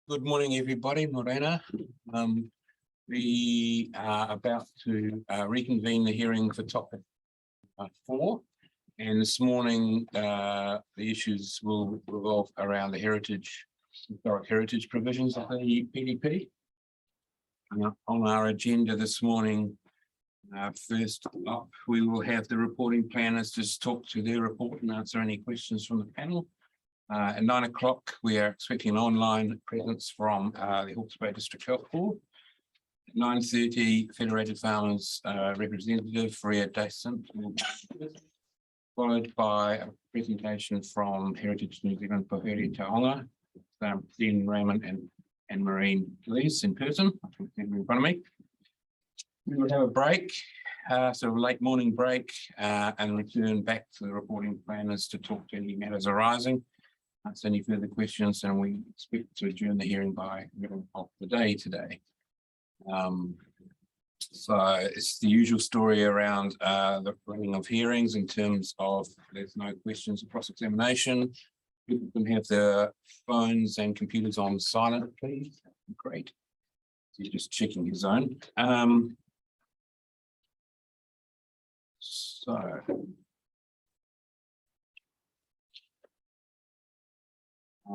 Good morning, everybody. Morena. We are about to reconvene the hearing for topic 4. And this morning, the issues will revolve around the historic heritage provisions of the PDP. On our agenda this morning, first up, we will have the reporting planners just talk to their report and answer any questions from the panel. At 9 o'clock, we are expecting an online presence from the Hawke's Bay District Health Board. At 9:30, Federated Farmers representative Ria Dyson, followed by a presentation from Heritage New Zealand Poheri Taonga, Dean Raymond and Marine Lees in person. In front of me. We will have a break, so a late morning break, and return back to the reporting planners to talk to any matters arising. Answer any further questions, and we expect to adjourn the hearing by middle of the day today. So it's the usual story around the running of hearings in terms of there's no questions of cross-examination. People can have their phones and computers on silent, please. Great. So you're just checking your zone.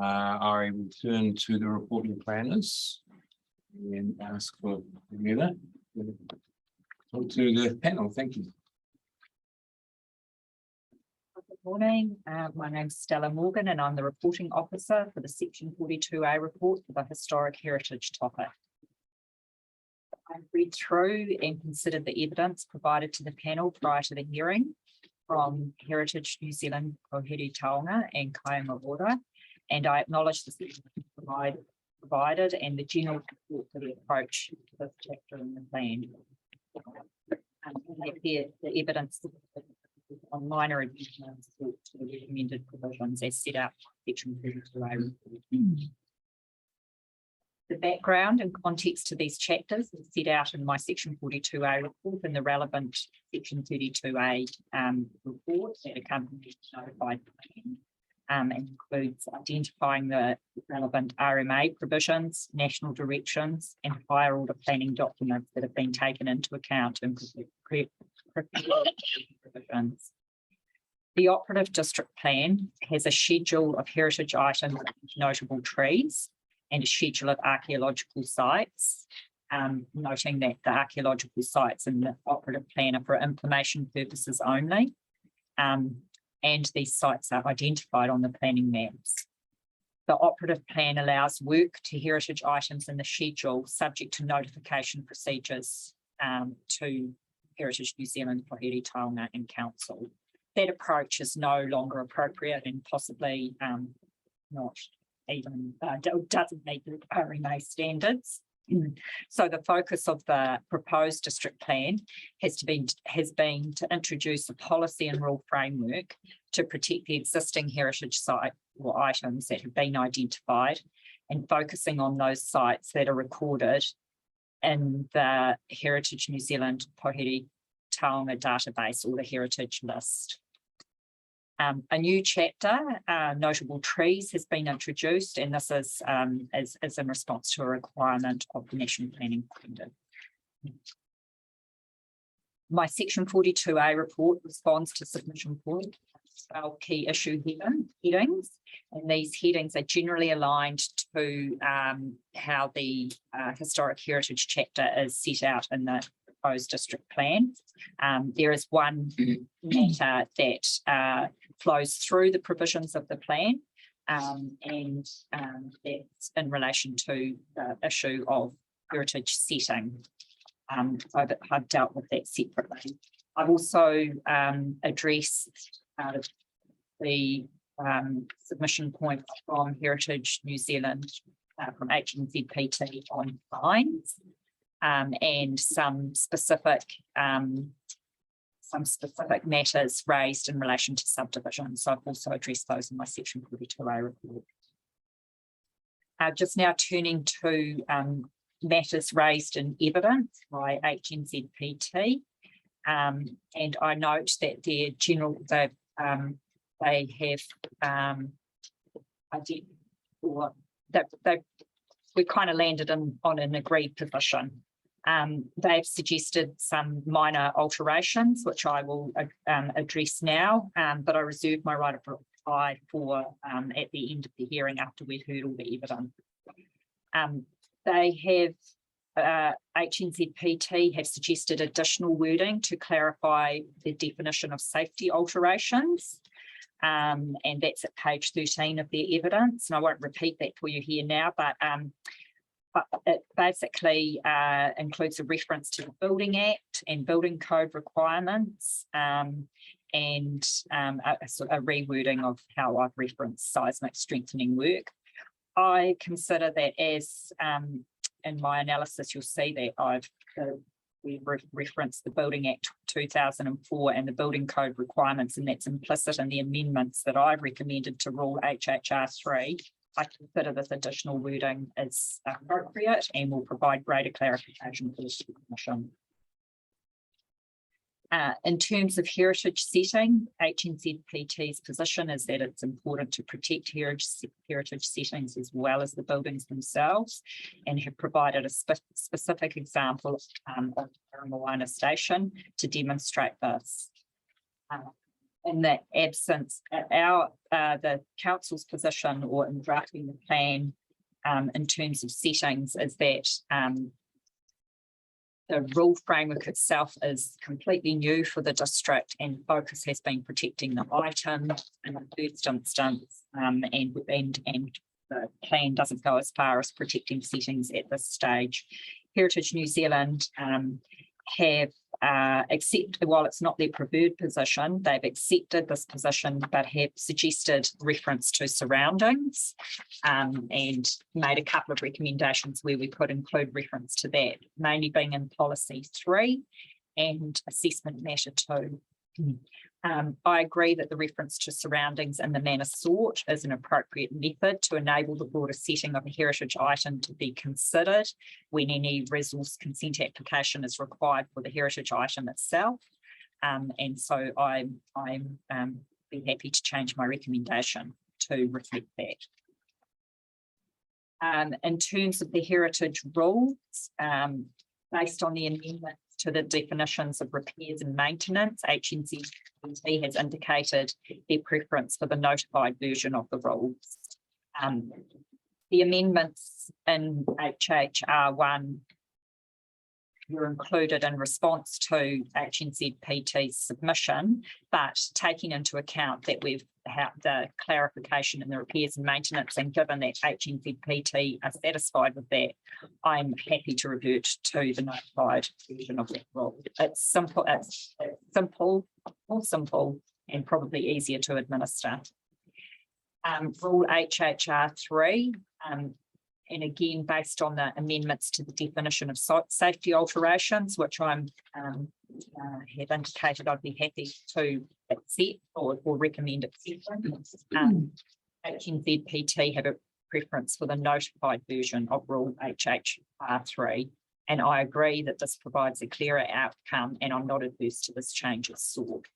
I will turn to the reporting planners and ask for Heather to the panel. Thank you. Good morning. My name's Stella Morgan and I'm the reporting officer for the Section 42A report for the historic heritage topic. I've read through and considered the evidence provided to the panel prior to the hearing from Heritage New Zealand Poheri Taonga and Kainga, and I acknowledge the provided and the general support for the approach to this chapter in the plan. The evidence on minor additions to the recommended provisions as set out in Section 32A report. The background and context to these chapters is set out in my Section 42A report and the relevant Section 32A report that accompanies the notified plan. And includes identifying the relevant RMA provisions, national directions, and higher order planning documents that have been taken into account in provisions. The operative district plan has a schedule of heritage items, notable trees, and a schedule of archaeological sites, noting that the archaeological sites in the operative plan are for information purposes only. And these sites are identified on the planning maps. The operative plan allows work to heritage items in the schedule subject to notification procedures to Heritage New Zealand Poheri Taonga and Council. That approach is no longer appropriate and possibly not even, doesn't meet the RMA standards. So the focus of the proposed district plan has been to introduce a policy and rule framework to protect the existing heritage site or items that have been identified, and focusing on those sites that are recorded in the Heritage New Zealand Poheri Taonga database or the heritage list. A new chapter, notable trees, has been introduced, and this is in response to a requirement of the National Planning Standard. My Section 42A report responds to submission point 12 key issue headings, and these headings are generally aligned to how the historic heritage chapter is set out in the proposed district plan. There is one matter that flows through the provisions of the plan, and that's in relation to the issue of heritage setting. I've dealt with that separately. I've also addressed the submission point from Heritage New Zealand from HNZPT on fines, and some specific matters raised in relation to subdivisions. So I've also addressed those in my Section 42A report. Just now turning to matters raised in evidence by HNZPT, and I note that they have we've kind of landed on an agreed position. They've suggested some minor alterations, which I will address now, but I reserve my right of reply for at the end of the hearing after we've heard all the evidence. They have HNZPT have suggested additional wording to clarify the definition of safety alterations. And that's at page 13 of the evidence. And I won't repeat that for you here now, but it basically includes a reference to the Building Act and building code requirements, and a rewording of how I've referenced seismic strengthening work. I consider that as in my analysis, you'll see that we've referenced the Building Act 2004 and the building code requirements, and that's implicit in the amendments that I've recommended to Rule HHR3. I consider this additional wording is appropriate and will provide greater clarification for the Commission. In terms of heritage setting, HNZPT's position is that it's important to protect heritage settings as well as the buildings themselves, and have provided a specific example of Moana Station to demonstrate this. In the absence, the council's position, or in drafting the plan in terms of settings, is that the rule framework itself is completely new for the district, and focus has been protecting the item in the first instance, and the plan doesn't go as far as protecting settings at this stage. Heritage New Zealand have accepted, while it's not their preferred position, they've accepted this position, but have suggested reference to surroundings, and made a couple of recommendations where we could include reference to that, mainly being in policy 3 and assessment matter 2. I agree that the reference to surroundings in the manner sought is an appropriate method to enable the broader setting of a heritage item to be considered when any resource consent application is required for the heritage item itself. And so I'm be happy to change my recommendation to reflect that. In terms of the heritage rules, based on the amendment to the definitions of repairs and maintenance, HNZPT has indicated their preference for the notified version of the rules. The amendments in HHR1 were included in response to HNZPT's submission, but taking into account that we've had the clarification in the repairs and maintenance, and given that HNZPT are satisfied with that, I'm happy to revert to the notified version of that rule. It's simple, more simple, and probably easier to administer. Rule HHR3, and again, based on the amendments to the definition of safety alterations, which I'm have indicated I'd be happy to accept or recommend acceptance. HNZPT have a preference for the notified version of Rule HHR3, and I agree that this provides a clearer outcome, and I'm not adverse to this change as sought.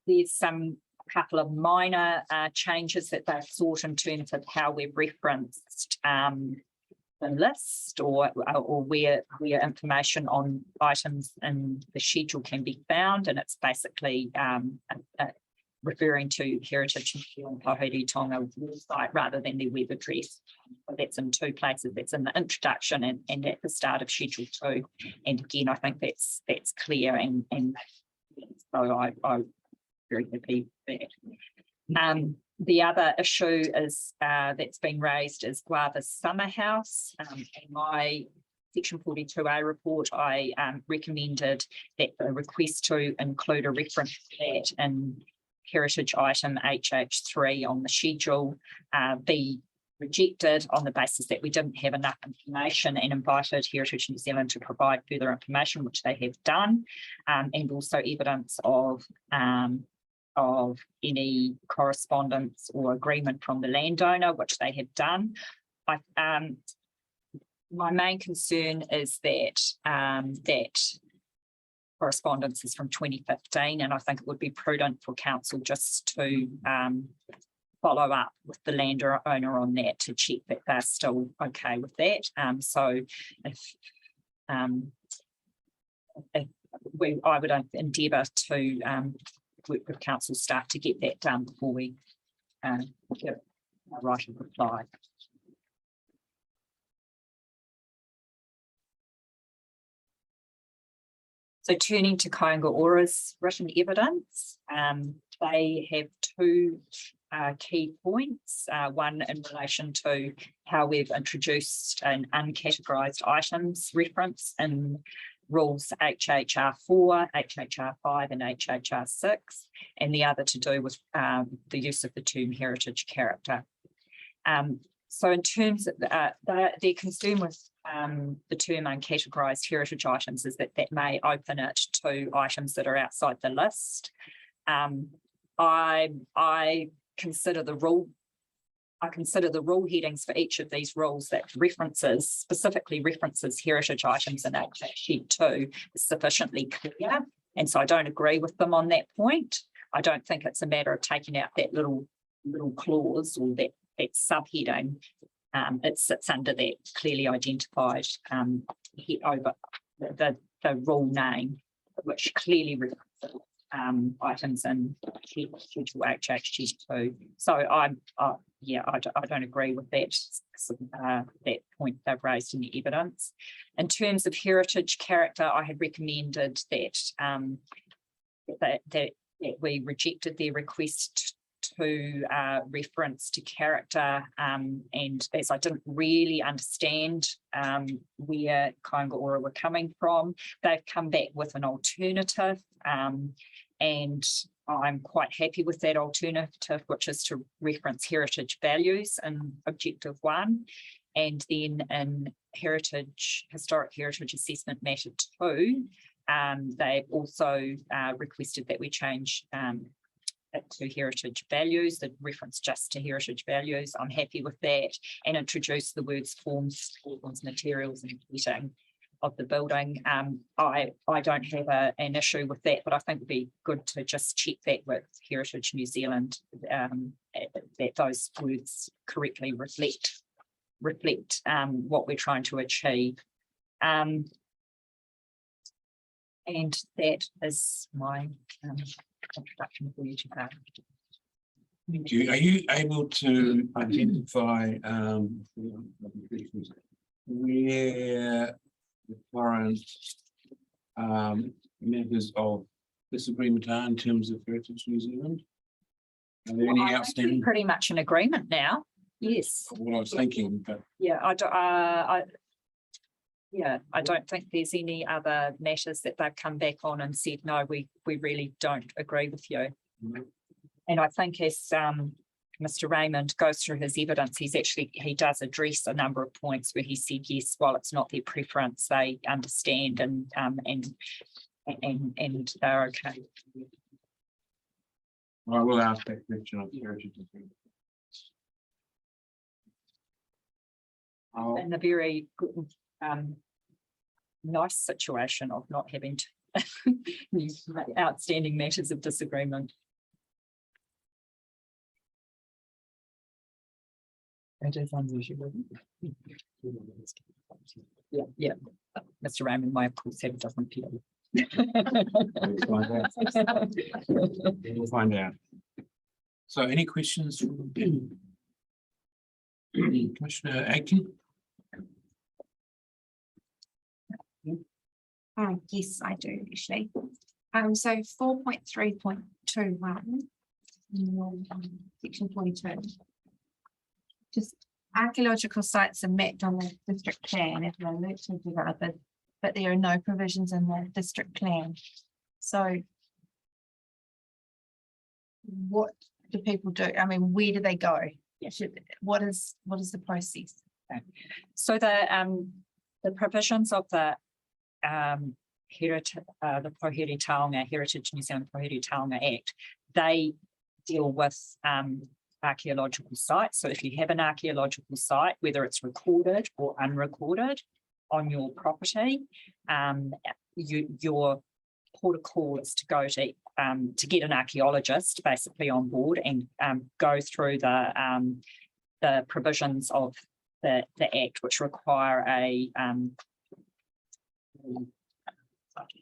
There's some couple of minor changes that they've sought in terms of how we've referenced the list, or where information on items in the schedule can be found, and it's basically referring to Heritage New Zealand Pāhuri Tonga website rather than their web address. That's in two places. That's in the introduction and at the start of Schedule 2. And again, I think that's clear, and so I'm very happy with that. The other issue is that's been raised is Guava's Summer House. In my Section 42A report, I recommended that the request to include a reference to that in heritage item HH3 on the schedule be rejected on the basis that we didn't have enough information, and invited Heritage New Zealand to provide further information, which they have done, and also evidence of any correspondence or agreement from the landowner, which they have done. My main concern is that that correspondence is from 2015, and I think it would be prudent for council just to follow up with the landowner on that to check that they're still okay with that. So if I would endeavour to work with council staff to get that done before we give a right of reply. So turning to Kāinga Ora's written evidence, they have two key points. One in relation to how we've introduced an uncategorised items reference in rules HHR 4, HHR 5 and HHR 6, and the other to do with the use of the term heritage character. So in terms of their concern with the term uncategorised heritage items is that may open it to items that are outside the list. I consider the rule headings for each of these rules that specifically references heritage items in sheet 2 is sufficiently clear, and so I don't agree with them on that point. I don't think it's a matter of taking out that little clause or that subheading. It sits under that clearly identified over the rule name, which clearly references items in Schedule HHG2. So I don't agree with that point they've raised in the evidence. In terms of heritage character, I had recommended that we rejected their request to reference to character, and as I didn't really understand where Kāinga Ora were coming from, they've come back with an alternative, and I'm quite happy with that alternative, which is to reference heritage values in Objective 1, and then in Historic Heritage Assessment Matter 2, they've also requested that we change to heritage values, the reference just to heritage values. I'm happy with that, and introduce the words forms, materials and heating of the building. I don't have an issue with that, but I think it'd be good to just check that with Heritage New Zealand, that those words correctly reflect what we're trying to achieve. And that is my introduction for you today. Thank you. Are you able to identify where the current matters of disagreement are in terms of Heritage New Zealand? Are there any outstanding? Pretty much an agreement now. Yes. What I was thinking, but yeah, I don't think there's any other matters that they've come back on and said, no, we really don't agree with you. Mm-hmm. And I think as Mr. Raymond goes through his evidence, he does address a number of points where he said, yes, while it's not their preference, they understand and they're okay. I will ask that question of heritage. In a very good, nice situation of not having to outstanding matters of disagreement. It is unusual. Yeah. Mr. Raymond might, of course, have a different view. We'll find out. So, any questions from Commissioner Aitken? Yes, I do actually. So 4.3.21, section 42. Just archaeological sites are mapped on the district plan if they're locally developed, but there are no provisions in the district plan. So what do people do? I mean, where do they go? What is the process? Okay. So the provisions of the Heritage New Zealand Pohiri Taonga Act, they deal with archaeological sites. So if you have an archaeological site, whether it's recorded or unrecorded on your property, your port of call is to go to to get an archaeologist basically on board and go through the provisions of the Act, which require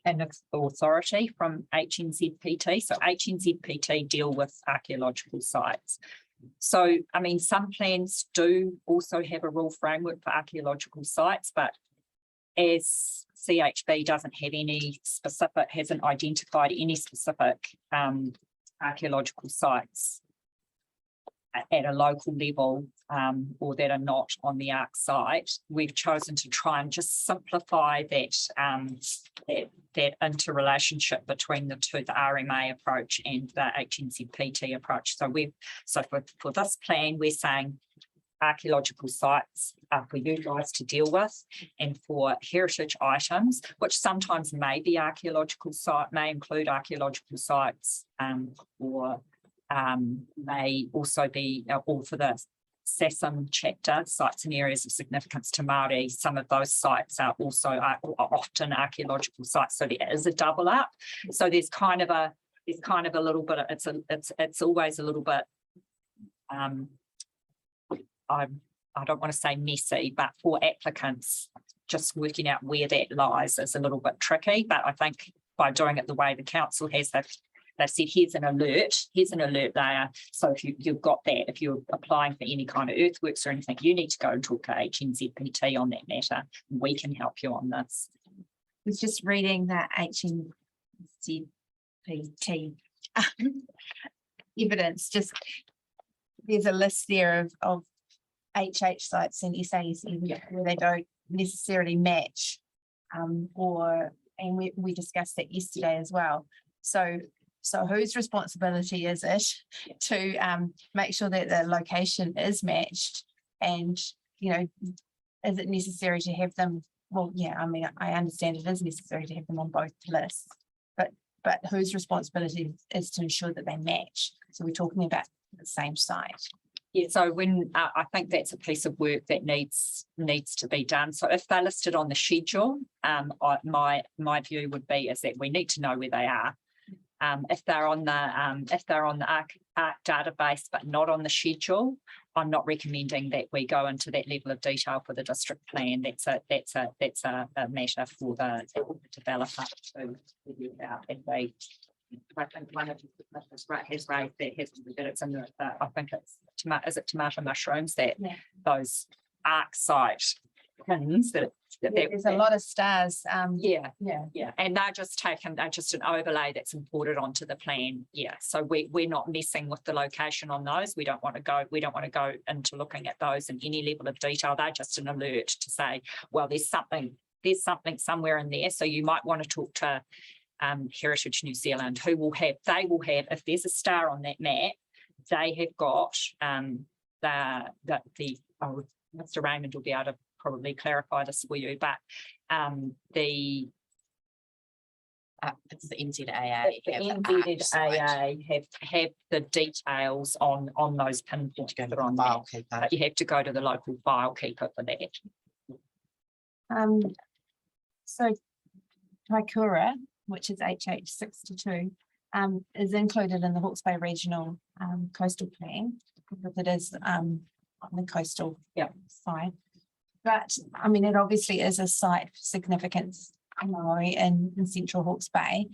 an authority from HNZPT. So HNZPT deal with archaeological sites. So, I mean, some plans do also have a rule framework for archaeological sites, but as CHB doesn't have any specific, hasn't identified any specific archaeological sites at a local level or that are not on the ARC site, we've chosen to try and just simplify that interrelationship between the two, the RMA approach and the HNZPT approach. So for this plan, we're saying archaeological sites are for you guys to deal with, and for heritage items, which sometimes may be archaeological site, may include archaeological sites, or may also be, or for the SASM chapter, sites and areas of significance to Māori, some of those sites are also often archaeological sites. So there is a double up. So there's kind of a little bit of, it's always a little bit, I don't want to say messy, but for applicants, just working out where that lies is a little bit tricky. But I think by doing it the way the council has, they've said, here's an alert layer. So if you've got that, if you're applying for any kind of earthworks or anything, you need to go and talk to HNZPT on that matter. We can help you on this. I was just reading that HNZPT evidence, just there's a list there of HH sites and SAs where they don't necessarily match, and we discussed that yesterday as well. So whose responsibility is it to make sure that the location is matched? And, you know, is it necessary to have them? Well, yeah, I mean, I understand it is necessary to have them on both lists, but whose responsibility is to ensure that they match? So we're talking about the same site. Yeah, so when I think that's a piece of work that needs to be done. So if they're listed on the schedule, my view would be is that we need to know where they are. If they're on the ARC database but not on the schedule, I'm not recommending that we go into that level of detail for the district plan. That's a matter for the developer to figure out. I think one of the has raised that it's in the I think it's tomato mushrooms that those ARC site pins that there's a lot of stars. Yeah, and they're just an overlay that's imported onto the plan. Yeah, so we're not messing with the location on those. We don't want to go into looking at those in any level of detail. They're just an alert to say, well, there's something somewhere in there. So you might want to talk to Heritage New Zealand, they will have, if there's a star on that map, they have got Mr. Raymond will be able to probably clarify this for you, but it's the NZAA. have the details on those pinpoints that are on there. But you have to go to the local file keeper for that. So Taikura, which is HH62, is included in the Hawke's Bay Regional Coastal Plan because it is on the coastal side. But I mean, it obviously is a site of significance in Central Hawke's Bay.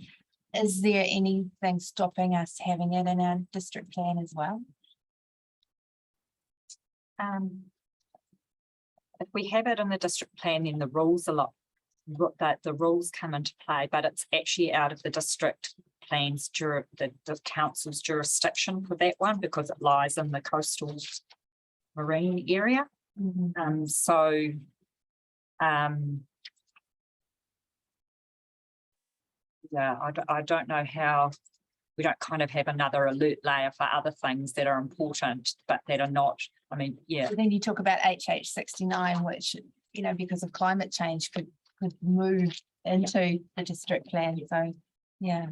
Is there anything stopping us having it in our district plan as well? If we have it in the district plan, then the rules the rules come into play, but it's actually out of the district plans, the council's jurisdiction for that one, because it lies in the coastal marine area. I don't know how we don't kind of have another alert layer for other things that are important, but that are not, I mean, yeah. So then you talk about HH69, which, you know, because of climate change could move into the district plan. So, yeah.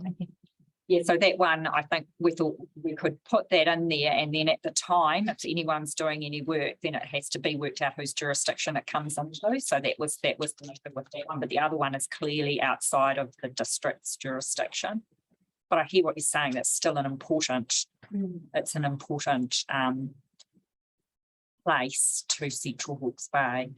Yeah, so that one, I think we thought we could put that in there, and then at the time, if anyone's doing any work, then it has to be worked out whose jurisdiction it comes into. So that was the method with that one, but the other one is clearly outside of the district's jurisdiction. but I hear what you're saying. That's still an important, it's an important place to Central Hawke's Bay.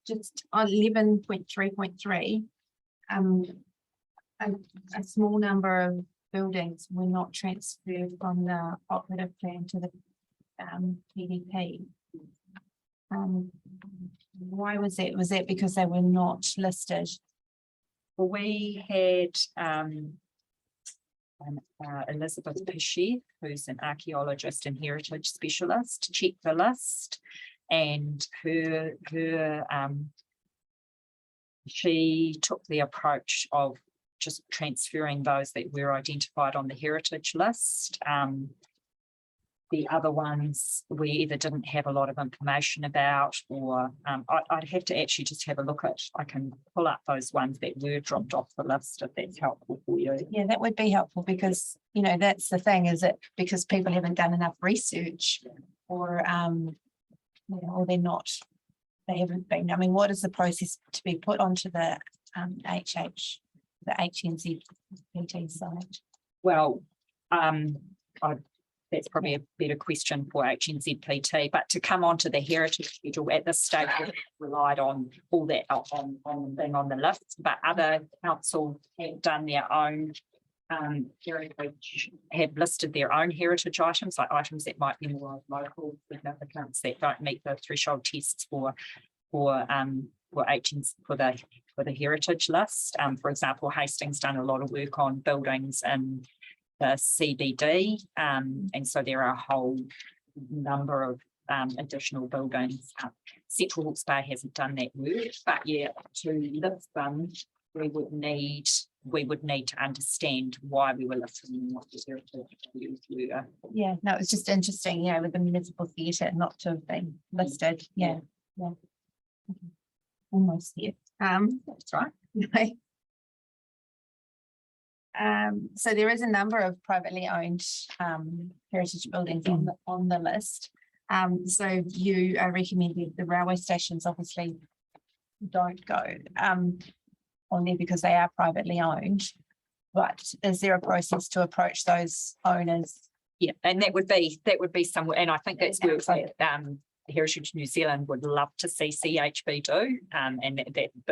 Just on 11.3.3, a small number of buildings were not transferred from the operative plan to the PDP. Why was that? Was that because they were not listed? Well, we had Elizabeth Pishy, who's an archaeologist and heritage specialist, check the list, and she took the approach of just transferring those that were identified on the heritage list. The other ones we either didn't have a lot of information about, or I'd have to actually just have a look at, I can pull up those ones that were dropped off the list if that's helpful for you. Yeah, that would be helpful, because, you know, that's the thing, is it because people haven't done enough research, or, you know, or they haven't been, I mean, what is the process to be put onto the the HNZPT site? Well, that's probably a better question for HNZPT, but to come onto the heritage schedule at this stage, we've relied on all that on being on the list, but other councils have done their own heritage, have listed their own heritage items, like items that might be more local significance that don't meet the threshold tests for the heritage list. For example, Hastings done a lot of work on buildings in the CBD, and so there are a whole number of additional buildings. Central Hawke's Bay hasn't done that work, but yeah, to list them, we would need to understand why we were listing and what the heritage values were. Yeah, no, it's just interesting, you know, with the municipal theatre not to have been listed. Yeah. Okay. Almost there. That's right. So there is a number of privately owned heritage buildings on the list. So you recommended the railway stations obviously don't go on there because they are privately owned. But is there a process to approach those owners? Yeah, and that would be somewhere, and I think that's where Heritage New Zealand would love to see CHB do, and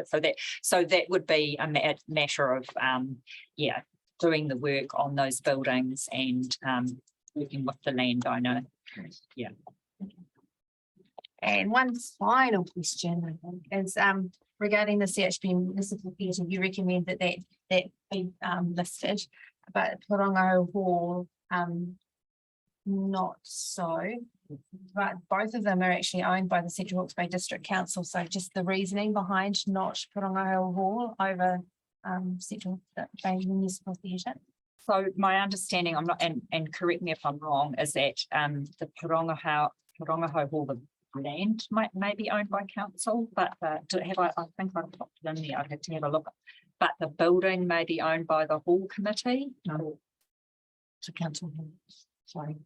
so that would be a matter of doing the work on those buildings and working with the landowner. Yeah. And one final question, I think, is regarding the CHB municipal theatre. You recommend that be listed, but Porongo Hall not so. But both of them are actually owned by the Central Hawke's Bay District Council. So just the reasoning behind not Porongo Hall over Central Bay Municipal Theatre. So my understanding, I'm not, and correct me if I'm wrong, is that the Porongo Hall, the land may be owned by council, but I think I've popped it in there. I'd have to have a look. But the building may be owned by the hall committee. No. To council hall. Sorry,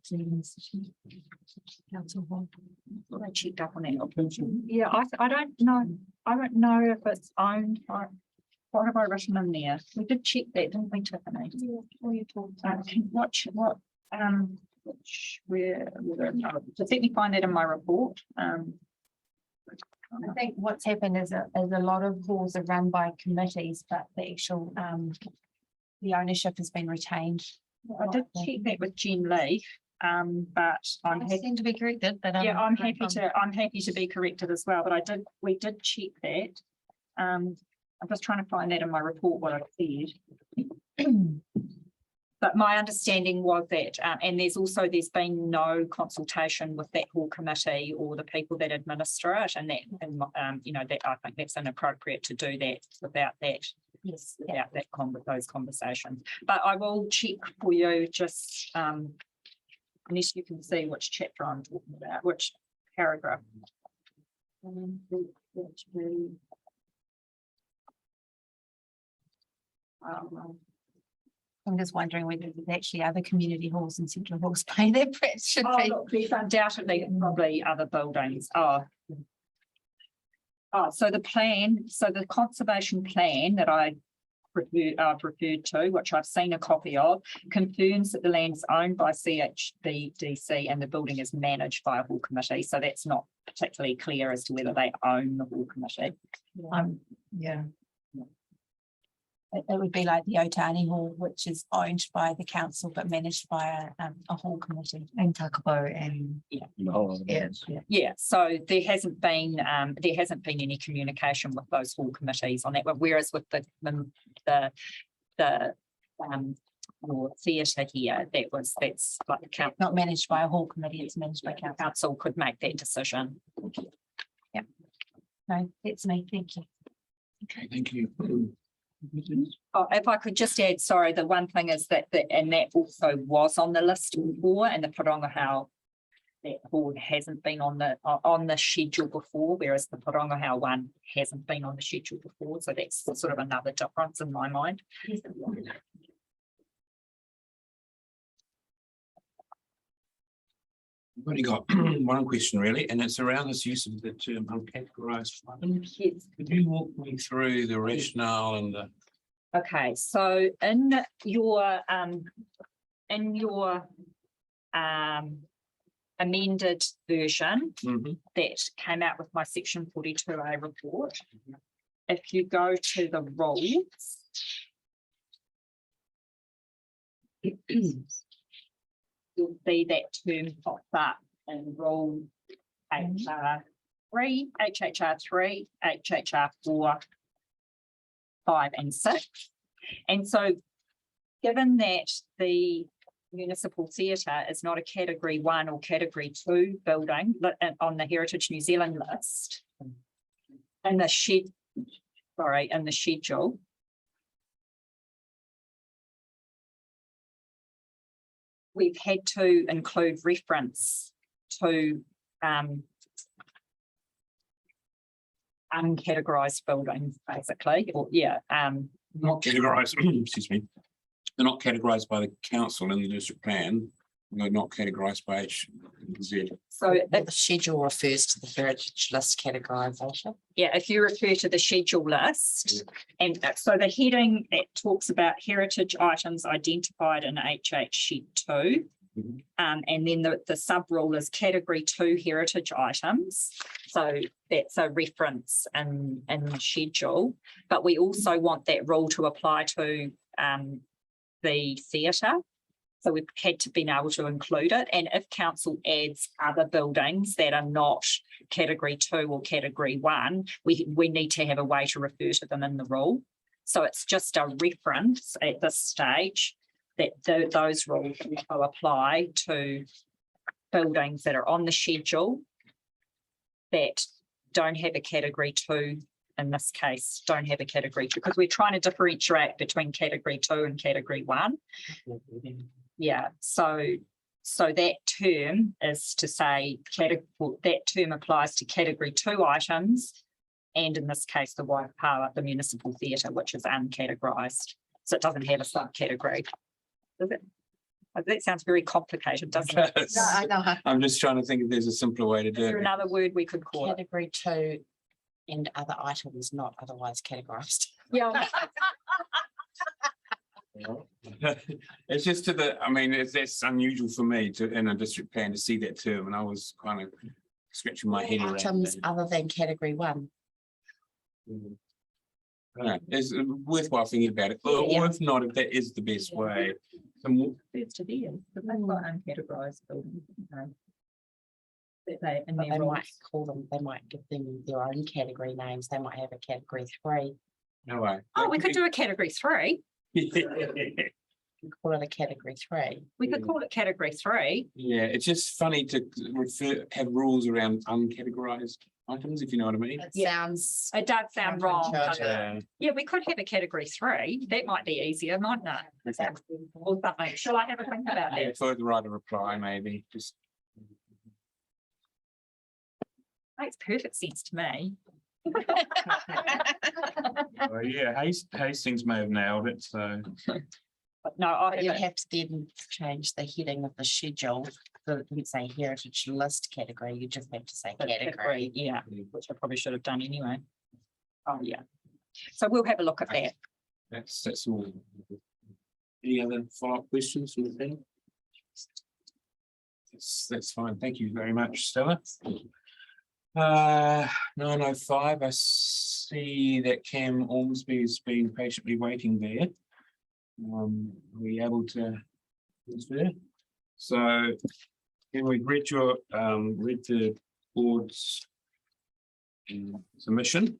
council hall. Well, I checked up on that. Yeah, I don't know. I don't know if it's owned by. What have I written in there? We did check that, didn't we, Tiffany? Just let me find that in my report. I think what's happened is a lot of halls are run by committees, but the actual the ownership has been retained. I did check that with Jen Leaf, but I'm happy to be corrected. But I'm happy to be corrected as well. But we did check that. I'm just trying to find that in my report what I said. But my understanding was that, and there's been no consultation with that hall committee or the people that administer it, and that I think that's inappropriate to do that without that. Yes, without those conversations. But I will check for you, just unless you can see which chapter I'm talking about, which paragraph. I'm just wondering whether there's actually other community halls in Central Hawke's Bay that perhaps should be. Look, there's undoubtedly probably other buildings. So the conservation plan that I've referred to, which I've seen a copy of, confirms that the land is owned by CHBDC and the building is managed by a hall committee. So that's not particularly clear as to whether they own the hall committee. Yeah. It would be like the Otani Hall, which is owned by the council but managed by a hall committee. And Takabo and. Yeah, so there hasn't been any communication with those hall committees on that, but whereas with the theatre here, that's like the council. Not managed by a hall committee, it's managed by council. Council could make that decision. Yeah. No, that's me, thank you. Okay, thank you. Oh, if I could just add, sorry, the one thing is that and that also was on the list before, and the Porongahau, that hall hasn't been on the schedule before, whereas the Porongahau one hasn't been on the schedule before. So that's sort of another difference in my mind. I've only got one question really, and it's around this use of the term uncategorized items. Yes. Could you walk me through the rationale and the? Okay, so in your amended version that came out with my section 42A report, if you go to the rules, you'll see that term pops up in rule HR3, HHR3, HHR4, 5 and 6. And so given that the municipal theatre is not a category 1 or category 2 building on the Heritage New Zealand list, in the schedule, we've had to include reference to uncategorized buildings, basically, or Not categorized, excuse me. They're not categorized by the council in the district plan. They're not categorized by HZ. so The schedule refers to the heritage list categorization. if you refer to the schedule list, and so the heading, it talks about heritage items identified in HH Shed 2. And then the sub rule is category 2 heritage items. So that's a reference in the schedule, but we also want that rule to apply to the theatre. So we've had to be able to include it. And if council adds other buildings that are not category 2 or category 1, we need to have a way to refer to them in the rule. So it's just a reference at this stage that those rules will apply to buildings that are on the schedule that don't have a category 2, in this case, don't have a category 2, because we're trying to differentiate between category 2 and category 1. Yeah, so that term is to say that term applies to category 2 items, and in this case, the Waipawa, the municipal theatre, which is uncategorised. So it doesn't have a subcategory. Does it? That sounds very complicated, doesn't it? No, I know. I'm just trying to think if there's a simpler way to Is do there it. another word we could call it? Category 2 and other items not otherwise categorized. Yeah. It's just that's unusual for me to, in a district plan, to see that term, and I was kind of scratching my head around Items that. other than category 1. I don't know, it's worthwhile thinking about it, or if not, if that is the best way. It's to be in, but they've got uncategorised buildings. But they might call them, they might give them their own category names. They might have a category 3. No way. Oh, we could do a category 3. We call it a category 3. We could call it category 3. Yeah, it's just funny to have rules around uncategorized items, if you know what I mean. It sounds. It does sound wrong, doesn't it? Yeah. Yeah, we could have a category 3. That might be easier, mightn't it? Or something. Shall I have a think about that? For the right of reply, maybe just. Makes perfect sense to me. Well, yeah, Hastings may have nailed it, so. But no, I But you haven't. have to then change the heading of the schedule So it didn't say heritage list category, you just have to say The category. yeah, which I probably should have done anyway. Oh, yeah. So we'll have a look at that. That's all. Any other follow-up questions from the team? That's fine. Thank you very much, Stella. 9:05, I see that Cam Ormsby has been patiently waiting there. Are we able to transfer? So can we read the board's submission?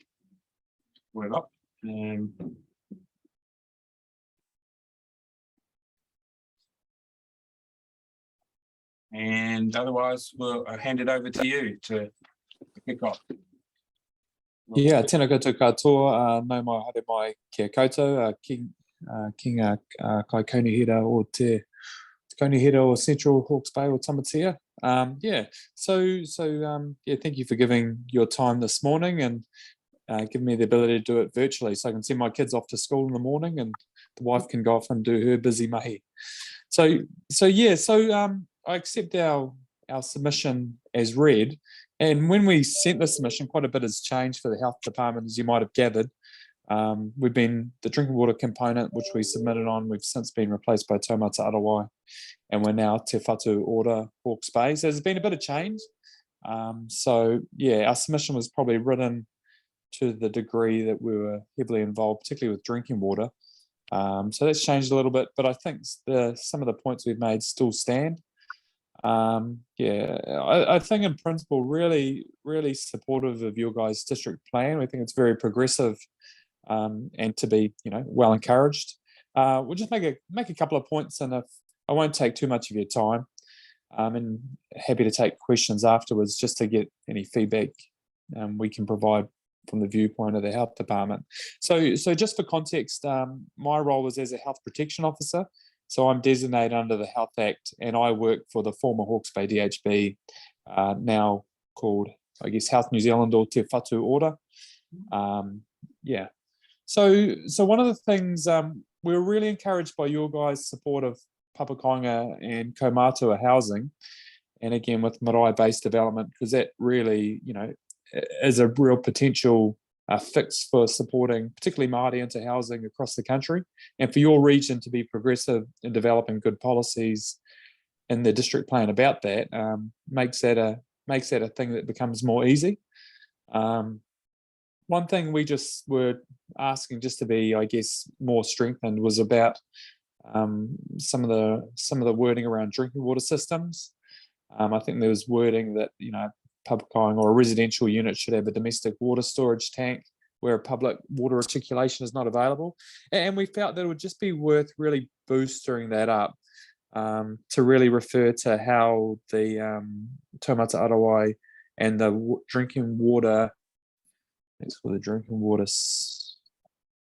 Word up. And otherwise, we'll hand it over to you to kick off. Yeah, tēnā koutou katoa, nau mai haere mai kia koutou, ki ngā kai kaunihira o te kaunihira o Central Hawke's Bay or Tamatea. Yeah, yeah, thank you for giving your time this morning and giving me the ability to do it virtually so I can send my kids off to school in the morning and the wife can go off and do her busy mahi. I accept our submission as read. And when we sent the submission, quite a bit has changed for the health department, as you might have gathered. The drinking water component, which we submitted on, we've since been replaced by Taumata Arawai, and we're now Te Whatu Order Hawke's Bay. So there's been a bit of change. Our submission was probably written to the degree that we were heavily involved, particularly with drinking water. So that's changed a little bit, but I think some of the points we've made still stand. I think in principle, really, really supportive of your guys' district plan. We think it's very progressive and to be, well encouraged. We'll just make a couple of points, and if I won't take too much of your time, and happy to take questions afterwards just to get any feedback we can provide from the viewpoint of the health department. So just for context, my role is as a health protection officer. So I'm designated under the Health Act, and I work for the former Hawke's Bay DHB, now called, I guess, Health New Zealand or Te Whatu Order. So one of the things, we were really encouraged by your guys' support of Papakainga and Kaumātua housing, and again with marae-based development, because that really, is a real potential fix for supporting particularly Māori into housing across the country, and for your region to be progressive in developing good policies in the district plan about that makes that a thing that becomes more easy. One thing we just were asking just to be, I guess, more strengthened was about some of the wording around drinking water systems. I think there was wording that Papakainga or a residential unit should have a domestic water storage tank where a public water reticulation is not available. And we felt that it would just be worth really boosting that up to really refer to how the Taumata Arawai and the drinking water, it's called the drinking water,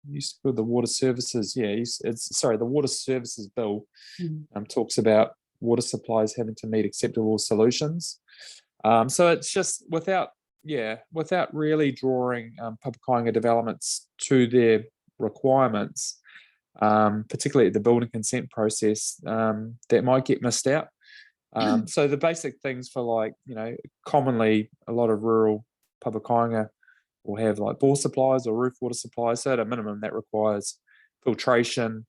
used to call the water services, the water services bill talks about water supplies having to meet acceptable solutions. So it's just without really drawing Papakainga developments to their requirements, particularly at the building consent process, that might get missed out. So the basic things for commonly a lot of rural Papakainga will have like bore supplies or roof water supplies. So at a minimum that requires filtration,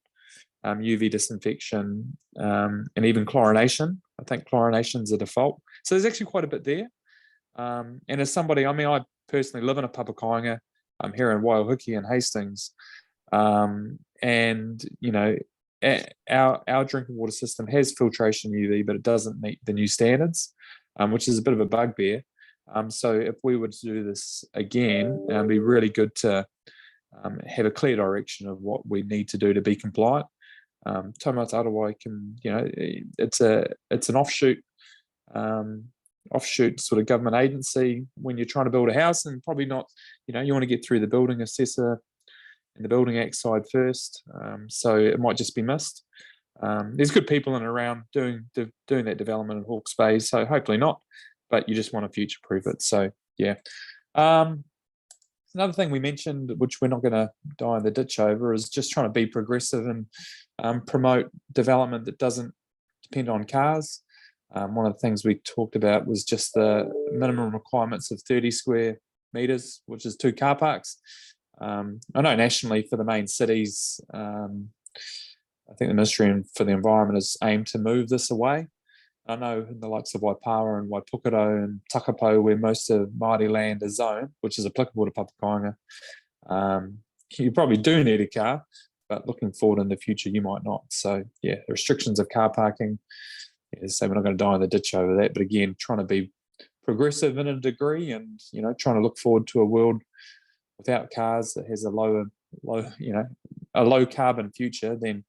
UV disinfection, and even chlorination. I think chlorination is a default. So there's actually quite a bit there. And as somebody, I personally live in a Papakainga. I'm here in Waiuhiki and Hastings. Our drinking water system has filtration UV, but it doesn't meet the new standards, which is a bit of a bugbear. So if we were to do this again, it'd be really good to have a clear direction of what we need to do to be compliant. Taumata Arawai can, it's an offshoot sort of government agency when you're trying to build a house, and probably not, you want to get through the building assessor and the Building Act side first. So it might just be missed. There's good people in and around doing that development in Hawke's Bay, so hopefully not, but you just want to future-proof it. So yeah. Another thing we mentioned, which we're not going to die in the ditch over, is just trying to be progressive and promote development that doesn't depend on cars. One of the things we talked about was just the minimum requirements of 30 square meters, which is 2 car parks. I know nationally for the main cities, I think the Ministry for the Environment has aimed to move this away. I know in the likes of Waipawa and Waipukaro and Takapo, where most of Māori land is zoned, which is applicable to Papukainga, you probably do need a car, but looking forward in the future, you might not. So yeah, the restrictions of car parking, so we're not going to die in the ditch over that. But again, trying to be progressive in a degree, and trying to look forward to a world without cars that has a low carbon future. Then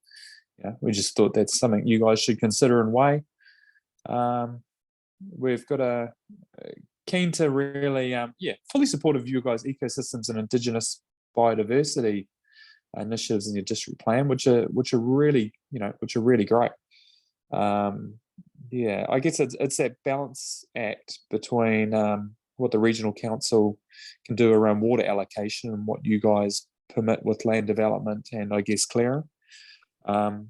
we just thought that's something you guys should consider and weigh. We've got a keen to really fully supportive of you guys ecosystems and Indigenous biodiversity initiatives in your district plan, which are really great. I guess it's that balance act between what the regional council can do around water allocation and what you guys permit with land development and I guess clearing. We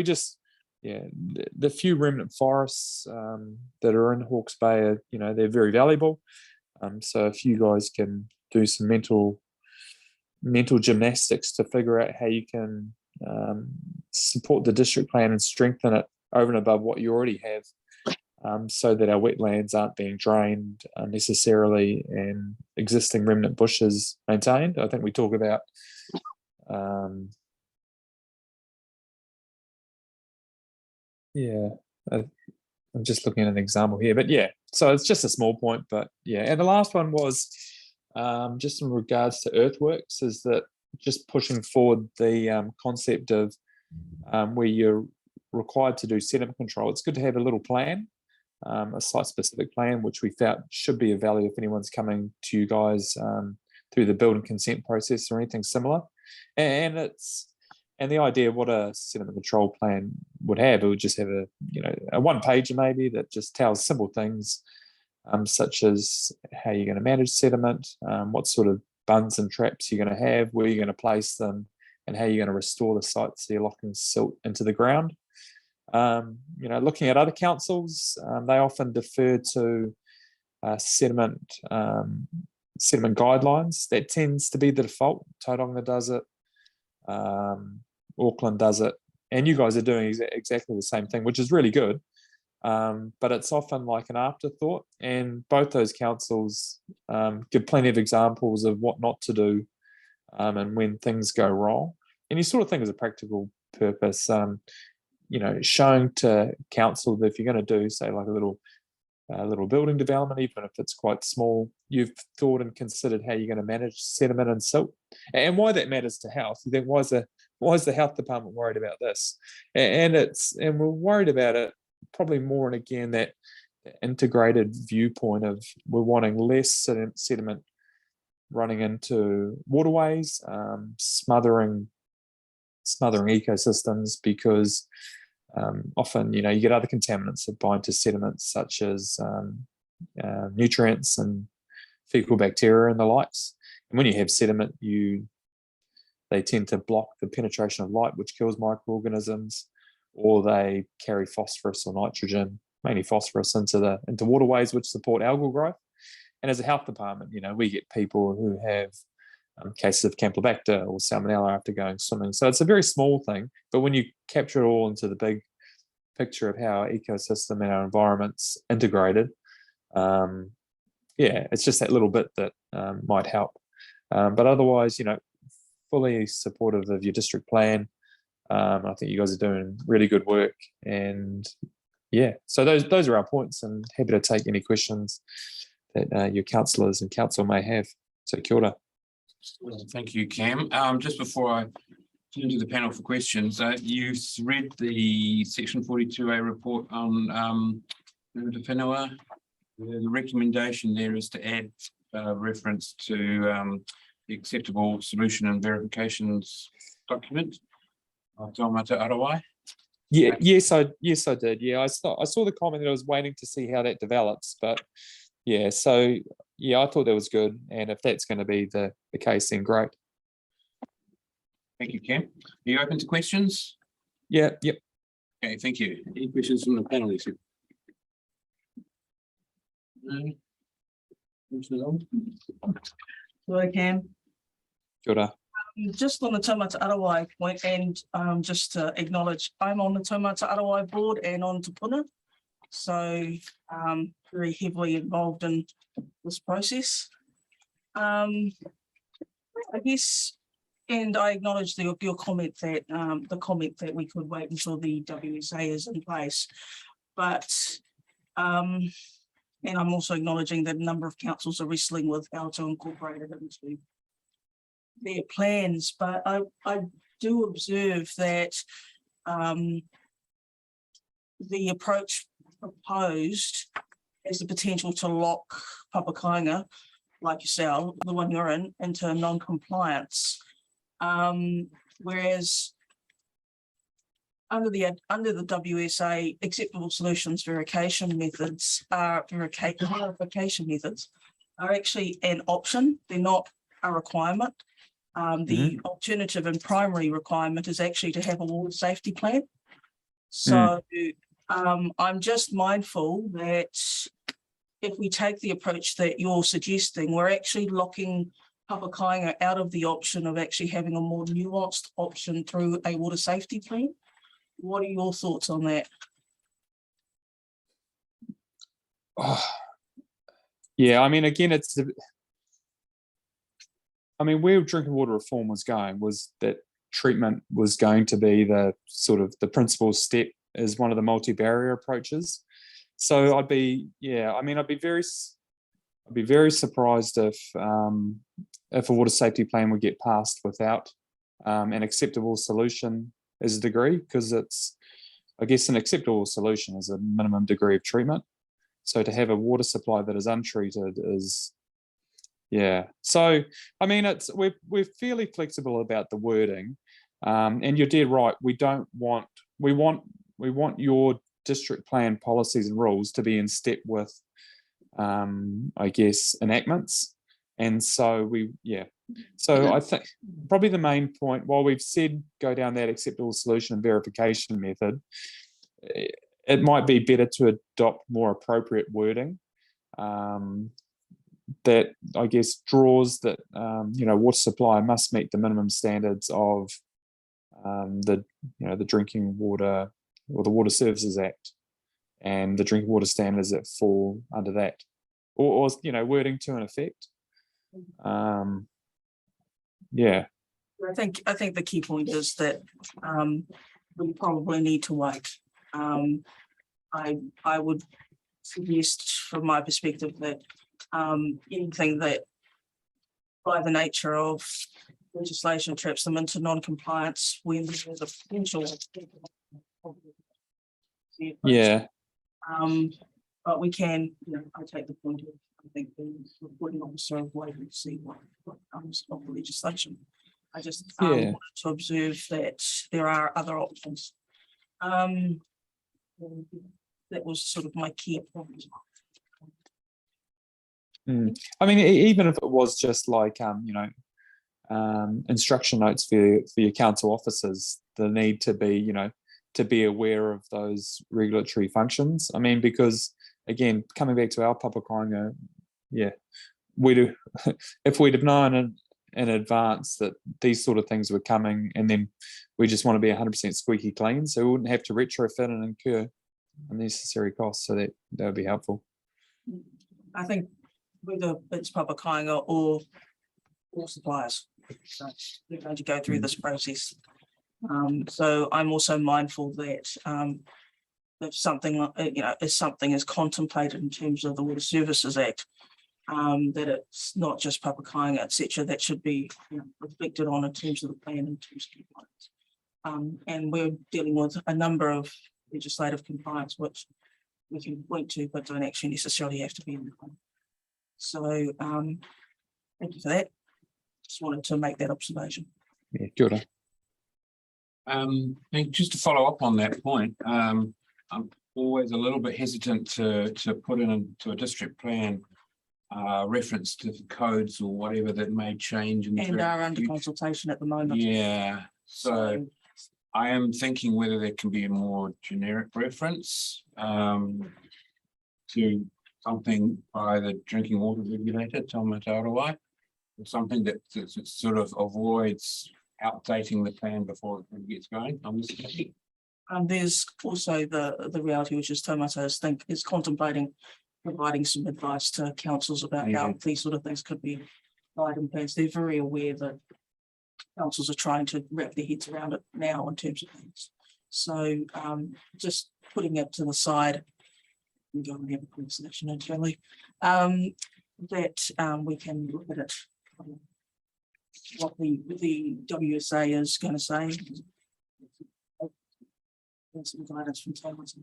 just the few remnant forests that are in Hawke's Bay are, they're very valuable. So if you guys can do some mental gymnastics to figure out how you can support the district plan and strengthen it over and above what you already have, so that our wetlands aren't being drained unnecessarily and existing remnant bushes maintained. I think we talk about I'm just looking at an example here, but so it's just a small point, but and the last one was just in regards to earthworks, is that just pushing forward the concept of where you're required to do sediment control. It's good to have a little plan, a site-specific plan, which we felt should be of value if anyone's coming to you guys through the building consent process or anything similar. And the idea of what a sediment control plan would have, it would just have a one pager maybe that just tells simple things, such as how you're going to manage sediment, what sort of bunds and traps you're going to have, where you're going to place them, and how you're going to restore the site so you're locking silt into the ground. Looking at other councils, they often defer to sediment guidelines. That tends to be the default. Tauranga does it. Auckland does it, and you guys are doing exactly the same thing, which is really good. But it's often like an afterthought, and both those councils give plenty of examples of what not to do and when things go wrong. And you sort of think as a practical purpose, showing to council that if you're going to do, say, like a little building development, even if it's quite small, you've thought and considered how you're going to manage sediment and silt, and why that matters to health. You think, why is the health department worried about this? And we're worried about it probably more, and again, that integrated viewpoint of we're wanting less sediment running into waterways, smothering ecosystems, because often you get other contaminants that bind to sediments, such as nutrients and fecal bacteria and the likes. And when you have sediment, they tend to block the penetration of light, which kills microorganisms, or they carry phosphorus or nitrogen, mainly phosphorus, into waterways, which support algal growth. And as a health department, we get people who have cases of Campylobacter or Salmonella after going swimming. So it's a very small thing, but when you capture it all into the big picture of how our ecosystem and our environment's integrated, it's just that little bit that might help. But otherwise, fully supportive of your district plan. I think you guys are doing really good work, and so those are our points, and happy to take any questions that your councillors and council may have. So kia ora. Thank you, Cam. Just before I turn to the panel for questions, you read the section 42A report on Te Whenua. The recommendation there is to add reference to the acceptable solution and verifications document of Taumata Arawai. Yes, I did. I saw the comment that I was waiting to see how that develops, but I thought that was good, and if that's going to be the case, then great. Thank you, Cam. Are you open to questions? Yep. Okay, thank you. Any questions from the panelists? No? Commissioner Long? Well, I can, Kia ora. just on the Taumata Arawai point, and just to acknowledge, I'm on the Taumata Arawai board and on Te Puna. So very heavily involved in this process. I guess, and I acknowledge your comment that the comment that we could wait until the WSA is in place. But and I'm also acknowledging that a number of councils are wrestling with how to incorporate it into their plans, but I do observe that the approach proposed has the potential to lock Papakainga, like yourself, the one you're in, into non-compliance. Whereas under the WSA, acceptable solutions verification methods are verification methods are actually an option. They're not a requirement. The alternative and primary requirement is actually to have a water safety plan. So I'm just mindful that if we take the approach that you're suggesting, we're actually locking Papakainga out of the option of actually having a more nuanced option through a water safety plan. What are your thoughts on that? Oh, yeah, I mean, again, where drinking water reform was going was that treatment was going to be the sort of the principal step as one of the multi-barrier approaches. So I'd be very surprised if a water safety plan would get passed without an acceptable solution as a degree, because I guess an acceptable solution is a minimum degree of treatment. So to have a water supply that is untreated is, yeah. So I mean, we're fairly flexible about the wording, and you're dead right. We want your district plan policies and rules to be in step with, I guess, enactments. And so I think probably the main point, while we've said go down that acceptable solution and verification method, it might be better to adopt more appropriate wording that I guess draws that water supply must meet the minimum standards of the Drinking Water or the Water Services Act and the drinking water standards that fall under that, or wording to an effect. Yeah. I think the key point is that we probably need to wait. I would suggest, from my perspective, that anything that, by the nature of legislation, traps them into non-compliance when there's a potential. Yeah. But we can, I take the point of, I think the reporting officer of waiting to see what comes of the legislation. I just wanted to observe that there are other options. That was sort of my key point. I mean, even if it was just like instruction notes for your council officers, the need to be aware of those regulatory functions. I mean, because again, coming back to our Papakainga, we do. If we'd have known in advance that these sort of things were coming, and then we just want to be 100% squeaky clean, so we wouldn't have to retrofit and incur unnecessary costs. So that would be helpful. I think whether it's Papakainga or suppliers, so they're going to go through this process. So I'm also mindful that if something is contemplated in terms of the Water Services Act, that it's not just Papakainga, etc., that should be reflected on in terms of the plan, in terms of compliance. And we're dealing with a number of legislative compliance which we can point to, but don't actually necessarily have to be in the plan. So thank you for that. Just wanted to make that observation. Yeah, good. And just to follow up on that point, I'm always a little bit hesitant to put into a district plan reference to the codes or whatever that may change. And are under consultation at the moment. Yeah. So I am thinking whether there can be a more generic reference to something by the drinking water regulator, Taumata, or something that sort of avoids outdating the plan before it gets going. And there's also the reality, which is Taumata is contemplating providing some advice to councils about how these sort of things could be applied in plans. They're very aware that councils are trying to wrap their heads around it now in terms of things. So just putting it to the side, and go and have a conversation internally, that we can look at it. What the WSA is going to say. And some guidance from Taumata.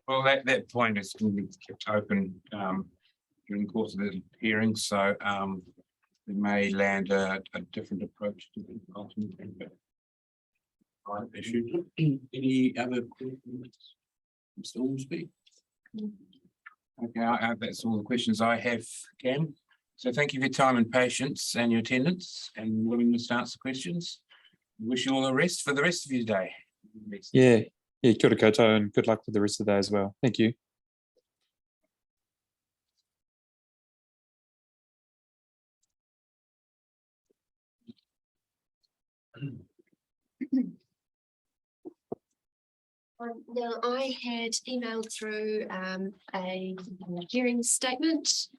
Well, that point is going to be kept open during the course of the hearing, so we may land a different approach to the ultimate issue. Any other questions? Mr. Ormsby? Okay, that's all the questions I have, Cam. So thank you for your time and patience and your attendance and willingness to answer questions. Wish you all the rest for the rest of your day. Yeah, kia ora koutou, and good luck with the rest of the day as well. Thank you. Now, I had emailed through a hearing statement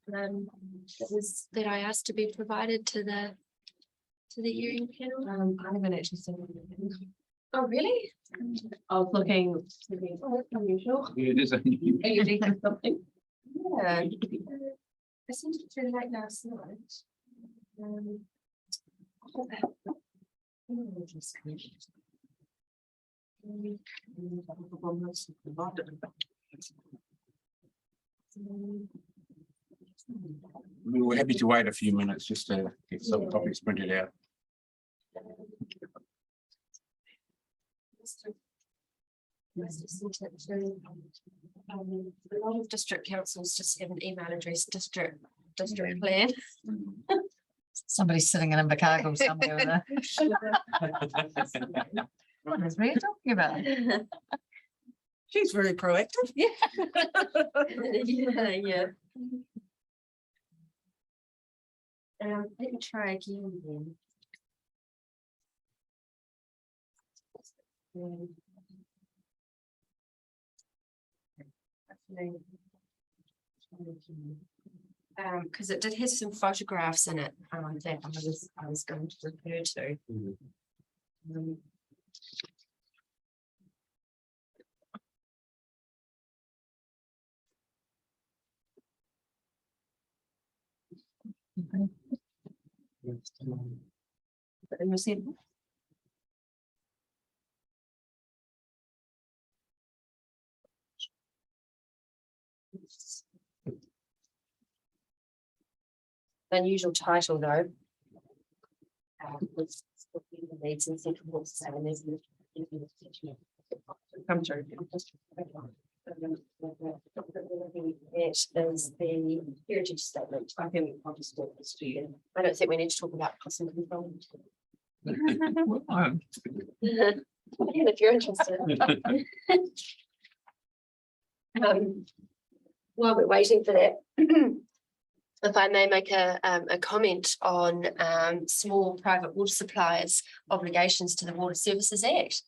that I asked to be provided to the hearing panel. I haven't actually seen it. Oh, really? I was looking. Oh, that's unusual. Yeah, it is unusual. Are you thinking something? Yeah. I sent it through late last night. We were happy to wait a few minutes just to get some copies printed out. Must have sent it through. A lot of district councils just have an email address, district plan. Somebody's sitting in Invercargill somewhere. What is we talking about? She's very proactive. Yeah. Yeah. Let me try again then. Because it did have some photographs in it that I was going to refer to. In your sample. Unusual title though. With needs and central come through. It is the heritage statement. I'll just talk this to you. I don't think we need to talk about cost and control. If you're interested. While we're waiting for that, if I may make a comment on small private water suppliers' obligations to the Water Services Act.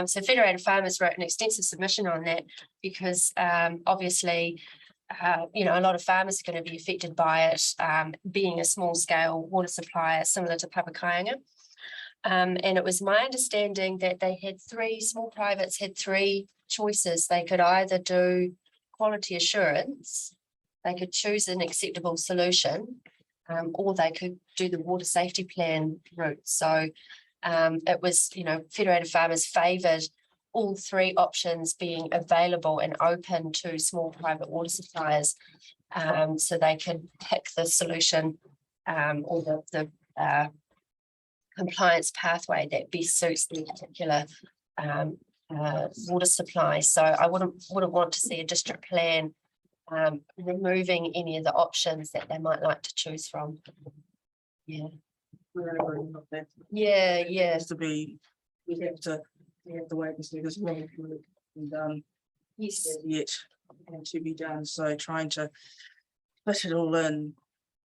So Federated Farmers wrote an extensive submission on that because obviously, a lot of farmers are going to be affected by it, being a small scale water supplier similar to Papakāinga. And it was my understanding that small privates had three choices. They could either do quality assurance, they could choose an acceptable solution, or they could do the water safety plan route. So it was, Federated Farmers favoured all three options being available and open to small private water suppliers, so they could pick the solution or the compliance pathway that best suits the particular water supply. So I wouldn't want to see a district plan removing any of the options that they might like to choose from. Yeah. wherever and not that. Yeah, It yeah, has to be, we have to wait and see this work been done yes, yet and to be done. So trying to fit it all in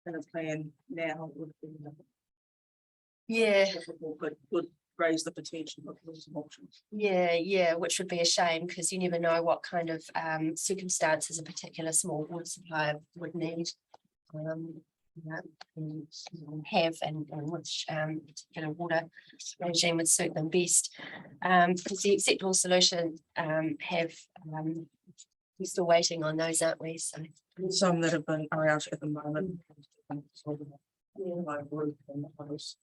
a plan now would be yeah, difficult, but would raise the potential of some options. yeah, which would be a shame because you never know what kind of circumstances a particular small water supplier would need. Yeah, have and which particular water regime would suit them best. Because the acceptable solution have we're still waiting on those, aren't we? So Some that have been are out at the moment. Like group and others.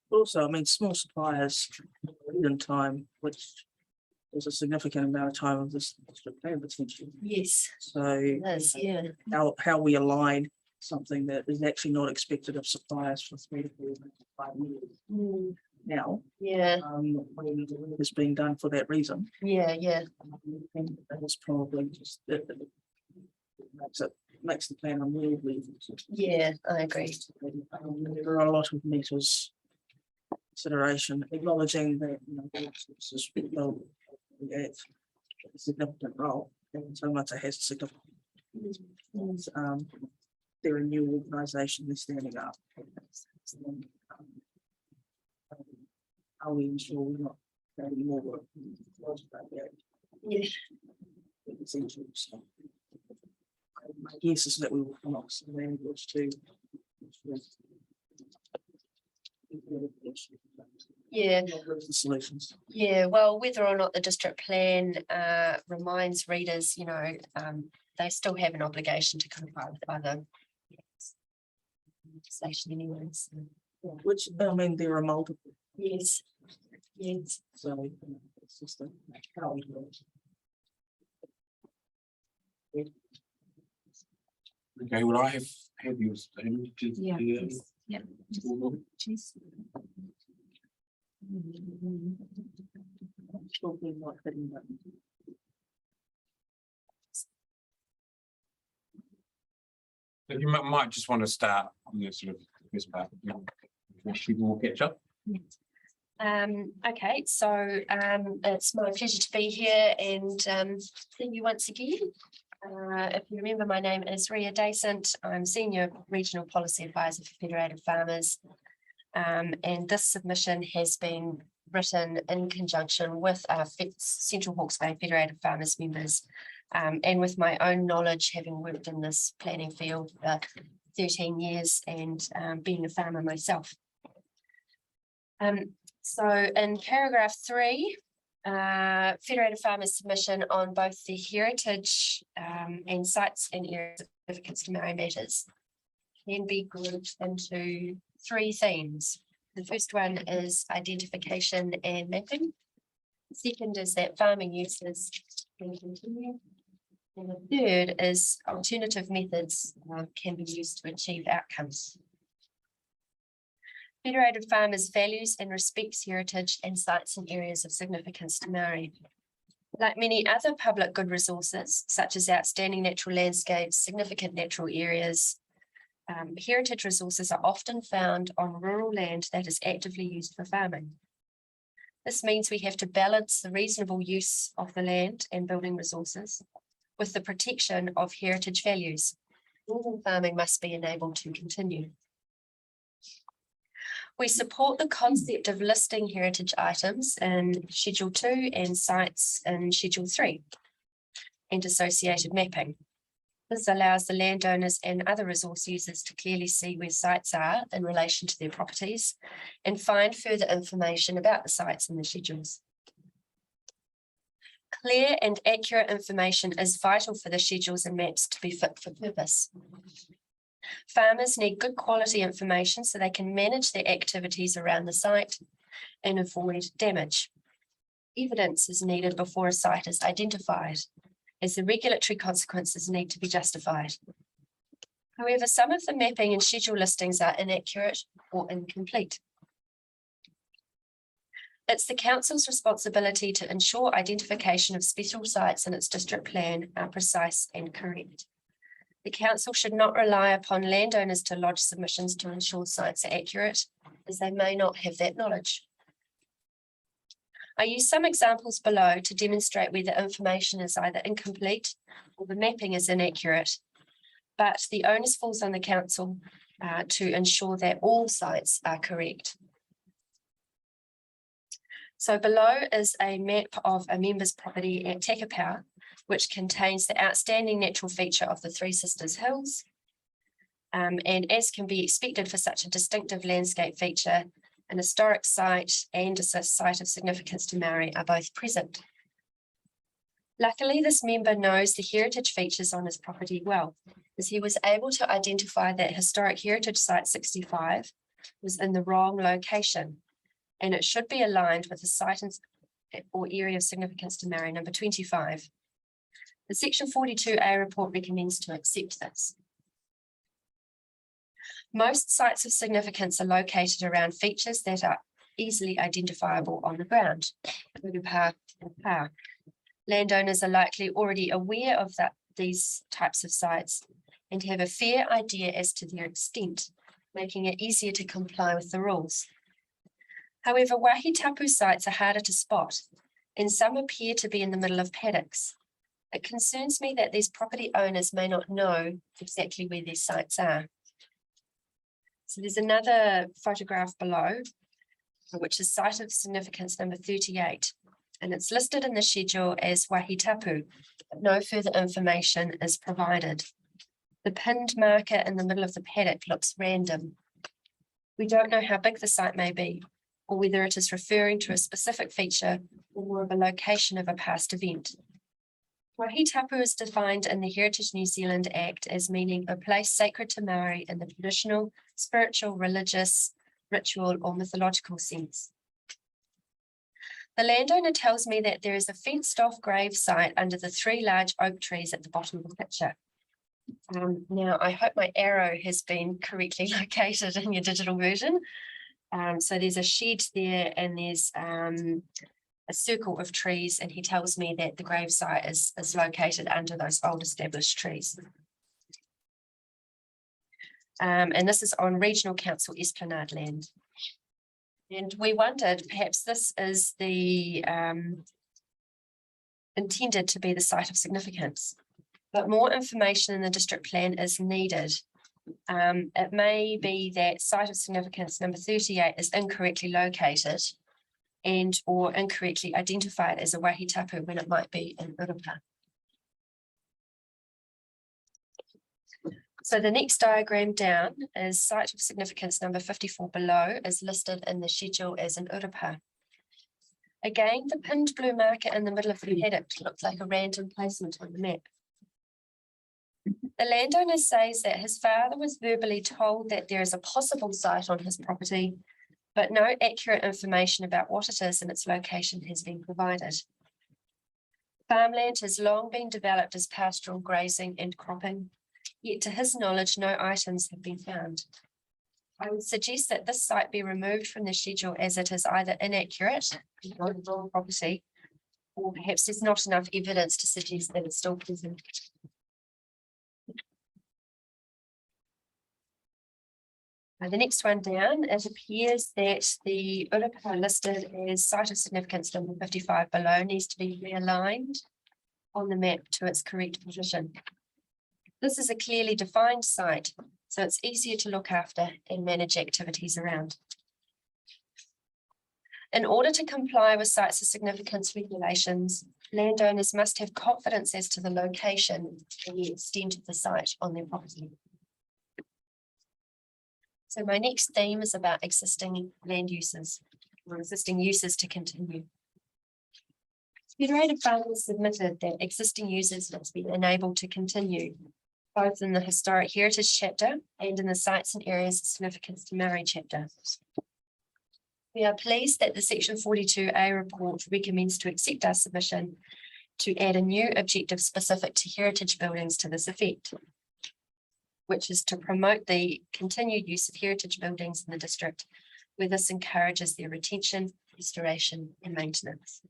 Also, I mean, small suppliers in time, which is a significant amount of time of this plan potential. yes, So it is, yeah, how we align something that is actually not expected of suppliers for 3 to 4 to 5 years now. yeah, When the work is being done for that reason. yeah, And that is probably just it makes the plan unwieldy. yeah, I agree. There are a lot of meters consideration, acknowledging that, you know, this is a significant role, and so much it has significant. They're a new organisation, they're standing up. Are we ensure we're not creating more work? Yeah, Essential, so. My guess is that we will come up with some language to. yeah. The solutions. Yeah, well, whether or not the district plan reminds readers, you know, they still have an obligation to comply with other legislation anyways. Which, I mean, there are multiple, Yes, yes. so it's just a how we do it. Okay, well, I have your statement. Yeah, yes, yeah. Jeez. Probably not hitting that. But you might just want to start on the sort of this part. People will catch up. Okay, so it's my pleasure to be here and see you once again. If you remember, my name is Ria Dacent. I'm Senior Regional Policy Advisor for Federated Farmers. And this submission has been written in conjunction with our Central Hawke's Bay Federated Farmers members and with my own knowledge, having worked in this planning field for 13 years and being a farmer myself. So in paragraph 3, Federated Farmers submission on both the heritage and sites and areas of significance to Maori matters can be grouped into 3 themes. The first one is identification and mapping. The second is that farming uses can continue. And the third is alternative methods can be used to achieve outcomes. Federated Farmers values and respects heritage and sites and areas of significance to Maori. Like many other public good resources, such as outstanding natural landscapes, significant natural areas, heritage resources are often found on rural land that is actively used for farming. This means we have to balance the reasonable use of the land and building resources with the protection of heritage values. Rural farming must be enabled to continue. We support the concept of listing heritage items in Schedule 2 and sites in Schedule 3 and associated mapping. This allows the landowners and other resource users to clearly see where sites are in relation to their properties and find further information about the sites in the schedules. Clear and accurate information is vital for the schedules and maps to be fit for purpose. Farmers need good quality information so they can manage their activities around the site and avoid damage. Evidence is needed before a site is identified, as the regulatory consequences need to be justified. However, some of the mapping and schedule listings are inaccurate or incomplete. It's the council's responsibility to ensure identification of special sites in its district plan are precise and correct. The council should not rely upon landowners to lodge submissions to ensure sites are accurate, as they may not have that knowledge. I use some examples below to demonstrate where the information is either incomplete or the mapping is inaccurate, but the onus falls on the council to ensure that all sites are correct. So below is a map of a member's property at Takapau, which contains the outstanding natural feature of the Three Sisters Hills. And as can be expected for such a distinctive landscape feature, an historic site and a site of significance to Maori are both present. Luckily, this member knows the heritage features on his property well, as he was able to identify that historic heritage site 65 was in the wrong location, and it should be aligned with the site or area of significance to Maori number 25. The section 42A report recommends to accept this. Most sites of significance are located around features that are easily identifiable on the ground. Landowners are likely already aware of these types of sites and have a fair idea as to their extent, making it easier to comply with the rules. However, wahi tapu sites are harder to spot, and some appear to be in the middle of paddocks. It concerns me that these property owners may not know exactly where these sites are. So there's another photograph below, which is site of significance number 38, and it's listed in the schedule as wahi tapu, but no further information is provided. The pinned marker in the middle of the paddock looks random. We don't know how big the site may be, or whether it is referring to a specific feature or more of a location of a past event. Wahi tapu is defined in the Heritage New Zealand Act as meaning a place sacred to Maori in the traditional, spiritual, religious, ritual, or mythological sense. The landowner tells me that there is a fenced-off grave site under the 3 large oak trees at the bottom of the picture. Now, I hope my arrow has been correctly located in your digital version. So there's a shed there, and there's a circle of trees, and he tells me that the gravesite is located under those old established trees. And this is on Regional Council Esplanade land. And we wondered, perhaps this is the intended to be the site of significance, but more information in the district plan is needed. It may be that site of significance number 38 is incorrectly located and or incorrectly identified as a wahi tapu when it might be in Urupa. So the next diagram down is site of significance number 54 below is listed in the schedule as an Urupa. Again, the pinned blue marker in the middle of the paddock looks like a random placement on the map. The landowner says that his father was verbally told that there is a possible site on his property, but no accurate information about what it is and its location has been provided. Farmland has long been developed as pastoral grazing and cropping, yet to his knowledge, no items have been found. I would suggest that this site be removed from the schedule as it is either inaccurate, wrong property, or perhaps there's not enough evidence to suggest that it's still present. The next one down, it appears that the Urupa listed as site of significance number 55 below needs to be realigned on the map to its correct position. This is a clearly defined site, so it's easier to look after and manage activities around. In order to comply with sites of significance regulations, landowners must have confidence as to the location and the extent of the site on their property. So my next theme is about existing land uses or existing uses to continue. Federated Farmers submitted that existing uses must be enabled to continue, both in the Historic Heritage chapter and in the Sites and Areas of Significance to Maori chapter. We are pleased that the Section 42A report recommends to accept our submission to add a new objective specific to heritage buildings to this effect, which is to promote the continued use of heritage buildings in the district, where this encourages their retention, restoration, and maintenance.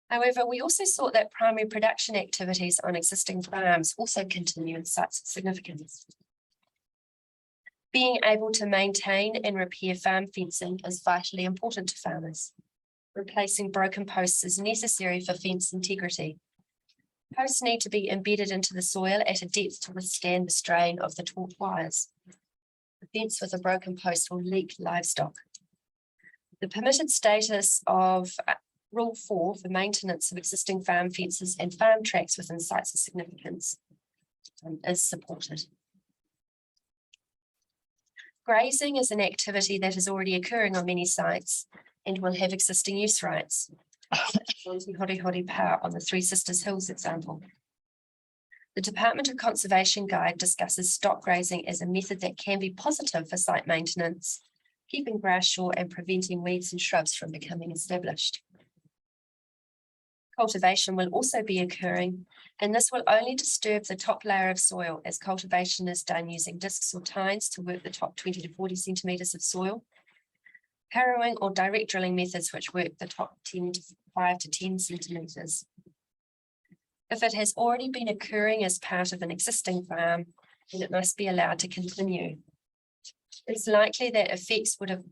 However, we also sought that primary production activities on existing farms also continue in sites of significance. Being able to maintain and repair farm fencing is vitally important to farmers. Replacing broken posts is necessary for fence integrity. Posts need to be embedded into the soil at a depth to withstand the strain of the taut wires. A fence with a broken post will leak livestock. The permitted status of Rule 4 for maintenance of existing farm fences and farm tracks within sites of significance is supported. Grazing is an activity that is already occurring on many sites and will have existing use rights. Hori Power on the Three Sisters Hills example. The Department of Conservation Guide discusses stock grazing as a method that can be positive for site maintenance, keeping grass short and preventing weeds and shrubs from becoming established. Cultivation will also be occurring, and this will only disturb the top layer of soil as cultivation is done using discs or tines to work the top 20 to 40 centimetres of soil. Harrowing or direct drilling methods which work the top 5 to 10 centimetres. If it has already been occurring as part of an existing farm, then it must be allowed to continue. It's likely that effects would have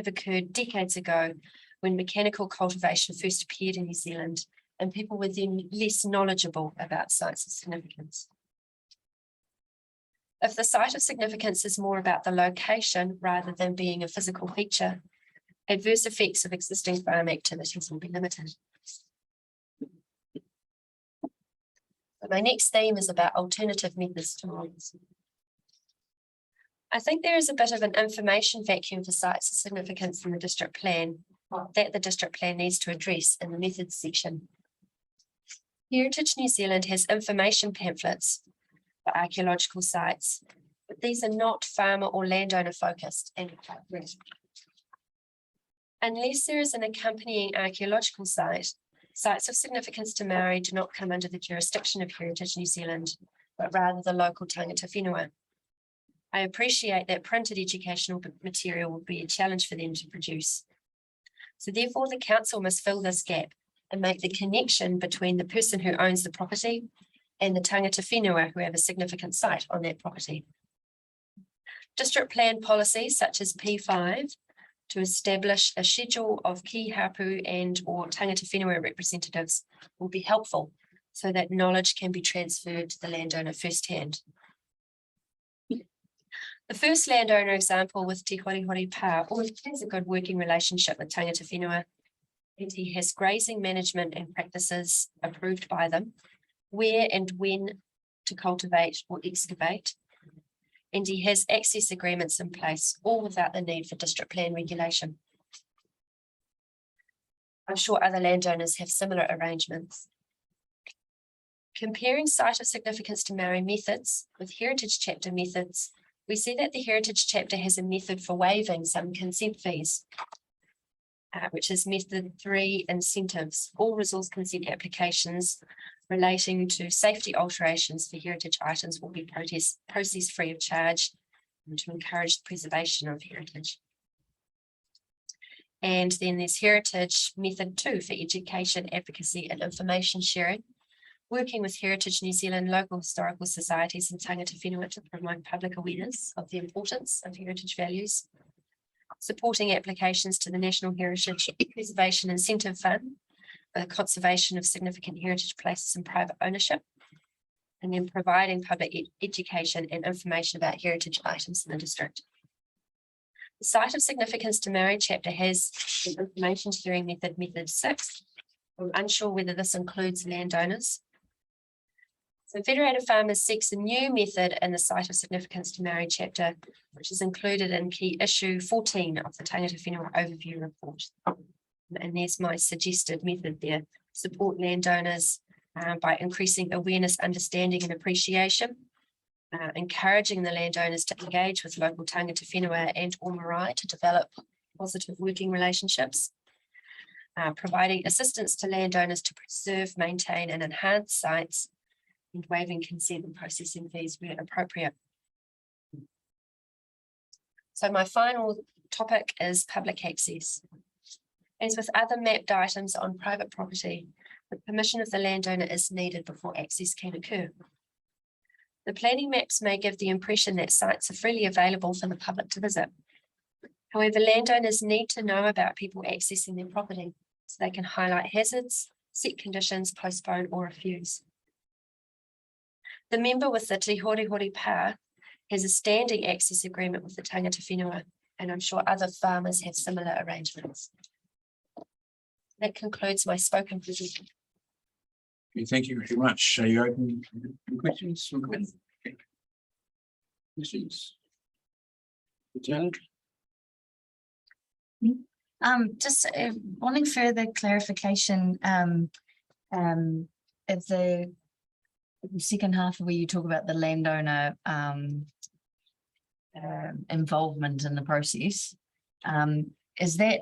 occurred decades ago when mechanical cultivation first appeared in New Zealand, and people were then less knowledgeable about sites of significance. If the site of significance is more about the location rather than being a physical feature, adverse effects of existing farm activities will be limited. My next theme is about alternative methods to rules. I think there is a bit of an information vacuum for sites of significance in the district plan that the district plan needs to address in the methods section. Heritage New Zealand has information pamphlets for archaeological sites, but these are not farmer or landowner focused and quite rare. Unless there is an accompanying archaeological site, sites of significance to Maori do not come under the jurisdiction of Heritage New Zealand, but rather the local tangata whenua. I appreciate that printed educational material will be a challenge for them to produce. So therefore, the council must fill this gap and make the connection between the person who owns the property and the tangata whenua who have a significant site on that property. District plan policies such as P5 to establish a schedule of key hapu and or tangata whenua representatives will be helpful so that knowledge can be transferred to the landowner firsthand. The first landowner example with Te Hori Power always has a good working relationship with tangata whenua, and he has grazing management and practices approved by them, where and when to cultivate or excavate, and he has access agreements in place, all without the need for district plan regulation. I'm sure other landowners have similar arrangements. Comparing site of significance to Maori methods with heritage chapter methods, we see that the heritage chapter has a method for waiving some consent fees, which is method 3 incentives. All resource consent applications relating to safety alterations for heritage items will be processed free of charge to encourage the preservation of heritage. And then there's heritage method 2 for education, advocacy and information sharing, working with Heritage New Zealand, local historical societies and tangata whenua to promote public awareness of the importance of heritage values, supporting applications to the National Heritage Preservation Incentive Fund for the conservation of significant heritage places and private ownership, and then providing public education and information about heritage items in the district. The site of significance to Maori chapter has the information sharing method 6. I'm unsure whether this includes landowners. So Federated Farmers seeks a new method in the site of significance to Maori chapter, which is included in key issue 14 of the Tangata Whenua Overview Report. And there's my suggested method there. Support landowners by increasing awareness, understanding and appreciation, encouraging the landowners to engage with local tangata whenua and or marae to develop positive working relationships, providing assistance to landowners to preserve, maintain and enhance sites, and waiving consent and processing fees where appropriate. So my final topic is public access. As with other mapped items on private property, the permission of the landowner is needed before access can occur. The planning maps may give the impression that sites are freely available for the public to visit. However, landowners need to know about people accessing their property so they can highlight hazards, set conditions, postpone or refuse. The member with the Te Hori Hori Pā has a standing access agreement with the tangata whenua, and I'm sure other farmers have similar arrangements. That concludes my spoken presentation. Okay, thank you very much. Are you open to questions? Questions? Janet? Just wanting further clarification, of the second half where you talk about the landowner involvement in the process. Is that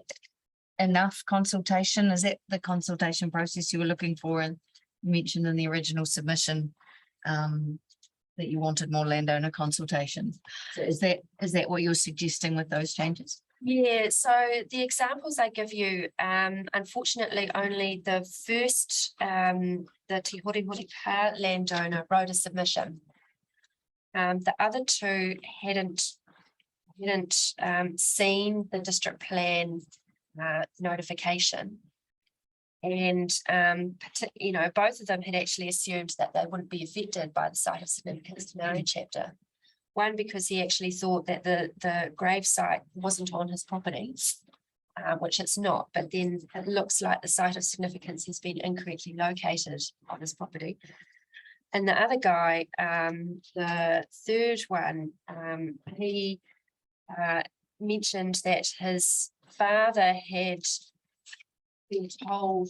enough consultation? Is that the consultation process you were looking for and mentioned in the original submission? That you wanted more landowner consultation. So is that what you're suggesting with those changes? Yeah, so the examples I give you, unfortunately, only the first, the Te Hori Hori Pā landowner wrote a submission. The other two hadn't seen the district plan notification. And, you know, both of them had actually assumed that they wouldn't be affected by the site of significance to Maori chapter. One, because he actually thought that the grave site wasn't on his property, which it's not, but then it looks like the site of significance has been incorrectly located on his property. And the other guy, the third one, he mentioned that his father had been told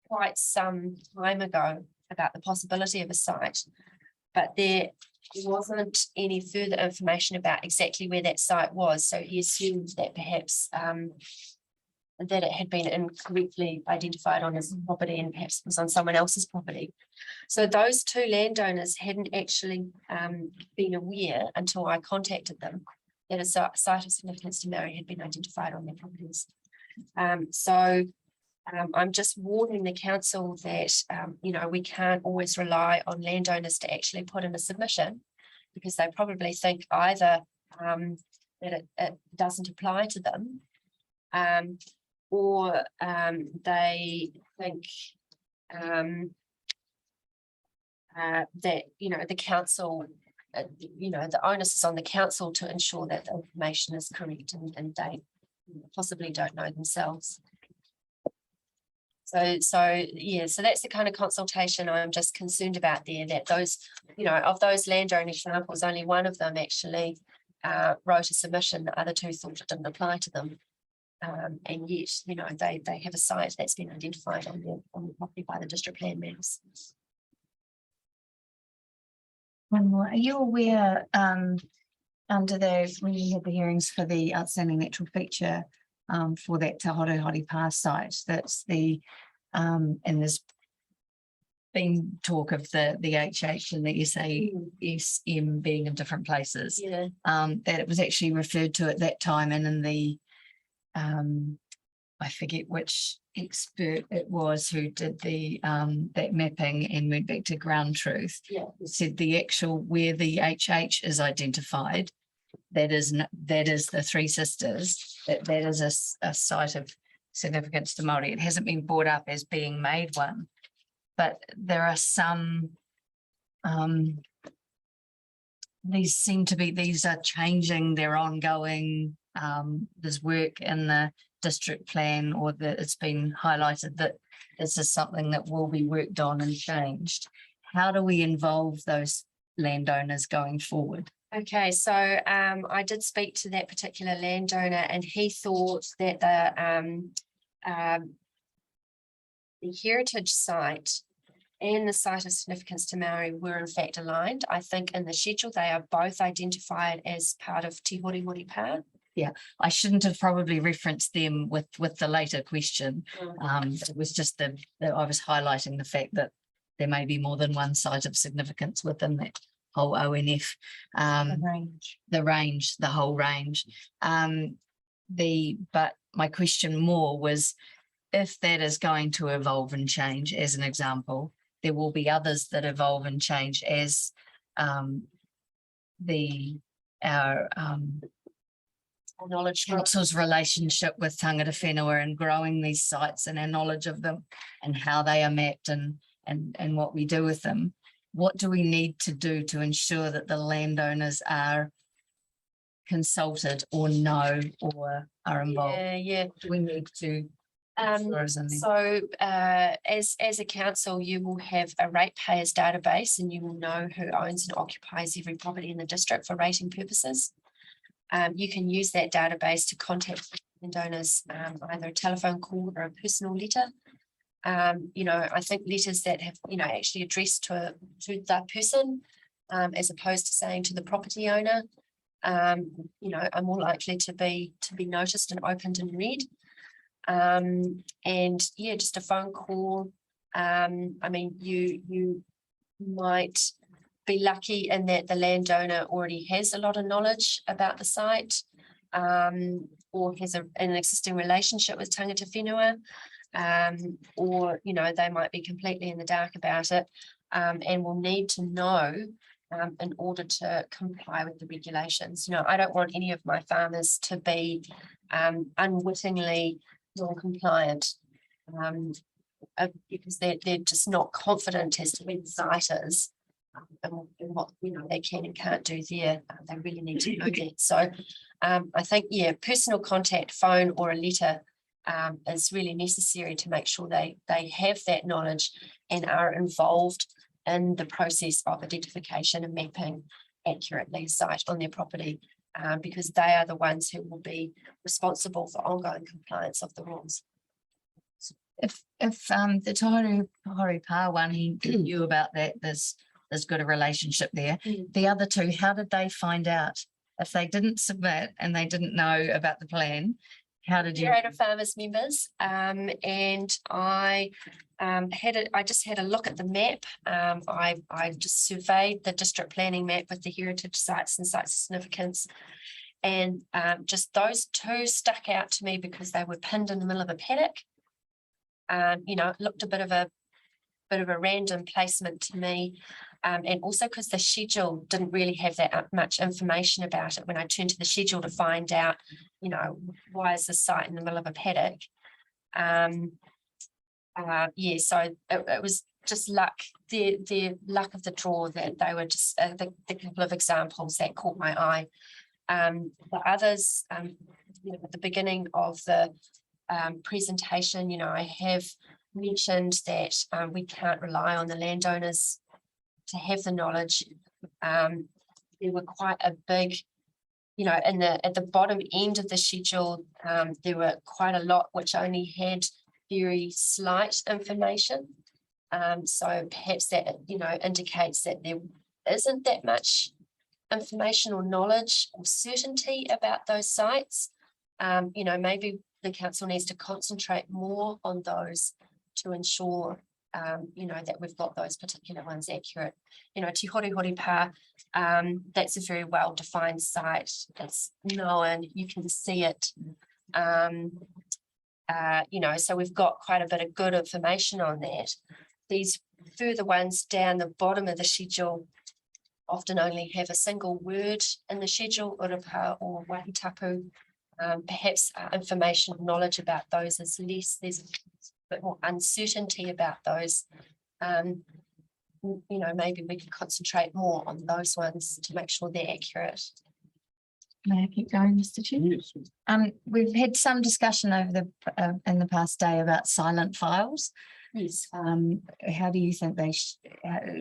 quite some time ago about the possibility of a site, but there wasn't any further information about exactly where that site was. So he assumed that perhaps that it had been incorrectly identified on his property and perhaps was on someone else's property. So those two landowners hadn't actually been aware until I contacted them that a site of significance to Maori had been identified on their properties. I'm just warning the council that, you know, we can't always rely on landowners to actually put in a submission because they probably think either that it doesn't apply to them or they think that, you know, the council, you know, the onus is on the council to ensure that the information is correct and they possibly don't know themselves. So yeah, so that's the kind of consultation I'm just concerned about there, that those, you know, of those landowner examples, only one of them actually wrote a submission, the other two thought it didn't apply to them. And yet, you know, they have a site that's been identified on the property by the district plan maps. One more. Are you aware, under when you had the hearings for the outstanding natural feature for that Te Hori Hori Pā site, that's the and there's been talk of the HH and the SASM being in different places. Yeah. That it was actually referred to at that time, and in the I forget which expert it was who did the that mapping and went back to ground truth. Yeah. Said the actual where the HH is identified, that is the Three Sisters, that is a site of significance to Māori. It hasn't been brought up as being made one, but there are some these are changing, they're ongoing. There's work in the district plan, or that it's been highlighted that this is something that will be worked on and changed. How do we involve those landowners going forward? Okay, so I did speak to that particular landowner, and he thought that the heritage site and the site of significance to Maori were in fact aligned. I think in the schedule they are both identified as part of Te Hori Hori Pā. Yeah, I shouldn't have probably referenced them with the later question. It was just that I was highlighting the fact that there may be more than one site of significance within that whole ONF. The whole range. But my question more was, if that is going to evolve and change, as an example, there will be others that evolve and change as our Knowledge. council's relationship with tangata whenua and growing these sites and our knowledge of them and how they are mapped and what we do with them. What do we need to do to ensure that the landowners are consulted or know or are involved? Yeah. Do we need to? So as a council, you will have a ratepayers database and you will know who owns and occupies every property in the district for rating purposes. You can use that database to contact landowners, either a telephone call or a personal letter. I think letters that have, actually addressed to that person, as opposed to saying to the property owner, are more likely to be noticed and opened and read. Just a phone call. You might be lucky in that the landowner already has a lot of knowledge about the site, or has an existing relationship with tangata whenua, or they might be completely in the dark about it, and will need to know in order to comply with the regulations. I don't want any of my farmers to be unwittingly non-compliant, because they're just not confident as to where the site is. And what they can and can't do there. They really need to know that. So I think, personal contact, phone or a letter is really necessary to make sure they have that knowledge and are involved in the process of identification and mapping accurately a site on their property, because they are the ones who will be responsible for ongoing compliance of the rules. If the Tohori Pa one, he knew about that, there's got a relationship there. The other two, how did they find out? If they didn't submit and they didn't know about the plan, how did you? Curator farmers members, and I just had a look at the map. I just surveyed the district planning map with the heritage sites and sites of significance, and just those two stuck out to me because they were pinned in the middle of a paddock. It looked a bit of a random placement to me. And also because the schedule didn't really have that much information about it when I turned to the schedule to find out, why is the site in the middle of a paddock? So it was just luck, the luck of the draw that they were just the couple of examples that caught my eye. The others, at the beginning of the presentation, I have mentioned that we can't rely on the landowners to have the knowledge. There were quite a big, at the bottom end of the schedule, there were quite a lot which only had very slight information. So perhaps that, indicates that there isn't that much information or knowledge or certainty about those sites. Maybe the council needs to concentrate more on those to ensure that we've got those particular ones accurate. Te Hori Pa, that's a very well-defined site. It's known, you can see it. So we've got quite a bit of good information on that. These further ones down the bottom of the schedule often only have a single word in the schedule, urapa or wahitapu. Perhaps information or knowledge about those is less. There's a bit more uncertainty about those. Maybe we can concentrate more on those ones to make sure they're accurate. May I keep going, Mr. Chair? Yes. We've had some discussion over in the past day about silent files. Yes. How do you think they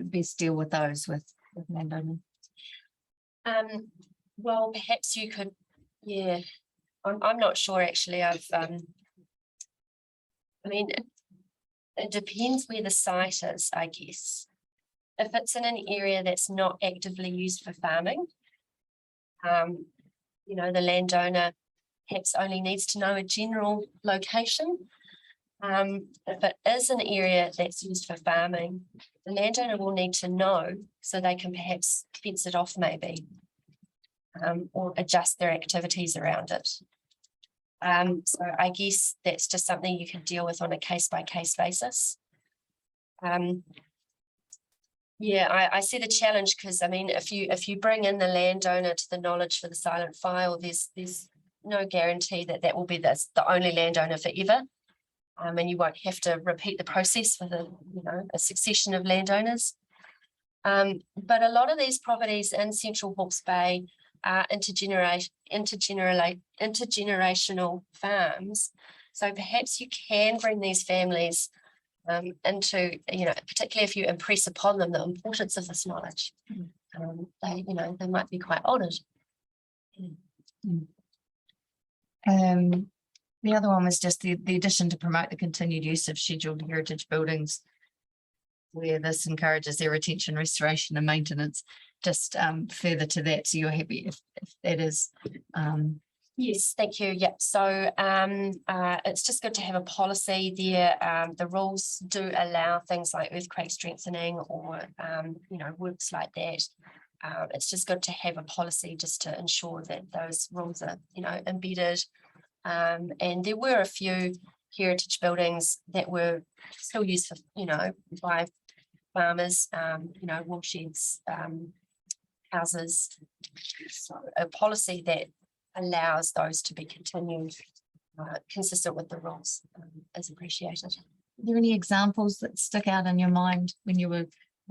best deal with those with landowners? Well, perhaps you could, I'm not sure actually. It depends where the site is, I guess. If it's in an area that's not actively used for farming, the landowner perhaps only needs to know a general location. If it is an area that's used for farming, the landowner will need to know so they can perhaps fence it off maybe, or adjust their activities around it. So I guess that's just something you can deal with on a case by case basis. Yeah, I see the challenge because I mean, if you bring in the landowner to the knowledge for the silent file, there's no guarantee that that will be the only landowner forever. And you won't have to repeat the process for a succession of landowners. But a lot of these properties in Central Hawke's Bay are intergenerational farms. So perhaps you can bring these families into, particularly if you impress upon them the importance of this knowledge. They might be quite honoured. The other one was just the addition to promote the continued use of scheduled heritage buildings, where this encourages their retention, restoration and maintenance. Just further to that, so you're happy if that is Yes, thank you. Yep. So it's just good to have a policy there. The rules do allow things like earthquake strengthening or works like that. It's just good to have a policy just to ensure that those rules are embedded. And there were a few heritage buildings that were still used for by farmers, wool sheds, houses. So a policy that allows those to be continued consistent with the rules is appreciated. Are there any examples that stick out in your mind when you were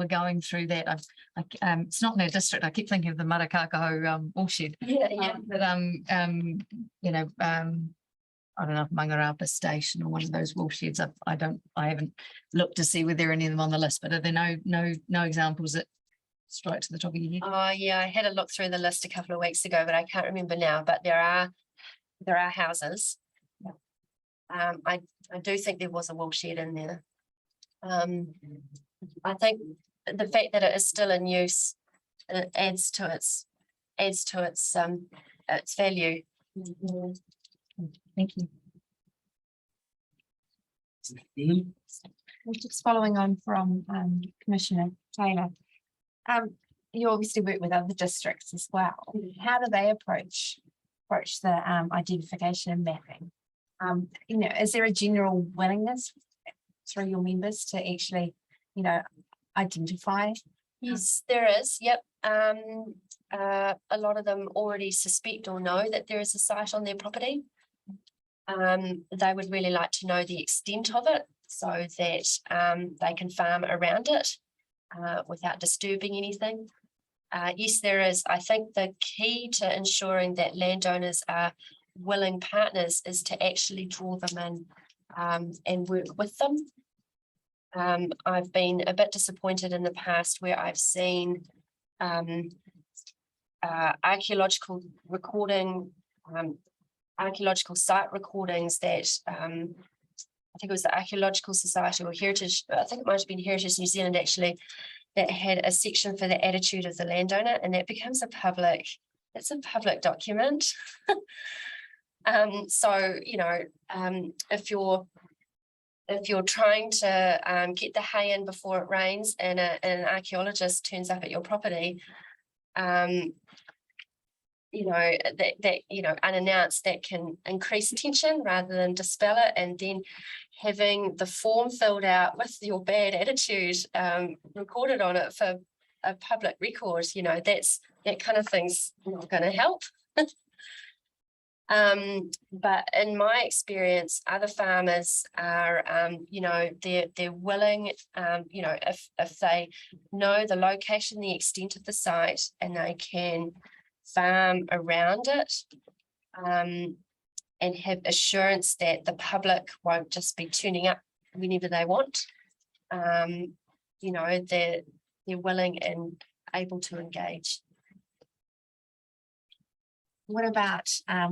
going through that? It's not in our district. I keep thinking of the Marakakaho wool shed. Yeah. But I don't know if Mangarapa Station or one of those wool sheds. I haven't looked to see whether there are any of them on the list. But are there no examples that straight to the top of your head? Oh yeah, I had a look through the list a couple of weeks ago, but I can't remember now. But there are houses. I do think there was a wool shed in there. I think the fact that it is still in use adds to its value. Thank you. Just following on from Commissioner Taylor. You obviously work with other districts as well. How do they approach the identification and mapping? Is there a general willingness through your members to actually, identify? Yes, there is. Yep. A lot of them already suspect or know that there is a site on their property. They would really like to know the extent of it so that they can farm around it without disturbing anything. Yes, there is. I think the key to ensuring that landowners are willing partners is to actually draw them in and work with them. I've been a bit disappointed in the past where I've seen archaeological site recordings that I think it was the Archaeological Society or Heritage, I think it might have been Heritage New Zealand actually, that had a section for the attitude of the landowner, and that becomes a public document. So, if you're trying to get the hay in before it rains and an archaeologist turns up at your property, unannounced, that can increase tension rather than dispel it, and then having the form filled out with your bad attitude recorded on it for a public record, that kind of thing's not going to help. But in my experience, other farmers are, they're willing, if they know the location, the extent of the site, and they can farm around it, and have assurance that the public won't just be tuning up whenever they want. They're willing and able to engage. What about, our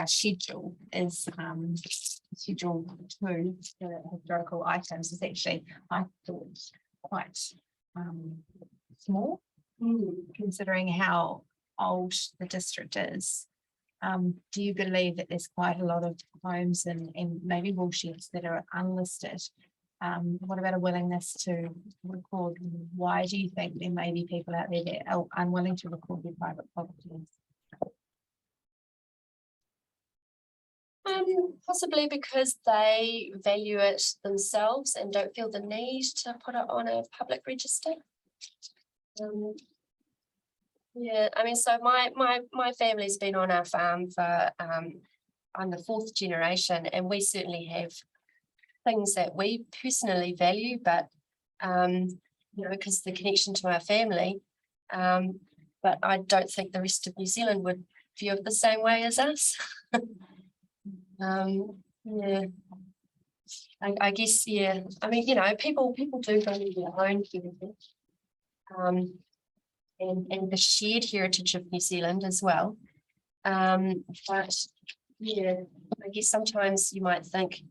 schedule is schedule 2, the historical items is actually, I thought, quite small, considering how old the district is. Do you believe that there's quite a lot of homes and maybe wool sheds that are unlisted? What about a willingness to record? Why do you think there may be people out there that are unwilling to record their private properties? Possibly because they value it themselves and don't feel the need to put it on a public register. Yeah, I mean, so my family's been on our farm for, I'm the 4th generation, and we certainly have things that we personally value, but, you know, because the connection to our family, but I don't think the rest of New Zealand would view it the same way as us. Yeah, I guess, yeah, I mean, you know, people do value their own heritage. And the shared heritage of New Zealand as well. But yeah, I guess sometimes you might think,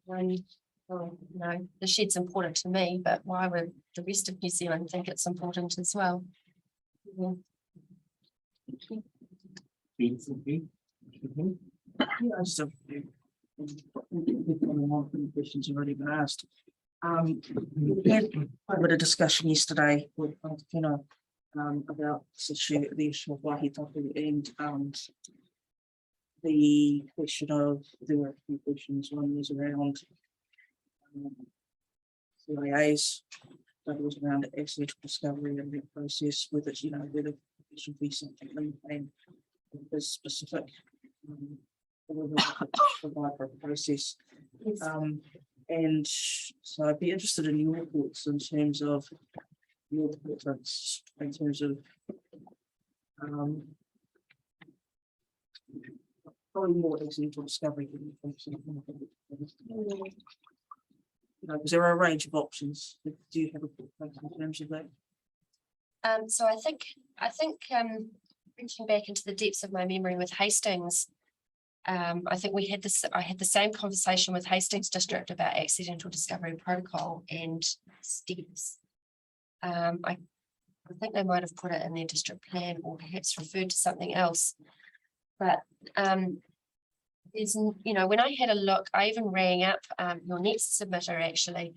oh, you know, the shed's important to me, but why would the rest of New Zealand think it's important as well? Yeah. Yeah, just a few. Questions already been asked. We had quite a bit of discussion yesterday with, you know, about this issue, the issue of wahitapu, and the question of, there were a few questions. One was around CIAs, that was around accidental discovery and that process, whether it's, you know, whether it should be something and is specific. Provide for a process. And so I'd be interested in your thoughts in terms of your preference, in terms of probably more accidental discovery. You know, because there are a range of options. Do you have a preference in terms of that? So I think reaching back into the depths of my memory with Hastings, I think I had the same conversation with Hastings District about accidental discovery protocol and steps. I think they might have put it in their district plan or perhaps referred to something else. But there's, you know, when I had a look, I even rang up your next submitter actually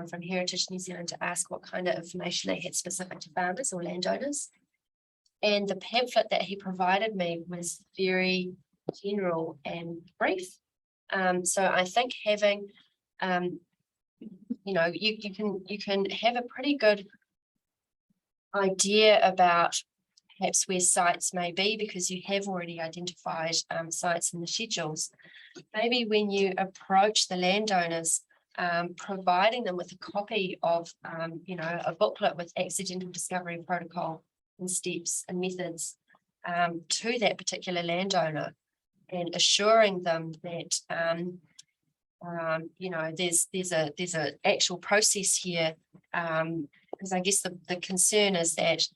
from Heritage New Zealand to ask what kind of information they had specific to farmers or landowners. And the pamphlet that he provided me was very general and brief. So I think having, you know, you can have a pretty good idea about perhaps where sites may be because you have already identified sites in the schedules. Maybe when you approach the landowners, providing them with a copy of, you know, a booklet with accidental discovery protocol and steps and methods to that particular landowner, and assuring them that you know, there's a actual process here, because I guess the concern is that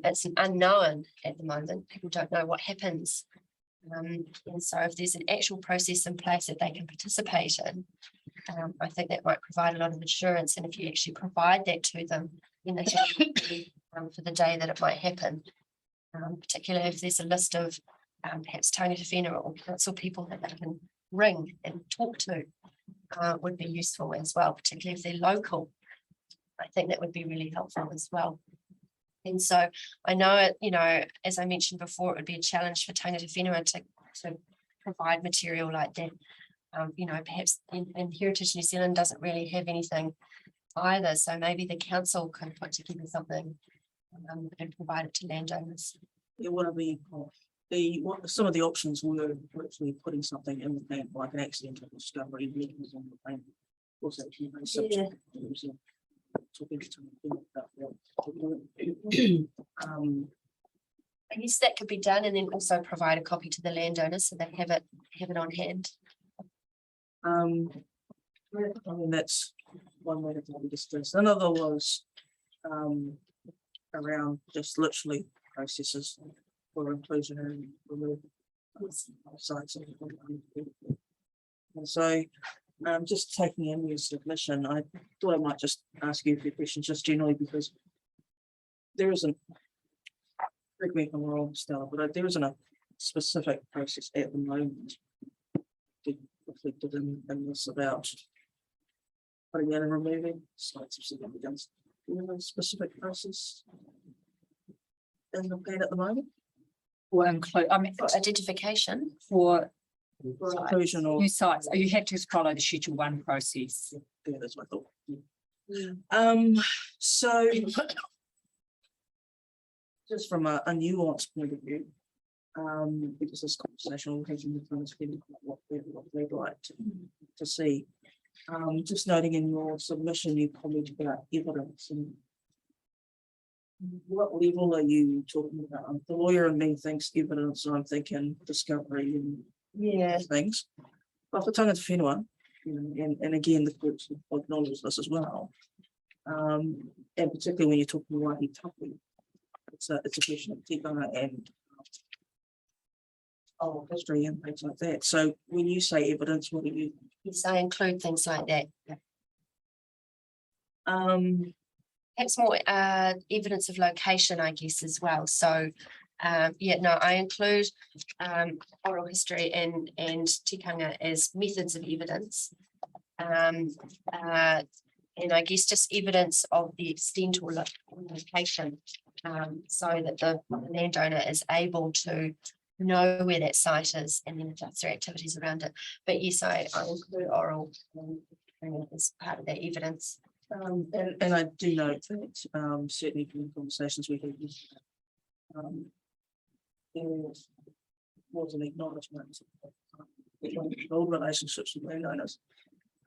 it's an unknown at the moment. People don't know what happens, and so if there's an actual process in place that they can participate in, I think that might provide a lot of assurance. And if you actually provide that to them, then they can for the day that it might happen, particularly if there's a list of perhaps tangata whenua or council people that they can ring and talk to, would be useful as well, particularly if they're local. I think that would be really helpful as well. And so I know it, you know, as I mentioned before, it would be a challenge for tangata whenua to provide material like that. You know, perhaps in Heritage New Zealand doesn't really have anything either. So maybe the council can put together something and provide it to landowners. It would be some of the options were actually putting something in the plan, like an accidental discovery mechanism. Was actually very subject. I guess that could be done, and then also provide a copy to the landowners so they have it on hand. I mean, that's one way to discuss. Another was around just literally processes for inclusion and removal of sites. And so just taking in your submission, I thought I might just ask you a few questions just generally, because there isn't, correct me if I'm wrong, Stella, but there isn't a specific process at the moment reflected in this about putting in and removing sites of significance. Do you have a specific process in the plan at the moment? Will include, I mean, For identification. for inclusion or. New sites, you had to follow the Schedule 1 process. Yeah, that's what I thought. So. Just from a nuanced point of view. Because this conversation will have what they'd like to see. Just noting in your submission, you commented about evidence and. What level are you talking about? The lawyer in me thinks evidence, and I'm thinking discovery and Yeah, things. But for tangata whenua, and again, the courts acknowledge this as well. And particularly when you're talking waihi tapu, it's a question of tikanga and oral history and things like that. So when you say evidence, what do you? yes, I include things like that. Um, Perhaps more evidence of location, I guess, as well. So yeah, no, I include oral history and tikanga as methods of evidence. And I guess just evidence of the extent or location, so that the landowner is able to know where that site is and then adjust their activities around it. But yes, I include oral as part of that evidence. and I do note that certainly from the conversations we had, there was an acknowledgement of old relationships with landowners.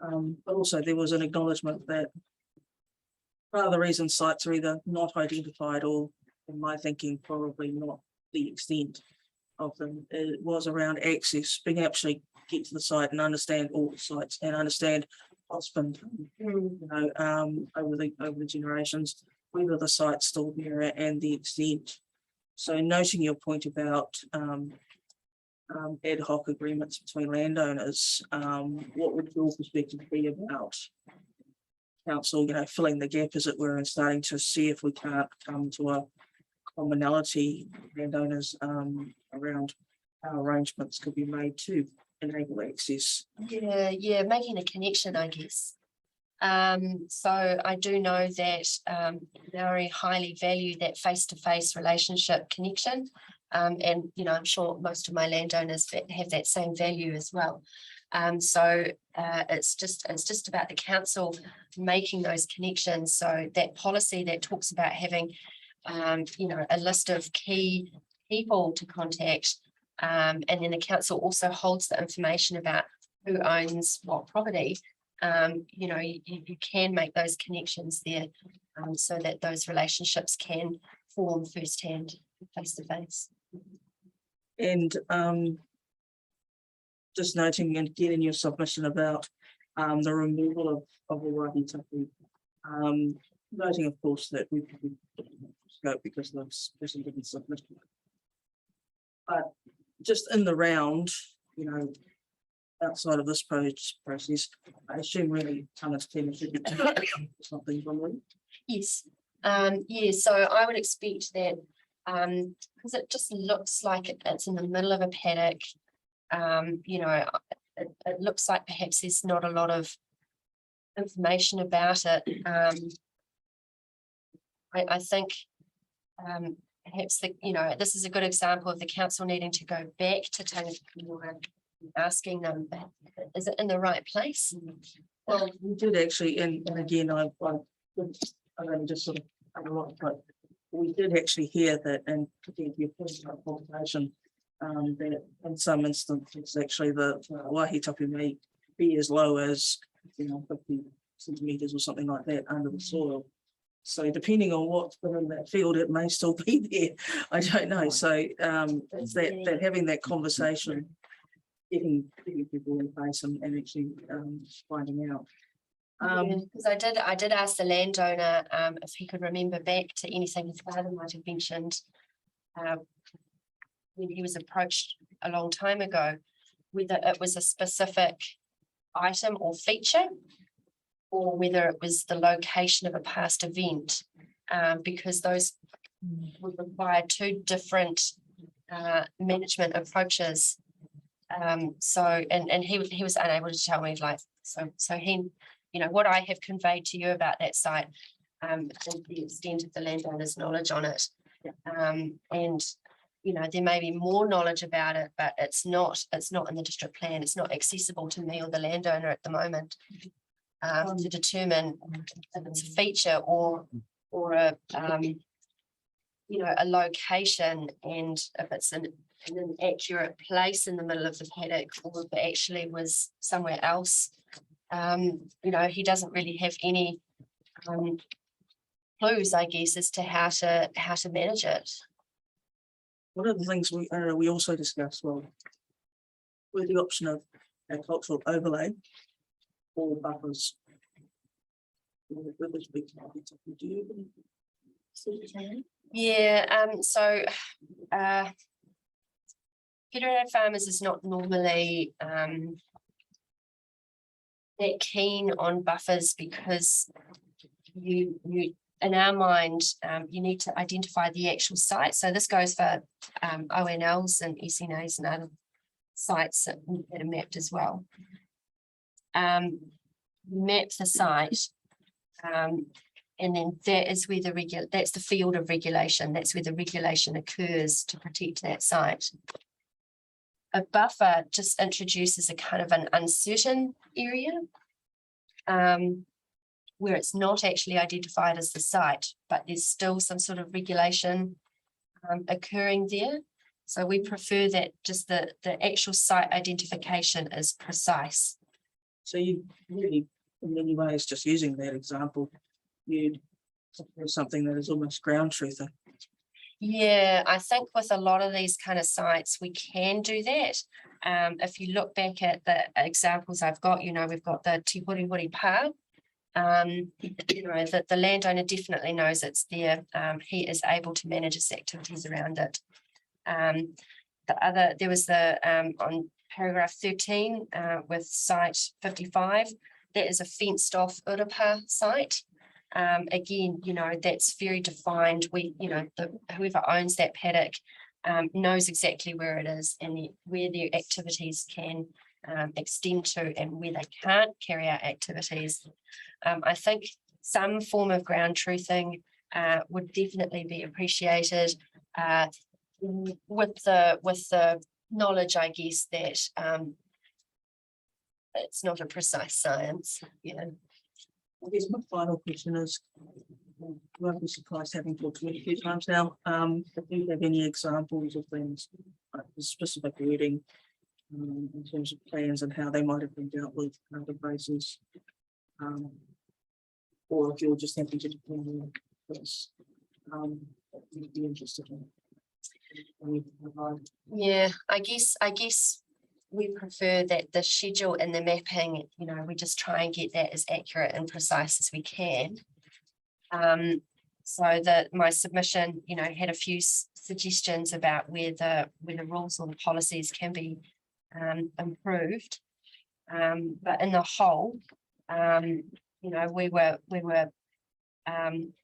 But also there was an acknowledgement that part of the reason sites are either not identified or, in my thinking, probably not the extent of them, it was around access, being able to actually get to the site and understand all the sites and understand what's been done, over the generations, whether the site's still there and the extent. So noting your point about ad hoc agreements between landowners, what would your perspective be about council, filling the gap, as it were, and starting to see if we can't come to a commonality landowners around how arrangements could be made to enable access? Yeah, making a connection, I guess. So I do know that Maori highly value that face-to-face relationship connection. And I'm sure most of my landowners have that same value as well. So it's just about the council making those connections. So that policy that talks about having a list of key people to contact, and then the council also holds the information about who owns what property. You can make those connections there, so that those relationships can form firsthand, face to face. And just noting again in your submission about the removal of the waihi tapu, noting of course that we could scope because the person didn't submit. But just in the round, outside of this process, I assume really tangata whenua should be something from them. Yes, so I would expect that, because it just looks like it's in the middle of a paddock. It looks like perhaps there's not a lot of information about it. I think perhaps this is a good example of the council needing to go back to tangata whenua and asking them, is it in the right place? Well, we did actually, and again, I only just sort of but we did actually hear that, and particularly your point about population, that in some instances, actually the waihi tapu may be as low as 50 centimeters or something like that under the soil. So depending on what's been in that field, it may still be there. I don't know. So it's that having that conversation, getting people in place and actually finding out. Because I did ask the landowner if he could remember back to anything his father might have mentioned when he was approached a long time ago, whether it was a specific item or feature, or whether it was the location of a past event, because those would require two different management approaches. So he was unable to tell me, so he, what I have conveyed to you about that site, and the extent of the landowner's knowledge on it. And there may be more knowledge about it, but it's not in the district plan. It's not accessible to me or the landowner at the moment. To determine if it's a feature or a a location, and if it's in an accurate place in the middle of the paddock, or if it actually was somewhere else. He doesn't really have any clues, I guess, as to how to manage it. One of the things we also discussed, with the option of a cultural overlay or buffers. Yeah, so federated farmers is not normally that keen on buffers, because you in our mind, you need to identify the actual site. So this goes for ONLs and SNAs and other sites that are mapped as well. Map the site, and then that is where that's the field of regulation. That's where the regulation occurs to protect that site. A buffer just introduces a kind of an uncertain area, where it's not actually identified as the site, but there's still some sort of regulation occurring there. So we prefer that just the actual site identification is precise. So you really, in many ways, just using that example, you'd propose something that is almost ground truther. Yeah, I think with a lot of these kind of sites, we can do that. If you look back at the examples I've got, we've got the Te Hori Pa. That the landowner definitely knows it's there. He is able to manage his activities around it. There was on paragraph 13 with site 55, that is a fenced off Urapa site. Again, that's very defined. Whoever owns that paddock knows exactly where it is and where their activities can extend to, and where they can't carry out activities. I think some form of ground truthing would definitely be appreciated, with the knowledge, I guess, that it's not a precise science. I guess my final question is, won't be surprised having talked to it a few times now. If you have any examples of things, like the specific wording in terms of plans and how they might have been dealt with on other places, or if you're just happy to depend on this, you'd be interested in. Yeah, I guess we prefer that the schedule and the mapping, we just try and get that as accurate and precise as we can. So that my submission, had a few suggestions about where the rules or the policies can be improved. But in the whole, we were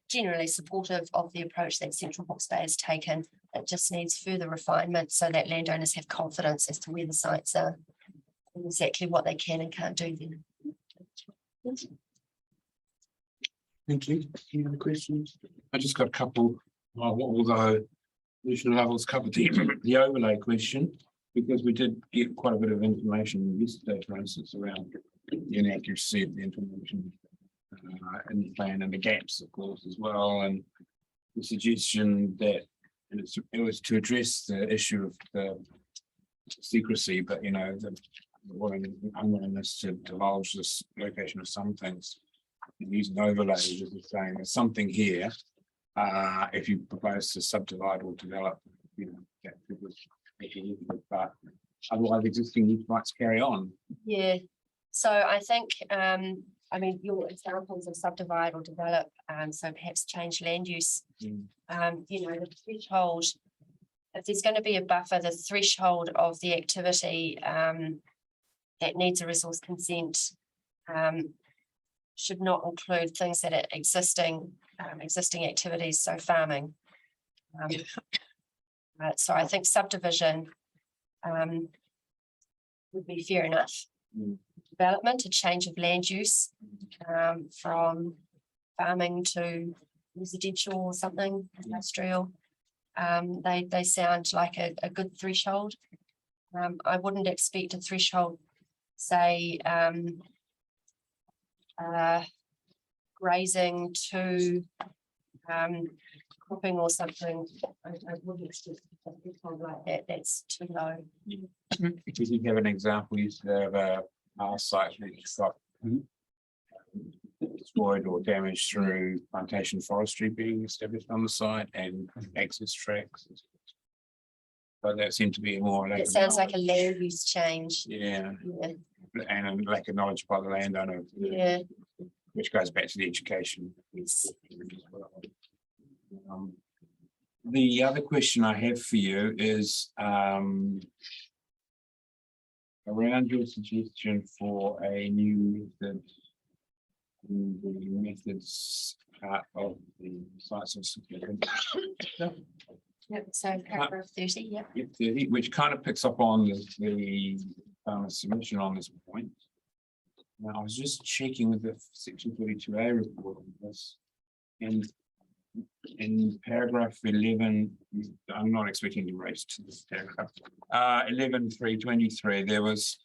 generally supportive of the approach that Central Hawke's Bay has taken. It just needs further refinement so that landowners have confidence as to where the sites are and exactly what they can and can't do there. Thank you. Any other questions? I just got a couple, although Commissioner Lovell's covered the overlay question, because we did get quite a bit of information yesterday, for instance, around the inaccuracy of the information in the plan and the gaps, of course, as well, and the suggestion that it was to address the issue of the secrecy, but the unwillingness to divulge this location of some things. And using overlays as saying there's something here. If you propose to subdivide or develop, that was, but otherwise existing rights carry on. Yeah. So I think your examples of subdivide or develop, so perhaps change land use. The threshold, if there's going to be a buffer, the threshold of the activity that needs a resource consent should not include things that are existing activities, so farming. So I think subdivision would be fair enough. Development, a change of land use from farming to residential or something, industrial. They sound like a good threshold. I wouldn't expect a threshold, say, grazing to cropping or something. I wouldn't expect a threshold like that. That's too low. If you have an example, you used to have a site which got destroyed or damaged through plantation forestry being established on the site and access tracks. But that seemed to be more. It sounds like a land use change. Yeah, Yeah, and a lack of knowledge by the landowner, yeah. which goes back to the education. Yes. The other question I have for you is around your suggestion for a new method. The methods part of the sites of significance. Yep, so paragraph 30, yeah. Yep, 30, which kind of picks up on the submission on this point. Now, I was just checking with the section 32A report on this, and in paragraph 11, I'm not expecting to race to this paragraph. 11.323, there was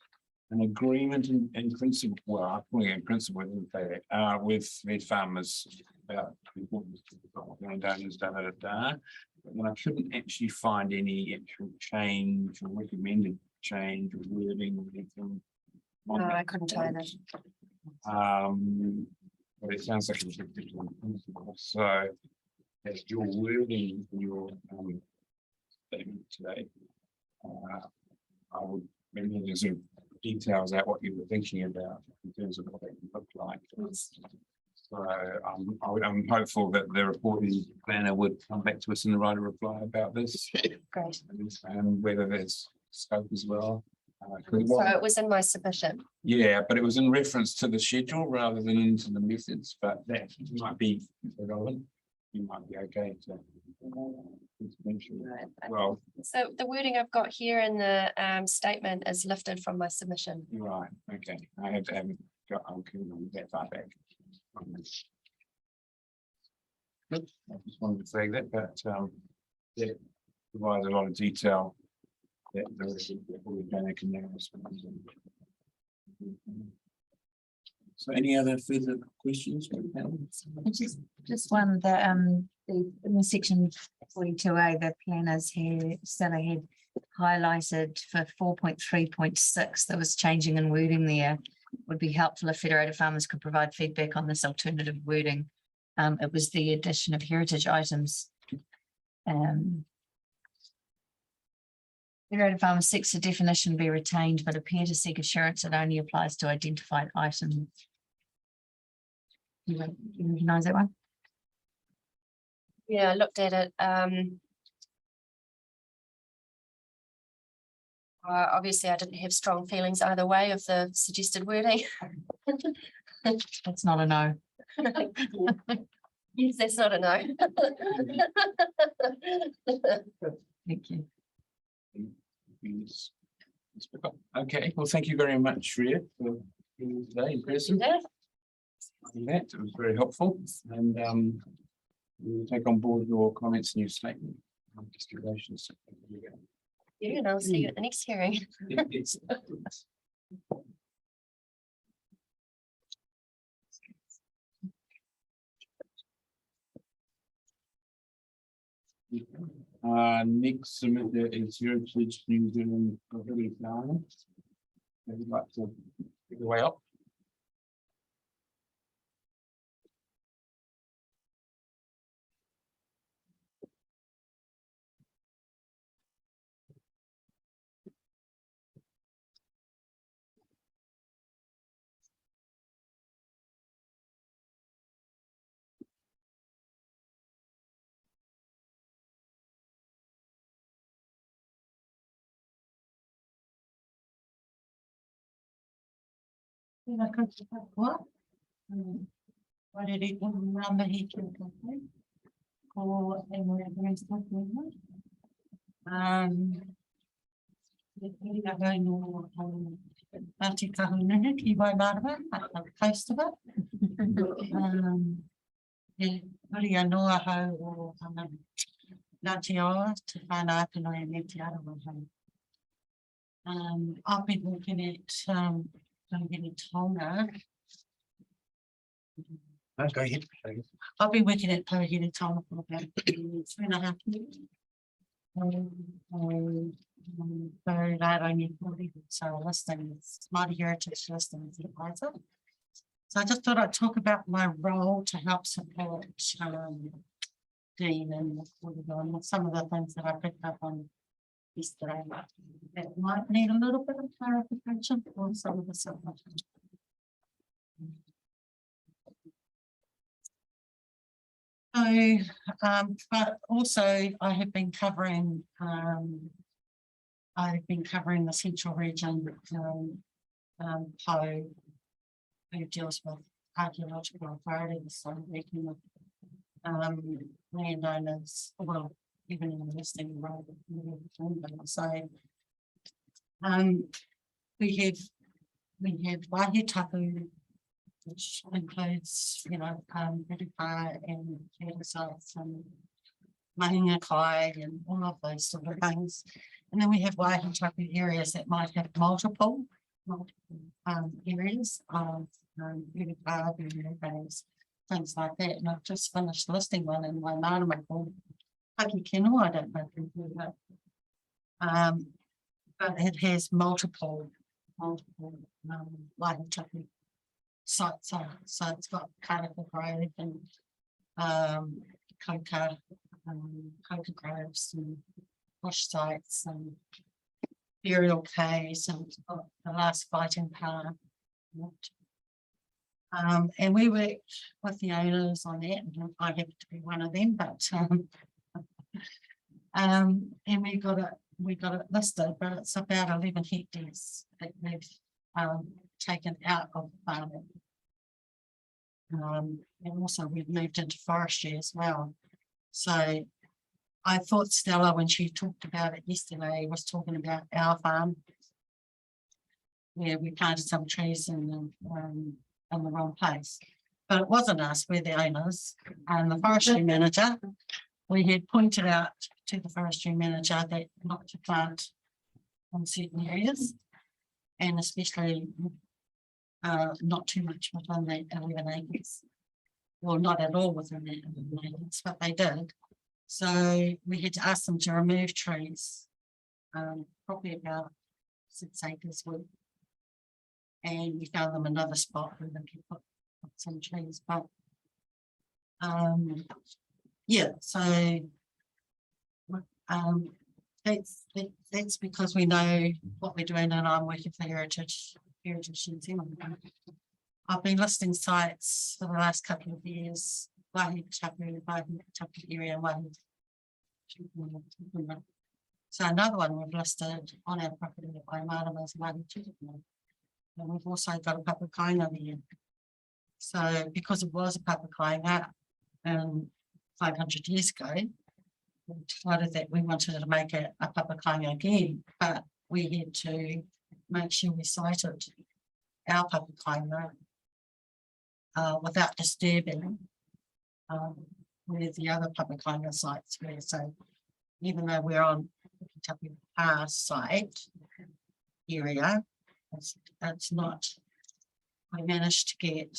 an agreement in principle. Well, I'm calling it in principle, I didn't say that, with the farmers about the importance of the landowners, But then I couldn't actually find any actual change or recommended change or wording or anything. No, I couldn't either. But it sounds like it's a different principle. So as your wording in your statement today, I would maybe there's sort of details out what you were thinking about in terms of what they look like. So I'm hopeful that the reporting planner would come back to us and write a reply about this. Great. And whether there's scope as well. So it was in my submission. Yeah, but it was in reference to the schedule rather than into the methods, but that might be irrelevant. You might be okay to. Well, So the wording I've got here in the statement is lifted from my submission. right, okay. I haven't got, okay, that far back. Good. I just wanted to say that, but that provides a lot of detail that the can now respond. So any other further questions? Just one that in the section 42A, the planners here, Stella had highlighted for 4.3.6, there was changing in wording there. Would be helpful if federated farmers could provide feedback on this alternative wording. It was the addition of heritage items. Federated farmers seeks the definition be retained, but appear to seek assurance it only applies to identified items. You recognize that one? Yeah, I looked at it. Obviously, I didn't have strong feelings either way of the suggested wording. That's not a no. Yes, that's not a no. Thank you. Okay, well, thank you very much, Ria, for being today in person. Yeah. That it was very helpful, and we'll take on board your comments and your statement. Distributions. Yeah, and I'll see you at the next hearing. It's- next submitter is Heritage New Zealand Property Plan. Would you like to pick the way up? What? What did it number he can complete? Or and we're going to start with what? Ati kahuna ki vai marwa at close to it. Maria noa ho Ngāti Awa, Te Whanakano and Ngāti Arawa. I've been looking at, Tonga. Go ahead. I've been working at Tauhiri Tonga for about 2.5 years. So that I need so listings, Māori Heritage Listings Advisor. So I just thought I'd talk about my role to help support Dean and on some of the things that I picked up on yesterday. That might need a little bit of clarification on some of the stuff. So, but also I have been covering, the central region, Po, who deals with archaeological authorities, so working with landowners, well, even in the listing role. So, we have Waihe Tapu, which includes, Rurupa and Kera sites and Mahinga Kai and all of those sort of things. And then we have Waihe Tapu areas that might have multiple areas of Rurupa, Rurupas, things like that. And I've just finished listing one in Wainarama called Paki Kino, I don't know if you heard that. But it has multiple Waihe Tapu sites on it. So it's got Karaka Grove and coca groves and bush sites and burial caves and it's got the last fighting power. And we worked with the owners on that, and I happen to be one of them, but and we got it listed, but it's about 11 hectares that we've taken out of farming. And also we've moved into forestry as well. So I thought Stella, when she talked about it yesterday, was talking about our farm, where we planted some trees in the wrong place. But it wasn't us, we're the owners. And the forestry manager, we had pointed out to the forestry manager that not to plant in certain areas, and especially not too much within the 11 acres. Well, not at all within that 11 acres, but they did. So we had to ask them to remove trees, probably about 6 acres worth. And we found them another spot where they could put some trees, but yeah, so that's because we know what we're doing, and I'm working for Heritage New Zealand. I've been listing sites for the last couple of years, Waihe Tapu area, so another one we've listed on our property at Waimārama is Waihe Tapu. And we've also got a papakainga there. So because it was a papakainga 500 years ago, we decided that we wanted to make it a papakainga again, but we had to make sure we cited our papakainga without disturbing where the other papakainga sites were. So even though we're on Tapu site area, it's not, we managed to get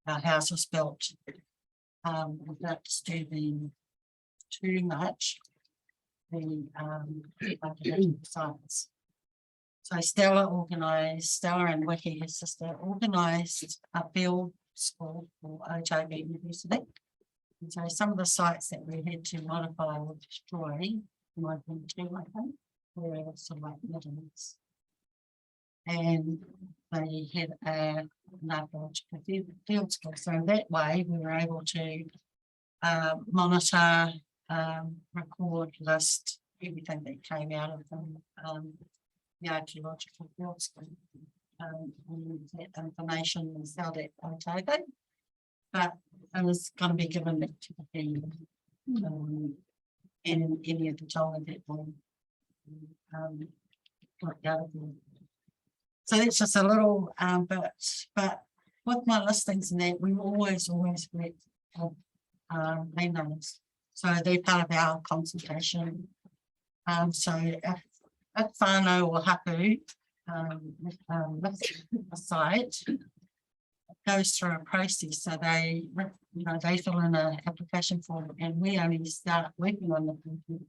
our houses built without disturbing too much the sites. So Stella and Wiki, his sister, organised a field school for OJB University. And so some of the sites that we had to modify or destroy, might have been 2, I think, were sort of like middens. And they had an archaeological field school. So that way we were able to monitor, record, list everything that came out of the archaeological field school. And that information was held at Otago, but it was going to be given back to the team and any of the Tonga that were got out of them. So that's just a little but with my listings and that, we always work with landowners. So they're part of our consultation. So if whānau or hapu, a site goes through a process, so they, they fill in an application form, and we only start working on the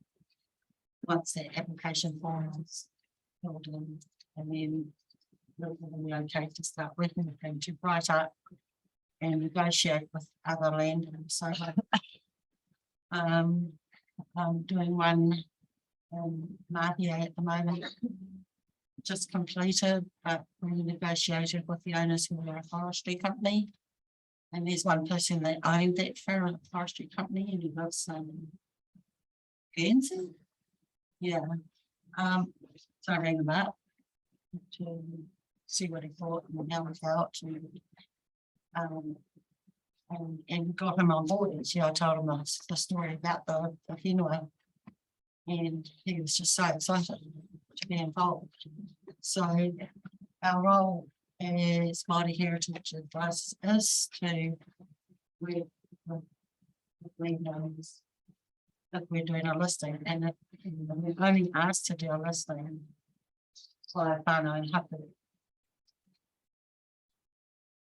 once that application form is filled in, and then we're okay to start working with them to write up and negotiate with other landowners. So I'm doing one Mahia at the moment, just completed, but we negotiated with the owners who are a forestry company. And there's one person that owned that forestry company, and he lives Guernsey. Yeah. So I rang him up to see what he thought and how he felt, and got him on board. And I told him the story about the whenua, and he was just so excited to be involved. So our role as Māori Heritage Advisors is to work with landowners if we're doing a listing, and if we're only asked to do a listing by whānau and hapu.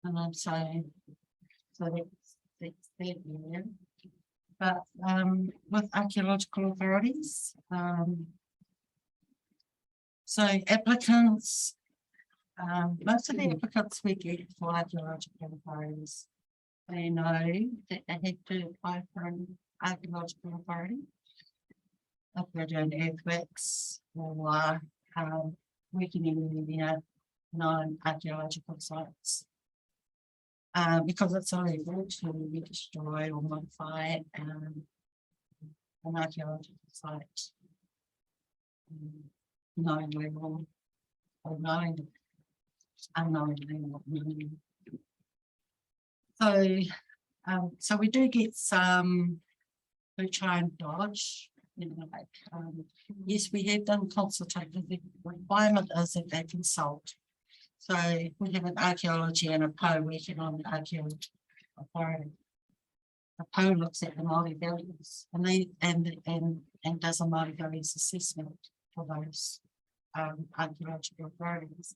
And I'm saying, so that's that area. But with archaeological authorities, so applicants, most of the applicants we get for archaeological authorities, they know that they have to apply for an archaeological authority if they're doing earthworks or working in their non-archaeological sites. Because it's illegal to destroy or modify an archaeological site. Knowingly or unknowingly. So we do get some who try and dodge, yes, we have done consultations. The requirement is that they consult. So we have an archaeology and a PO working on the archaeology authority. The PO looks at the Māori values and does a Māori values assessment for those archaeological authorities.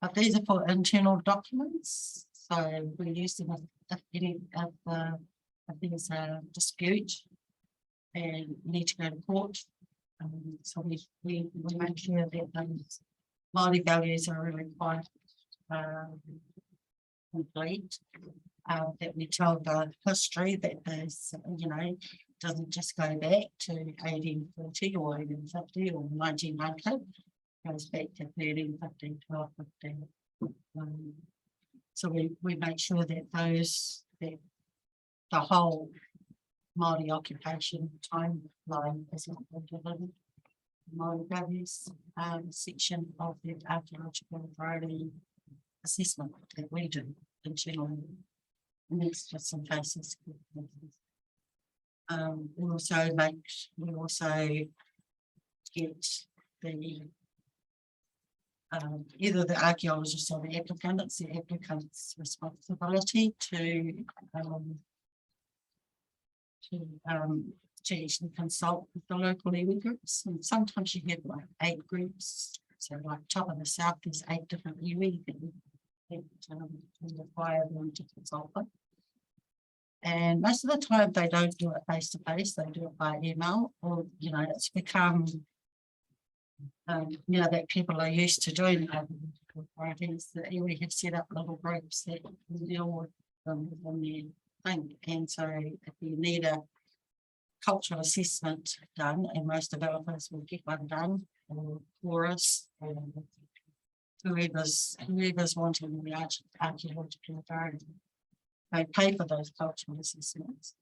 But these are for internal documents. So we use them if there's a dispute and need to go to court. So we make sure that those Māori values are really quite complete, that we tell the history that there's, doesn't just go back to 1840 or 1850 or 1900, goes back to 13, 15, 12, 15. So we make sure that that the whole Māori occupation timeline is included. Māori values section of the archaeological authority assessment that we do internally. And that's just some cases. We also get the either the archaeologist or the applicant. It's the applicant's responsibility to actually consult with the local iwi groups, and sometimes you have like 8 groups. So like top of the south, there's 8 different iwi that we require them to consult with. And most of the time they don't do it face to face, they do it by email, or it's become that people are used to doing parties. The iwi have set up little groups that deal with them within their thing. And so if you need a cultural assessment done, and most developers will get one done, or chorus, or whoever's wanting the archaeological authority, they pay for those cultural assessments.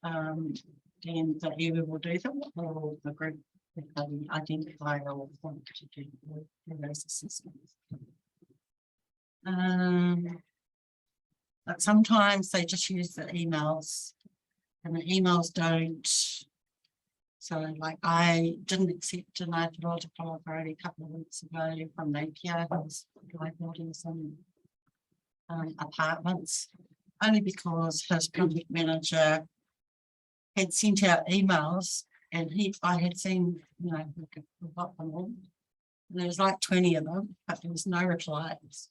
And the iwi will do them, or the group that they identify or want to do those assessments. But sometimes they just use the emails, and the emails don't. So like I didn't accept an archaeological authority a couple of weeks ago from Napier, who's building some apartments, only because his project manager had sent out emails and I had seen, we got them all. There was like 20 of them, but there was no replies.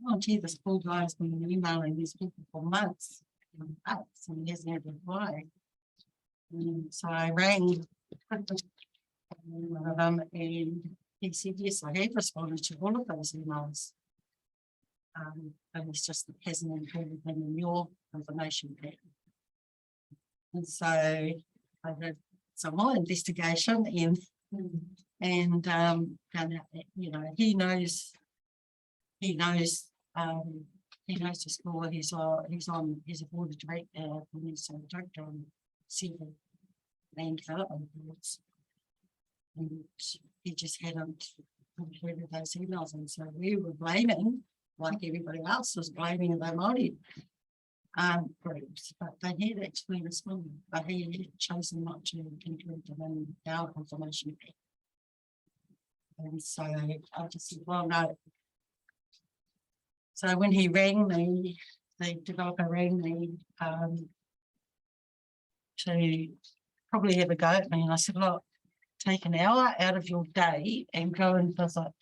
Oh gee, this poor guy's been emailing these people for months and he hasn't had a reply. So I rang one of them and he said, yes, I have responded to all of those emails. But it's just that hasn't included them in your information pack. And so I did some more investigation and found out that, he knows the school. He's a board of director, he's a director on several land development boards. And he just hadn't completed those emails, and so we were blaming, like everybody else was blaming the Māori groups, but they had actually responded, but he had chosen not to include them in our information pack. And so I just said, well, no. So when he rang me, the developer rang me to probably have a go at me, and I said, look, take an hour out of your day and go and visit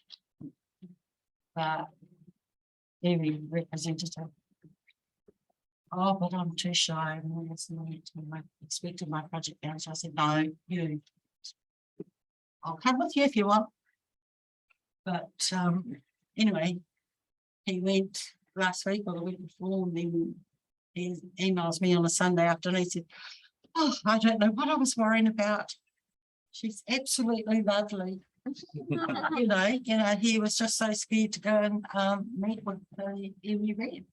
the area representative. Oh, but I'm too shy. And I expected my project manager. I said, no, I'll come with you if you want. But anyway, he went last week or the week before, and then he emails me on a Sunday afternoon. He said, oh, I don't know what I was worrying about. She's absolutely lovely. He was just so scared to go and meet with the area rep.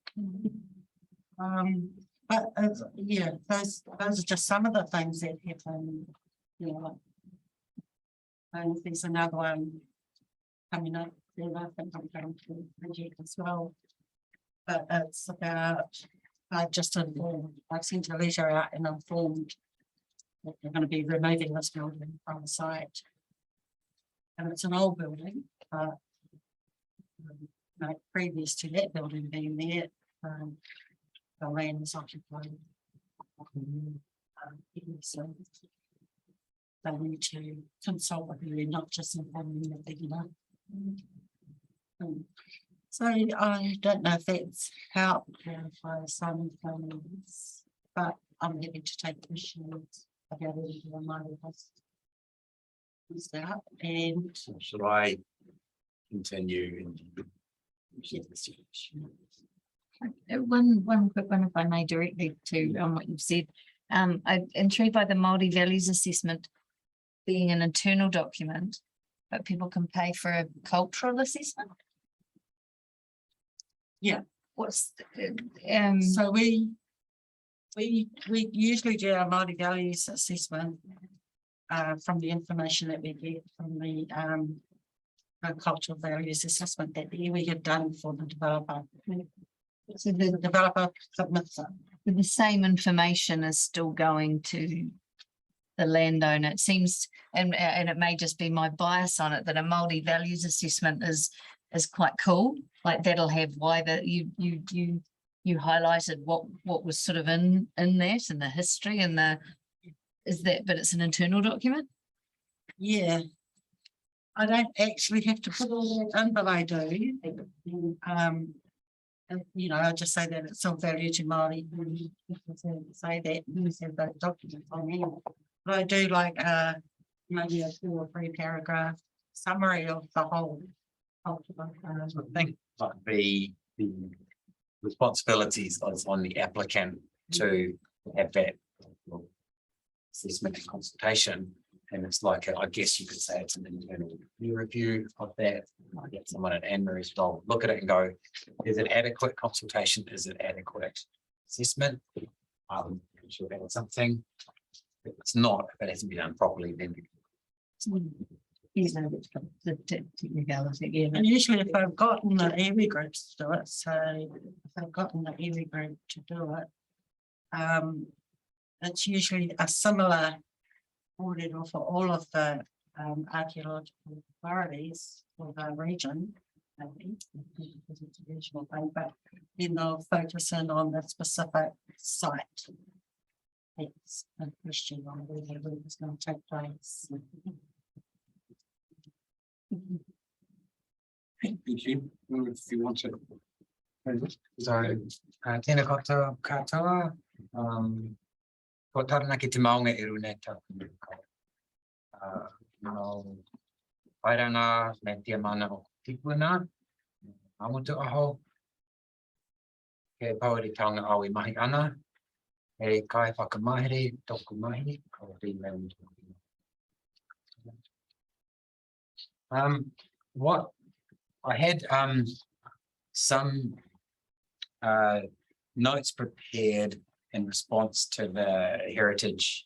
But yeah, those are just some of the things that happen. And there's another one coming up there. I think I'm going to project as well. But it's about, I've sent a letter out and informed that they're going to be removing this building from the site. And it's an old building, but previous to that building being there, the land was occupied. So they need to consult with you, not just informing them that so I don't know if that's helped clarify some things, but I'm happy to take questions about it in my office. And Should I continue? One quick one, if I may, directly to what you've said. I'm intrigued by the Māori Values Assessment being an internal document, but people can pay for a cultural assessment. Yeah. What's so we usually do our Māori Values Assessment from the information that we get from the cultural values assessment that we have done for the developer. So the developer submits it. The same information is still going to the landowner. It seems, and it may just be my bias on it, that a Māori Values Assessment is quite cool. Like that'll have why that you highlighted what was sort of in that and the history and but it's an internal document. Yeah, I don't actually have to put all that in, but I do. I just say that it's of value to Māori. Say that we have that document on here. But I do like maybe a 2 or 3 paragraph summary of the whole. I think the responsibilities is on the applicant to have that assessment and consultation. And it's like, I guess you could say it's an internal peer review of that. I get someone at Anne-Marie's role, look at it and go, is it adequate consultation? Is it adequate assessment? Should add something. If it's not, if it hasn't been done properly, then The technicality, yeah. And usually if I've gotten the iwi groups to do it, so if I've gotten the iwi group to do it, it's usually a similar audit for all of the archaeological authorities for the region, maybe, because it's a regional thing, but then they'll focus in on the specific site. It's a question on whether it was going to take place. Thank you. If you want to. So, tēnā koutou katoa, ko tarana ki te maunga e rune tāku. No, Airanga, me tia mana o tipuna, amutu aho, ke pauri taonga awi mahi ana, e kai whakamahere, toku mahi, ko te land. What I had some notes prepared in response to the heritage.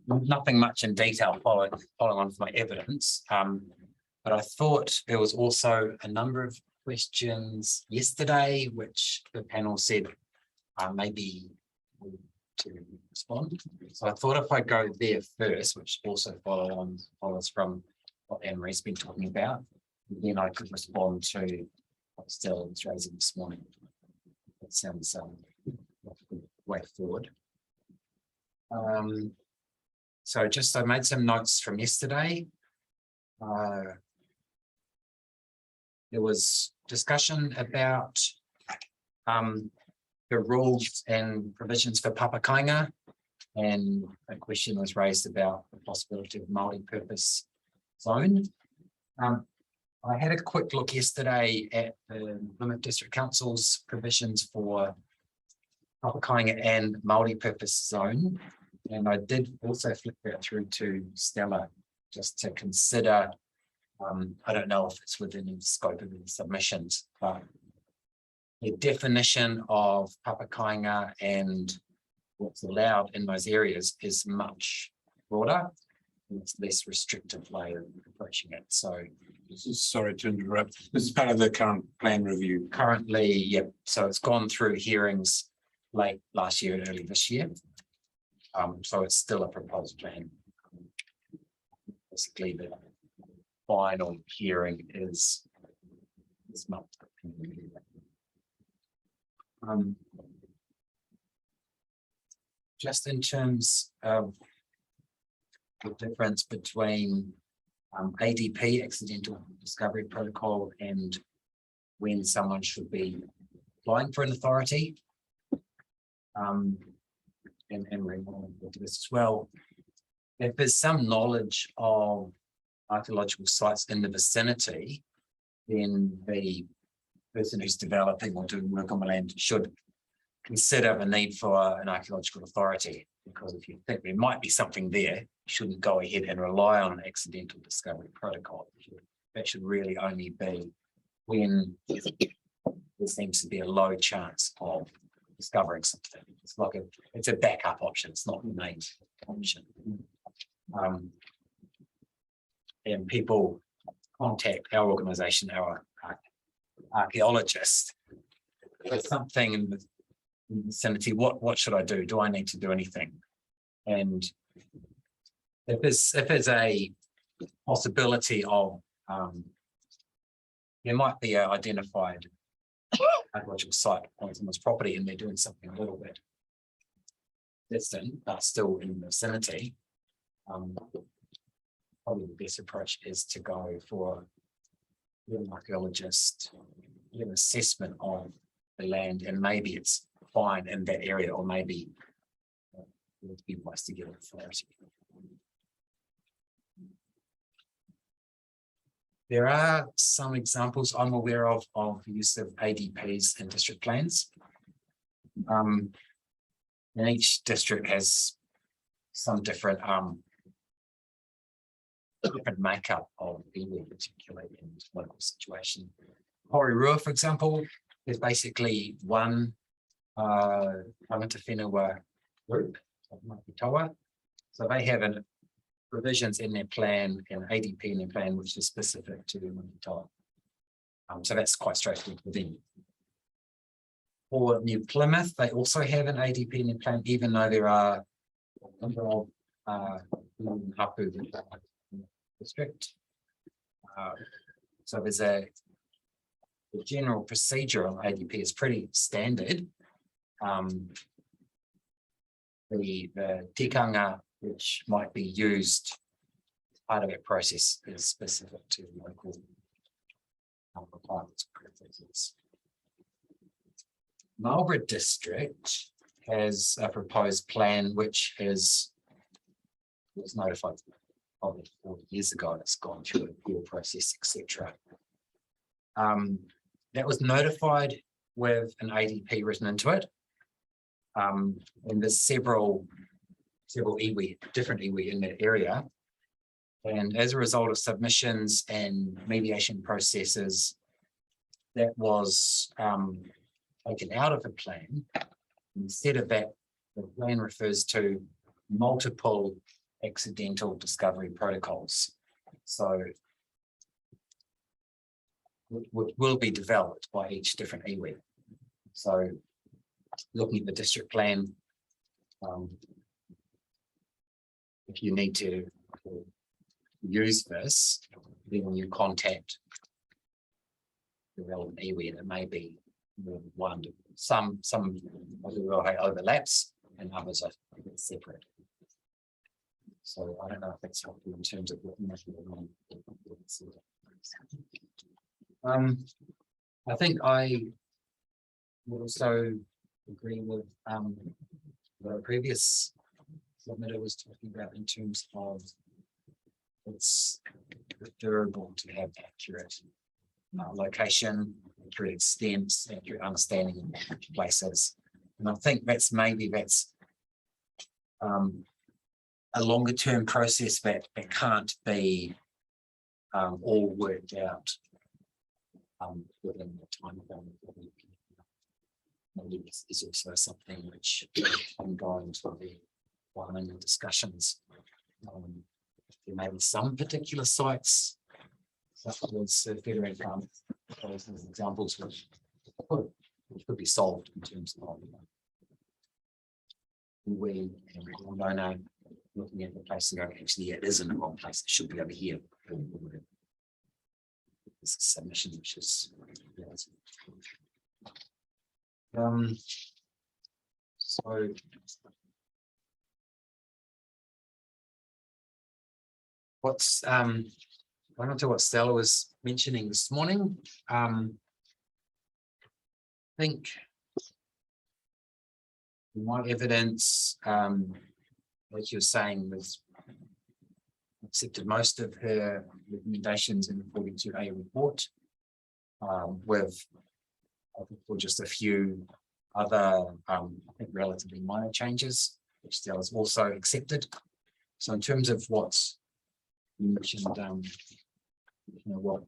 Nothing much in detail following on from my evidence, but I thought there was also a number of questions yesterday which the panel said maybe to respond. So I thought if I go there first, which also follows from what Anne-Marie's been talking about, then I could respond to what Stella was raising this morning. That sounds like a good way forward. So I made some notes from yesterday. There was discussion about the rules and provisions for papakainga, and a question was raised about the possibility of multi-purpose zone. I had a quick look yesterday at the Plymouth District Council's provisions for papakainga and multi-purpose zone, and I did also flip that through to Stella just to consider. I don't know if it's within the scope of the submissions, but the definition of papakainga and what's allowed in those areas is much broader. It's less restrictive way of approaching it. So This is, sorry to interrupt, this is part of the current plan review. currently, yeah, so it's gone through hearings late last year and early this year. So it's still a proposed plan. Basically, the final hearing is this month. Just in terms of the difference between ADP, Accidental Discovery Protocol, and when someone should be applying for an authority. And we'll do this as well. If there's some knowledge of archaeological sites in the vicinity, then the person who's developing or doing work on the land should consider the need for an archaeological authority, because if you think there might be something there, you shouldn't go ahead and rely on an accidental discovery protocol. That should really only be when there seems to be a low chance of discovering something. It's like it's a backup option. It's not the main option. And people contact our organisation, our archaeologists, with something in the vicinity. What should I do? Do I need to do anything? And if there's a possibility of there might be an identified archaeological site on someone's property and they're doing something a little bit distant, but still in the vicinity, probably the best approach is to go for an archaeologist, an assessment of the land, and maybe it's fine in that area, or maybe it would be wise to get authority. There are some examples I'm aware of the use of ADPs in district plans. And each district has some different makeup of iwi, particularly in this local situation. Horirua, for example, is basically one tangata whenua group of Makitoa. So they have provisions in their plan and ADP in their plan, which is specific to Makitoa. So that's quite straightforward for them. For New Plymouth, they also have an ADP in their plan, even though there are a number of hapu district. So there's the general procedure on ADP is pretty standard, the tikanga which might be used as part of that process is specific to local requirements. Marlborough District has a proposed plan which was notified probably 40 years ago, and it's gone through a appeal process, etc. That was notified with an ADP written into it. And there's several iwi, different iwi in that area. And as a result of submissions and mediation processes, that was taken out of the plan. Instead of that, the plan refers to multiple accidental discovery protocols. So which will be developed by each different iwi. So looking at the district plan, if you need to use this, then you contact the relevant iwi, and it may be more than one. Some overlaps and others are separate. So I don't know if that's helpful in terms of what I think I would also agree with what a previous submitter was talking about in terms of it's preferable to have accurate location, accurate extents, accurate understanding of places. And I think that's a longer term process that can't be all worked out within the time frame. Maybe this is also something which can go into the planning and discussions. There may be some particular sites, such as Federated Farm, those examples which could be solved in terms of we and Landowner looking at the place and going, actually, it is in the wrong place. It should be over here. This is submission, which is so what's going on to what Stella was mentioning this morning. I think my evidence, like you're saying, was accepted most of her recommendations in the 42A report, with I think for just a few other, I think relatively minor changes, which Stella's also accepted. So in terms of what's you mentioned, what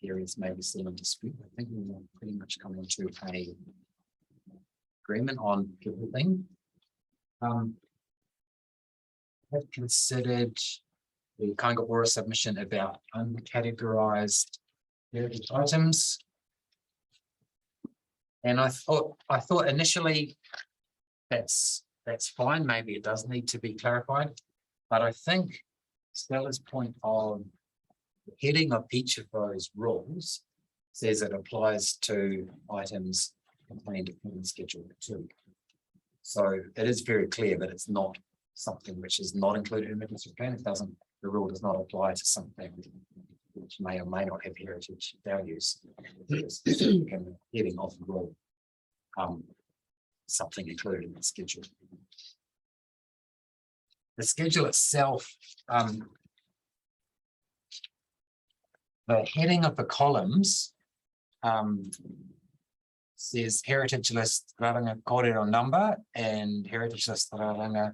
areas may be still in dispute, I think we will pretty much come into a agreement on everything. I've considered the Kainga Ora submission about uncategorized heritage items. And I thought initially that's fine. Maybe it does need to be clarified, but I think Stella's point on the heading of each of those rules says it applies to items contained in Schedule 2. So it is very clear that it's not something which is not included in the district plan. The rule does not apply to something which may or may not have heritage values. It's in the heading of the rule, something included in the schedule. The schedule itself, the heading of the columns says heritage list raranga kōrero number and heritage list raranga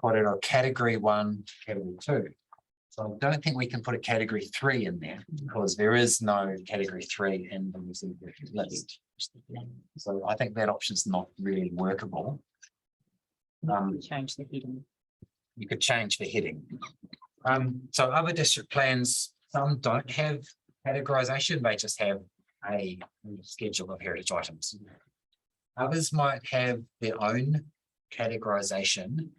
kōrero category 1, category 2. So I don't think we can put a category 3 in there because there is no category 3 in the list. So I think that option is not really workable. Change the heading. You could change the heading. So other district plans, some don't have categorization, they just have a schedule of heritage items. Others might have their own categorization,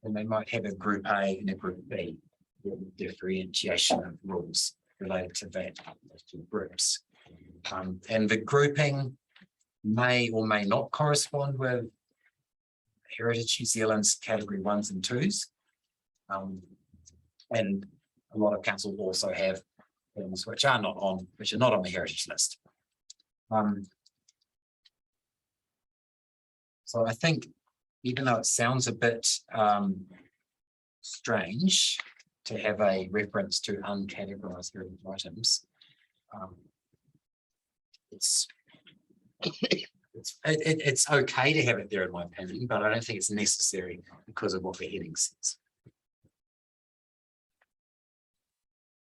and they might have a group A and a group B, with differentiation of rules related to that, those two groups. And the grouping may or may not correspond with Heritage New Zealand's category 1s and 2s. And a lot of councils also have things which are not on the heritage list. So I think, even though it sounds a bit strange to have a reference to uncategorized heritage items, it's okay to have it there, in my opinion, but I don't think it's necessary because of what the heading says.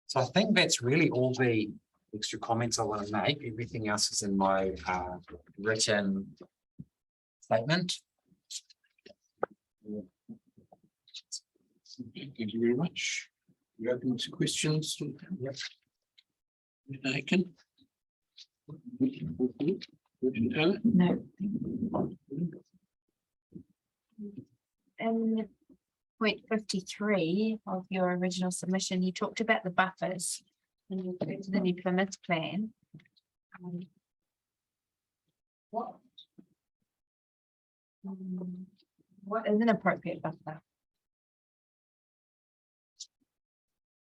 So I think that's really all the extra comments I want to make. Everything else is in my written statement. Thank you very much. We open to questions. Yep. Aiken? No. In point 53 of your original submission, you talked about the buffers and you put to the new Plymouth plan. What? What is an appropriate buffer?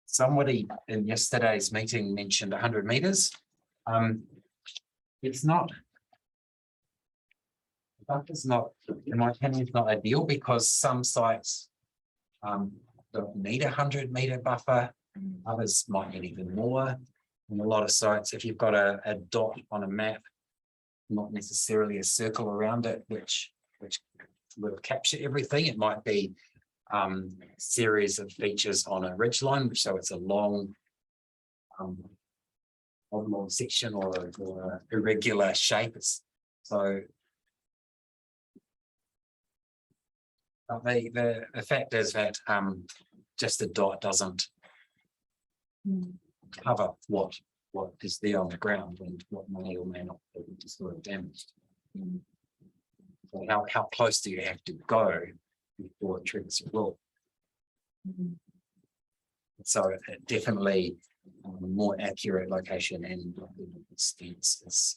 Somebody in yesterday's meeting mentioned 100 meters. It's not. The buffer's not, in my opinion, it's not ideal because some sites don't need 100-meter buffer. Others might need even more. And a lot of sites, if you've got a dot on a map, not necessarily a circle around it, which will capture everything. It might be series of features on a ridgeline, which so it's a long oblong section or a irregular shape. So the fact is that just a dot doesn't cover what is there on the ground and what may or may not be sort of damaged. So how close do you have to go before it triggers a rule? So it definitely more accurate location and stance is.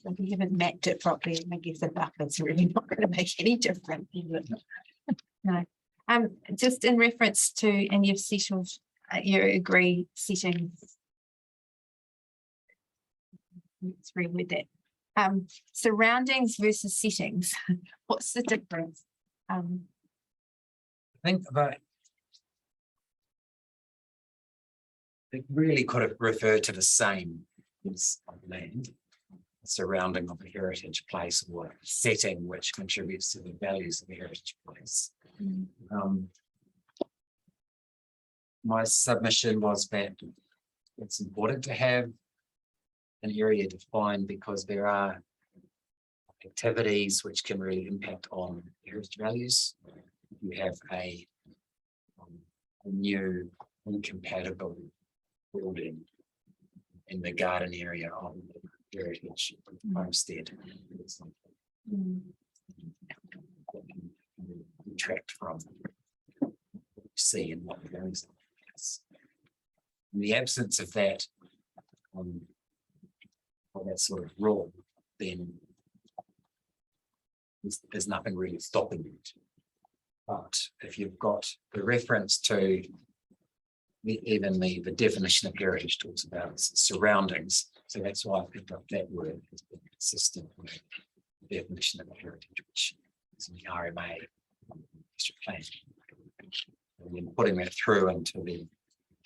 If you haven't mapped it properly, I guess the buffer's really not going to make any difference. No. Just in reference to, and you've settled, you agree settings. Let's reword that. Surroundings versus settings. What's the difference? I think that it really could have referred to the same piece of land, surrounding of a heritage place or setting which contributes to the values of the heritage place. My submission was that it's important to have an area defined because there are activities which can really impact on heritage values. You have a new incompatible building in the garden area of the heritage homestead. Detract from what you see and what the values are. In the absence of that, of that sort of rule, then there's nothing really stopping it. But if you've got the reference to even the definition of heritage talks about surroundings, so that's why I picked up that word has been consistent with the definition of heritage, which is in the RMA district plan. And then putting that through into the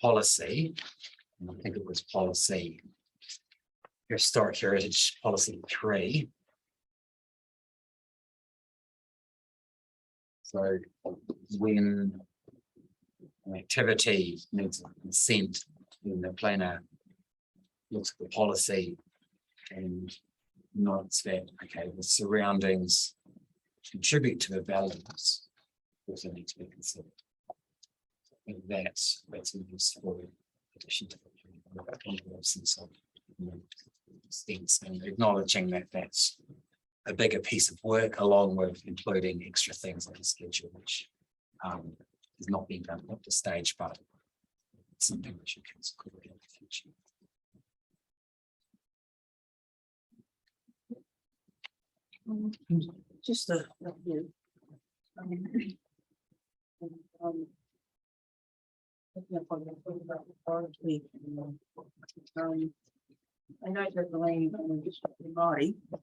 policy, and I think it was policy, historic heritage policy 3. So when an activity needs consent, then the planner looks at the policy and notes that, okay, the surroundings contribute to the values also need to be considered. I think that's a useful addition to the sense of sense and acknowledging that that's a bigger piece of work, along with including extra things on the schedule, which is not being done at this stage, but it's something which you can consider in the future. Just a. I know that the land is just body. But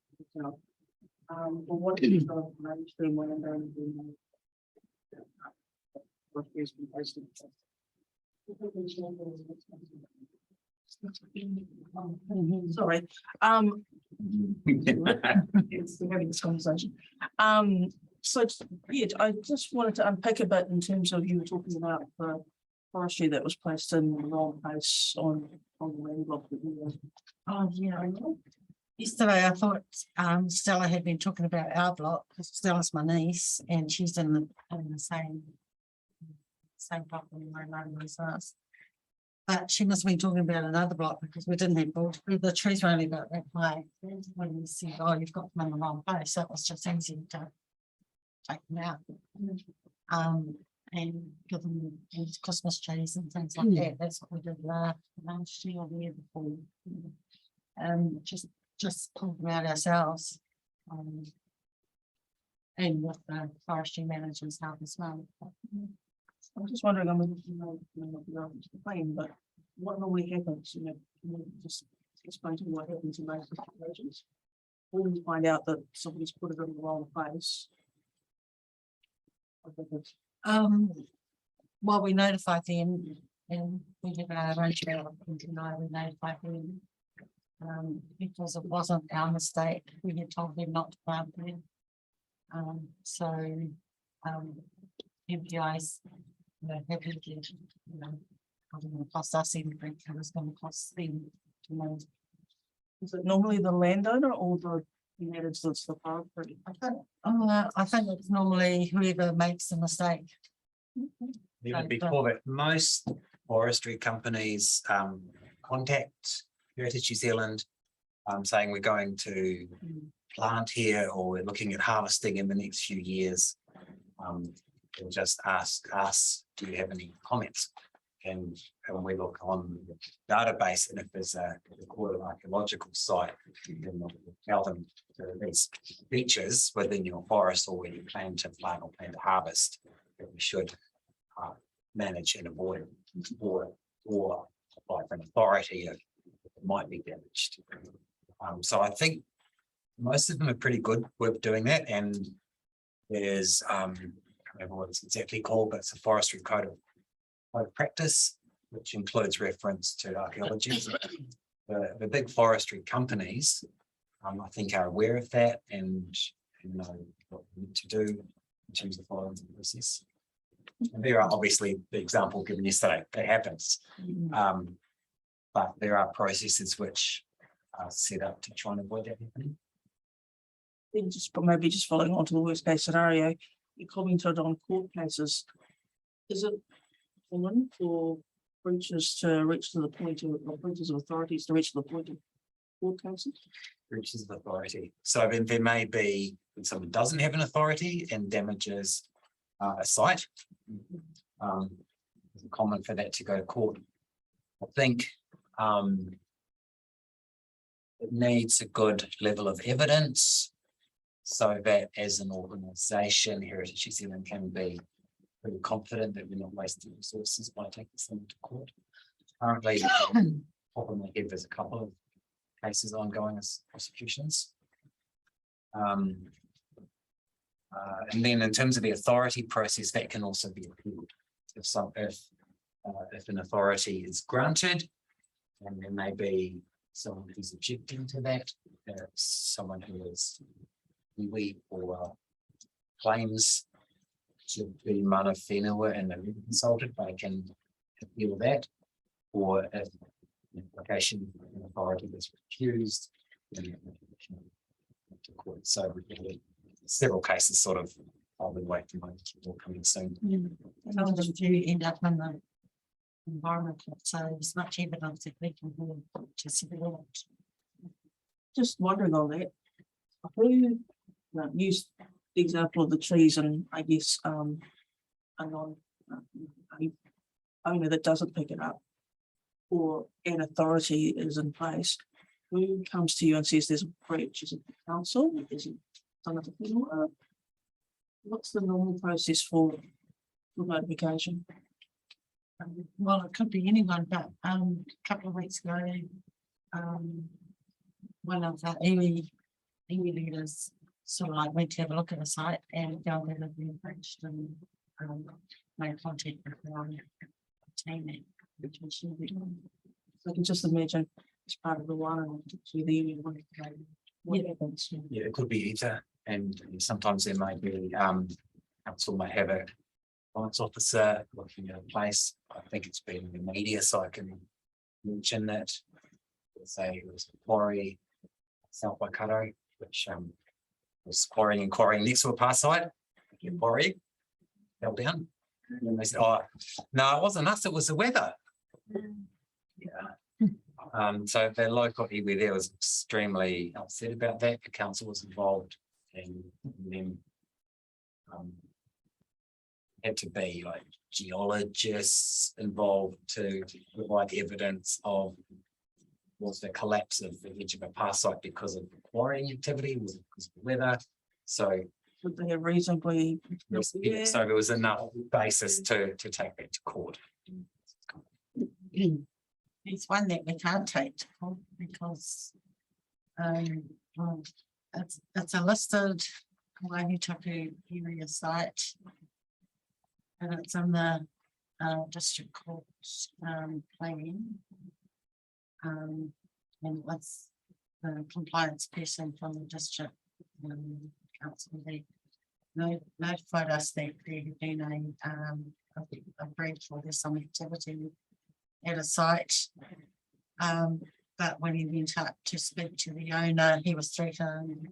what is the mainstream land? What is the basement? Sorry, it's having this conversation. So, yeah, I just wanted to unpick a bit in terms of you were talking about the forestry that was placed in the wrong place on the land block. Oh, yeah. Yesterday, I thought Stella had been talking about our block, because Stella's my niece, and she's in the same property my mum was us. But she must have been talking about another block, because we didn't have, the trees were only about that high. When you said, oh, you've got them in the wrong place, that was just easy to take them out. And give them these Christmas trees and things like that. That's what we did last year or the year before. Just pulled them out ourselves. And with the forestry managers help as well. I'm just wondering, I mean, the claim, but what normally happens, just explain to me what happens in those situations. When you find out that somebody's put it in the wrong place. Well, we notified them, and we have our arrangement tonight, we notified them. Because it wasn't our mistake, we had told them not to plant them. MPIs, happy to get, I don't know, cost us anything, it was going to cost them to know. Is it normally the landowner or the managers that's the property? I think it's normally whoever makes the mistake. Even before that, most forestry companies contact Heritage New Zealand saying we're going to plant here or we're looking at harvesting in the next few years. They'll just ask us, do you have any comments? And we look on the database, and if there's a recorded archaeological site, then we'll tell them these features within your forest or where you plan to plant or plan to harvest that we should manage and avoid, or apply for an authority if it might be damaged. So I think most of them are pretty good with doing that, and there's I can't remember what it's exactly called, but it's a forestry code of practice, which includes reference to archaeology. The big forestry companies, I think, are aware of that and know what we need to do in terms of following the process. And there are obviously the example given yesterday that happens, but there are processes which are set up to try and avoid that happening. Then maybe just following on to the worst case scenario, you commented on court cases. Is it common for breaches to reach to the point of, or breaches of authorities to reach to the point of court cases? Breaches of authority. So then there may be when someone doesn't have an authority and damages a site. It's common for that to go to court. I think it needs a good level of evidence so that as an organisation, Heritage New Zealand can be pretty confident that we're not wasting resources by taking someone to court. Currently, top of my head, there's a couple of cases ongoing as prosecutions. And then in terms of the authority process, that can also be appealed. If an authority is granted, and there may be someone who's objecting to that, someone who is or claims to be mana whenua and they're consulted, they can appeal that, or if an application an authority is refused, then to court. So several cases sort of I'll be waiting for coming soon. If you end up in the environment, so there's much evidence that we can do to support. Just wondering on that, who use the example of the trees, and I guess a owner that doesn't pick it up, or an authority is in place, who comes to you and says there's a breach? Is it the council? Is it What's the normal process for notification? Well, it could be anyone, but a couple of weeks ago, one of the iwi leaders sort of like went to have a look at the site and found that it had been breached and made contact with the team there, which we should be doing. So I can just imagine it's part of the one with the what happens. Yeah, it could be either, and sometimes there may be, council may have a compliance officer looking at a place. I think it's been in the media, so I can mention that. Let's say it was a quarry, South Waikato, which was quarrying next to a pass site. Quarry fell down. And they said, oh, no, it wasn't us, it was the weather. Yeah. So the local iwi there was extremely upset about that. The council was involved and then had to be like geologists involved to provide evidence of was the collapse of the edge of a pass site because of the quarrying activity, was because of the weather. So Would they have reasonably? yeah, so there was enough basis to take that to court. It's one that we can't take to court because well, it's a listed Waihutapu area site. And it's in the district court plan. And what's the compliance person from the district council, they notified us that there had been a breach or there's some activity at a site. But when he went up to speak to the owner, he was threatened.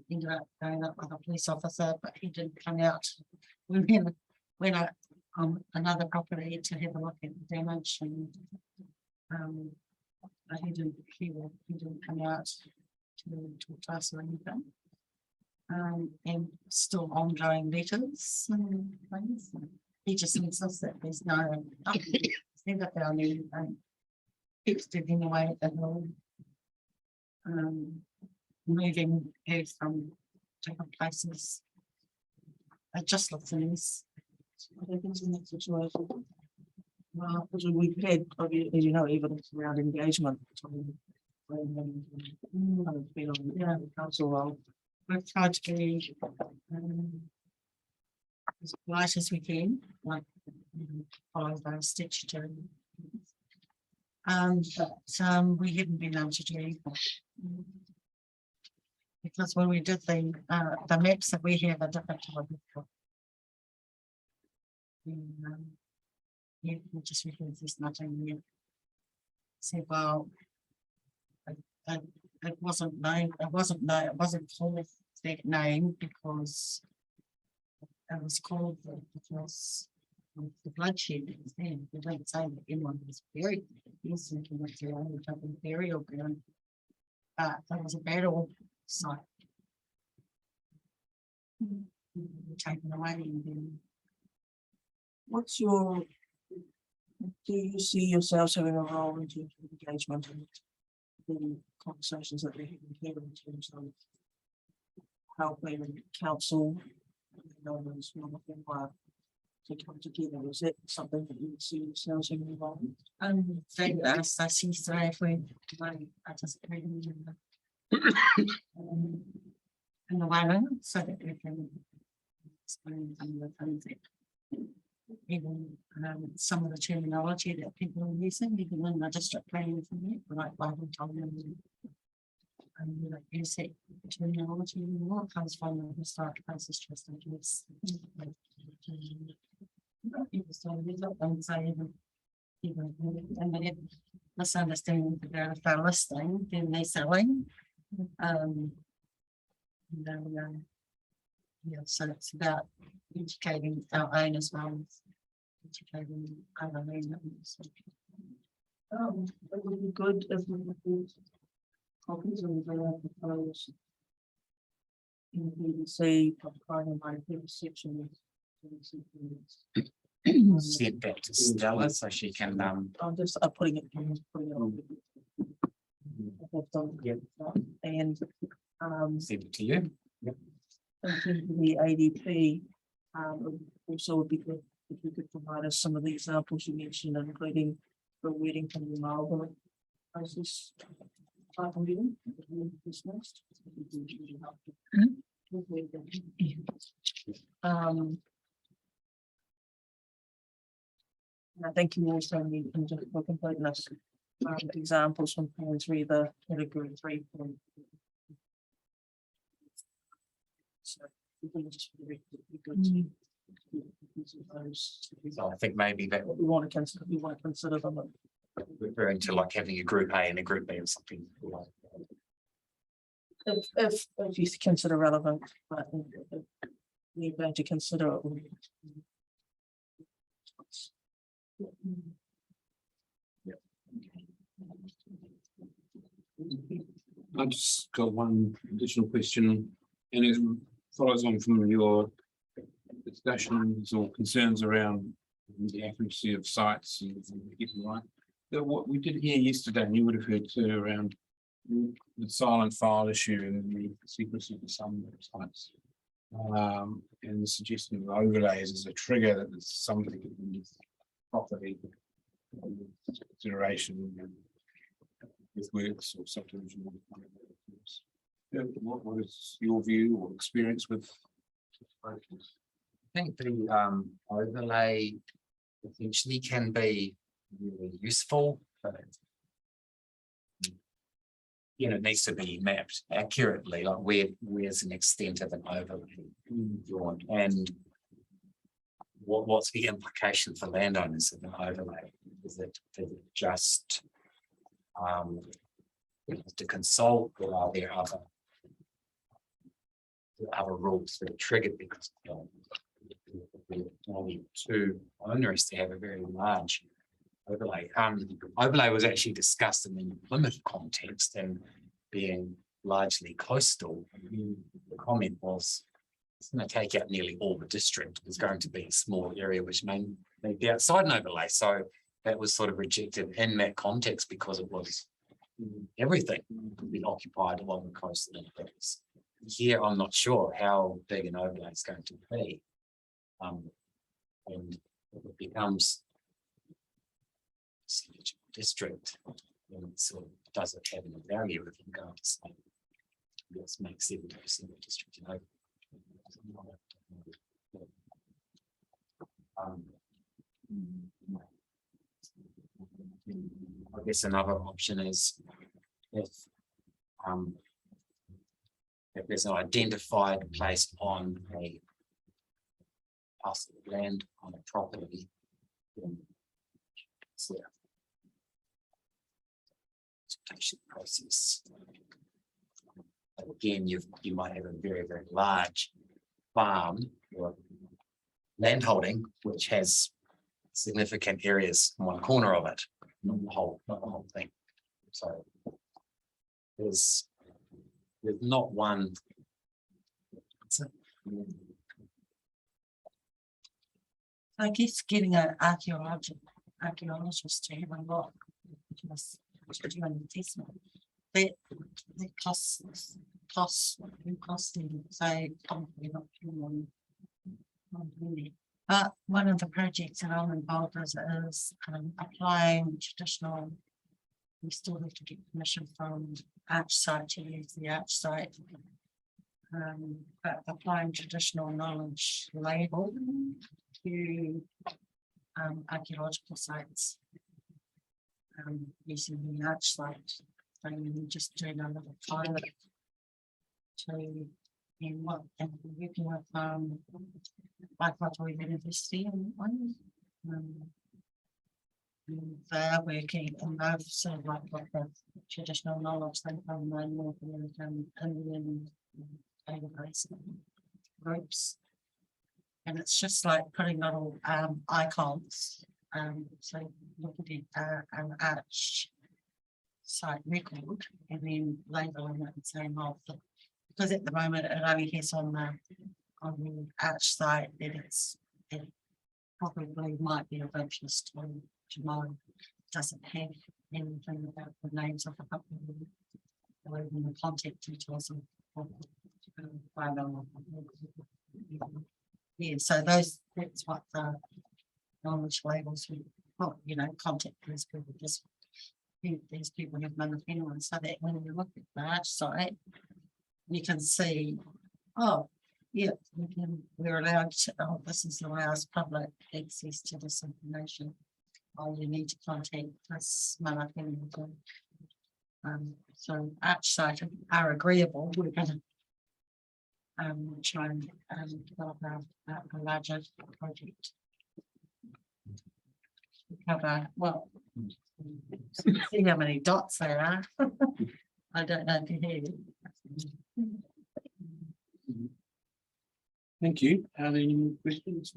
Ended up going up with a police officer, but he didn't come out. We went out on another property to have a look at the damage, and but he didn't come out to talk to us or anything. And still ongoing letters and things. He just insists that there's nothing. Never found anything. Fixed it anyway at the hill. Moving earth from different places. It just looks a mess. What happens in that situation? Well, because we've had, as you know, evidence around engagement. Yeah, council role. We've tried to be as polite as we can, like follow those statutory. But we haven't been able to do anything. Because when we did the maps that we have are different to what we've got. Yeah, we just realized there's nothing there. So, well, it wasn't known, it wasn't called that name because it was called because of the bloodshed that was there. We don't say that anyone was buried. He's thinking it's their own type of burial ground. But there was a battle site. Taken away and then. What's your, do you see yourselves having a role in terms of engagement and the conversations that we're having here in terms of helping council to come together? Is that something that you would see yourselves having involved in? They asked us yesterday if we participating in the wailing, so that we can explain some of the things that even some of the terminology that people are using, even in the district planning for me, like we told them. We don't use that terminology anymore. It comes from the historic places trust. And they have misunderstanding about if they're listing, then they're selling. Yeah, so it's about educating our own as well as educating other landowners. It would be good if we could copies of the proposed in the BBC providing my section. Send that to Stella so she can I'm just putting it on. have done. Yeah. And, Send it to you. in terms of the ADP, also would be good if you could provide us some of the examples you mentioned, including the wording from the Marlborough process. Type of reading, this next. I think you also need them just for completeness. Examples from plan 3, the category 3. So, we can just read the good. So I think maybe that We want to consider them. referring to like having a group A and a group B or something. If you consider relevant, but if you're going to consider it. I just got one additional question, and it follows on from your discussions or concerns around the accuracy of sites and getting right. What we did hear yesterday, and you would have heard too, around the silent file issue and the secrecy of some sites. And the suggestion of overlays as a trigger that somebody can properly consideration with works or subdivision. What is your view or experience with? I think the overlay potentially can be really useful, but it needs to be mapped accurately, like where's an extent of an overlay drawn, and what's the implication for landowners of an overlay? Is it just to consult, or are there other rules that are triggered because only too onerous to have a very large overlay? Overlay was actually discussed in the Plymouth context and being largely coastal. The comment was it's going to take out nearly all the district. There's going to be a small area which may be outside an overlay. So that was sort of rejected in that context because it was everything could be occupied along the coast and areas. Here, I'm not sure how big an overlay is going to be. And if it becomes a district, then sort of does it have any value if I'm going to say let's make 70% of the district, I guess another option is if there's an identified place on a parcel of land on a property, then it's there. Consultation process. But again, you might have a very, very large farm or landholding which has significant areas in one corner of it, not the whole thing. So there's not one. I guess getting an archaeologist to have a look, just to do an assessment, that costs costing, so probably not too long. But one of the projects that I'm involved with is applying traditional. We still have to get permission from Archsite to use the Archsite. But applying traditional knowledge label to archaeological sites using the Archsite. And just doing a little pilot to and working with like University and one. They are working and they've sort of like got the traditional knowledge they from the North American Indian database groups. And it's just like putting little icons. So looking at an arch site record and then labeling it and saying, oh, because at the moment it only has on the arch site that it probably might be of interest to know. Doesn't have anything about the names of the company or even the contact details of phone. Yeah, so that's what the knowledge labels, contact these people, just these people have mana whenua, so that when you look at the arch site, you can see, oh, yeah, we're allowed to, oh, this is allows public access to this information. Oh, you need to contact this mana whenua. So arch site are agreeable, we're gonna try and develop a larger project. Cover, well, see how many dots there are. I don't know if you hear. Thank you. Are there any questions?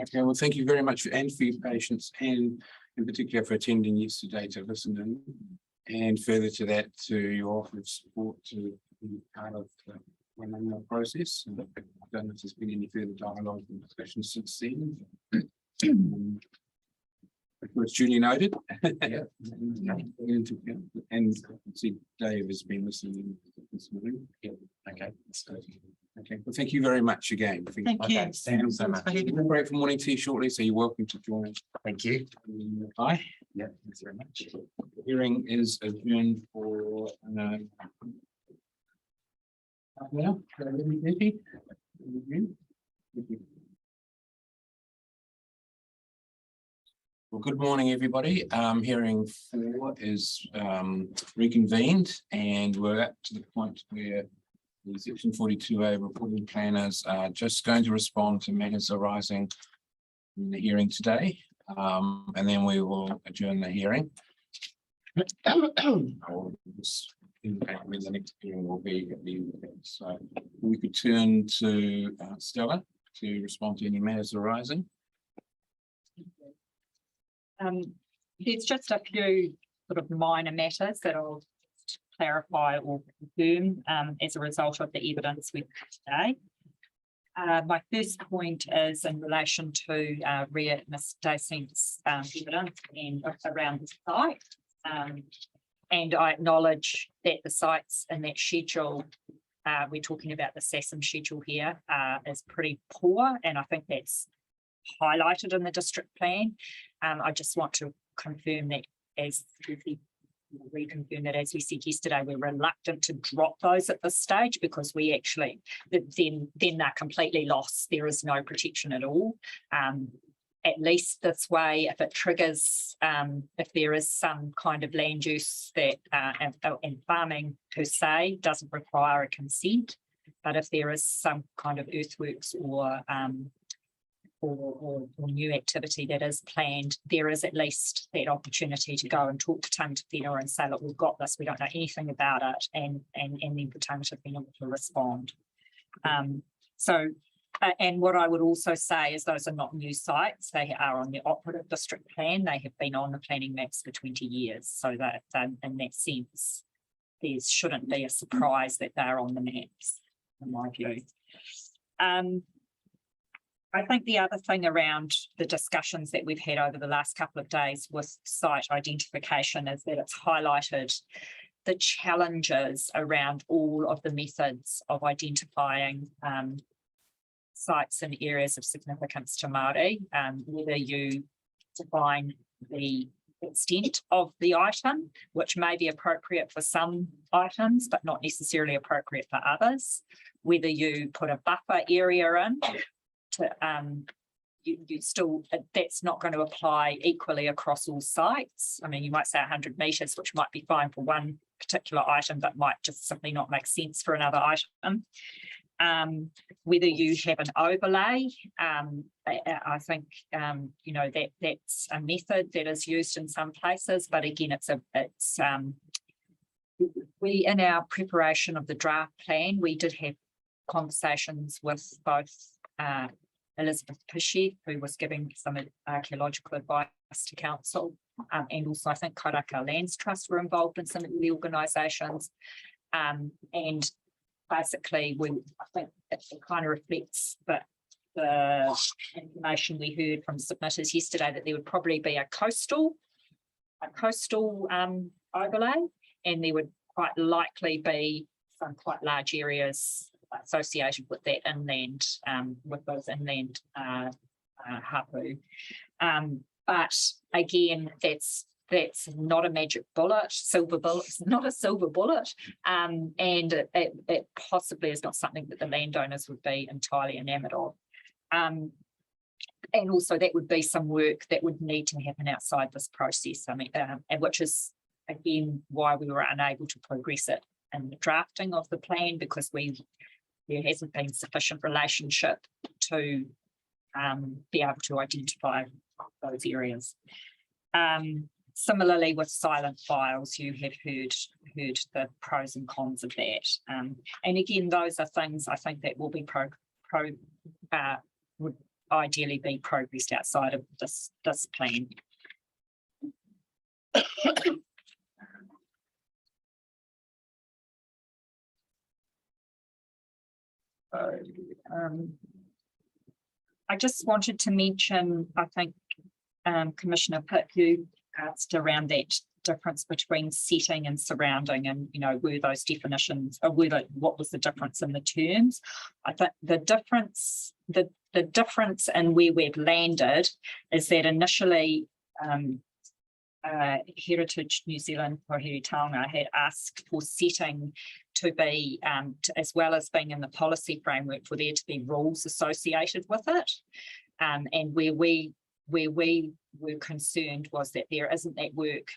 Okay, well, thank you very much and for your patience, and in particular for attending yesterday to listen in, and further to that, to your offer of support to be part of the process. And I don't know if there's been any further dialogue and discussion since then. Of course, duly noted. Yeah. And see, Dave has been listening this morning. Yeah. Okay. Okay. Well, thank you very much again. Thank you. Thank you so much. We'll break for morning tea shortly, so you're welcome to join. Thank you. Bye. Yeah, thanks very much. The hearing is adjourned for half an hour, 11:30. Well, good morning, everybody. Hearing 4 is reconvened, and we're up to the point where the section 42A reporting planners are just going to respond to matters arising in the hearing today, and then we will adjourn the hearing. I'll just indicate when the next hearing will be at the end of it. So we could turn to Stella to respond to any matters arising. There's just a few sort of minor matters that I'll clarify or confirm as a result of the evidence we've had today. My first point is in relation to Ria Miss Dacent's evidence and around the site. And I acknowledge that the sites in that schedule, we're talking about the SASM schedule here, is pretty poor, and I think that's highlighted in the district plan. I just want to confirm that reconfirm that as we said yesterday, we're reluctant to drop those at this stage because we actually, then they're completely lost. There is no protection at all. At least this way, if it triggers, if there is some kind of land use that, and farming per se doesn't require a consent, but if there is some kind of earthworks or new activity that is planned, there is at least that opportunity to go and talk to Tangata Whenua and say, look, we've got this, we don't know anything about it, and then for Tangata Whenua to respond. And what I would also say is those are not new sites. They are on the operative district plan. They have been on the planning maps for 20 years. So that in that sense, there shouldn't be a surprise that they're on the maps, in my view. I think the other thing around the discussions that we've had over the last couple of days with site identification is that it's highlighted the challenges around all of the methods of identifying sites in areas of significance to Māori, whether you define the extent of the item, which may be appropriate for some items, but not necessarily appropriate for others, whether you put a buffer area in, you still, that's not going to apply equally across all sites. I mean, you might say 100 metres, which might be fine for one particular item, but might just simply not make sense for another item. Whether you have an overlay, I think, that's a method that is used in some places, but again, we, in our preparation of the draft plan, we did have conversations with both Elizabeth Pishy, who was giving some archaeological advice to council, and also I think Kairaka Lands Trust were involved in some of the organisations, and basically I think it kind of reflects the information we heard from submitters yesterday that there would probably be a coastal overlay, and there would quite likely be some quite large areas associated with that inland, with those inland hapu. But again, that's not a magic bullet, silver bullet, it's not a silver bullet. And it possibly is not something that the landowners would be entirely enamored of. And also that would be some work that would need to happen outside this process. I mean, and which is again why we were unable to progress it in the drafting of the plan, because there hasn't been sufficient relationship to be able to identify those areas. Similarly with silent files, you have heard the pros and cons of that. And again, those are things I think that will be would ideally be progressed outside of this plan. I just wanted to mention, I think Commissioner Pitt, you asked around that difference between setting and surrounding, and were those definitions, or what was the difference in the terms? I think the difference in where we've landed is that initially Heritage New Zealand or Heritaunga had asked for setting to be, as well as being in the policy framework, for there to be rules associated with it. And where we were concerned was that there isn't that work,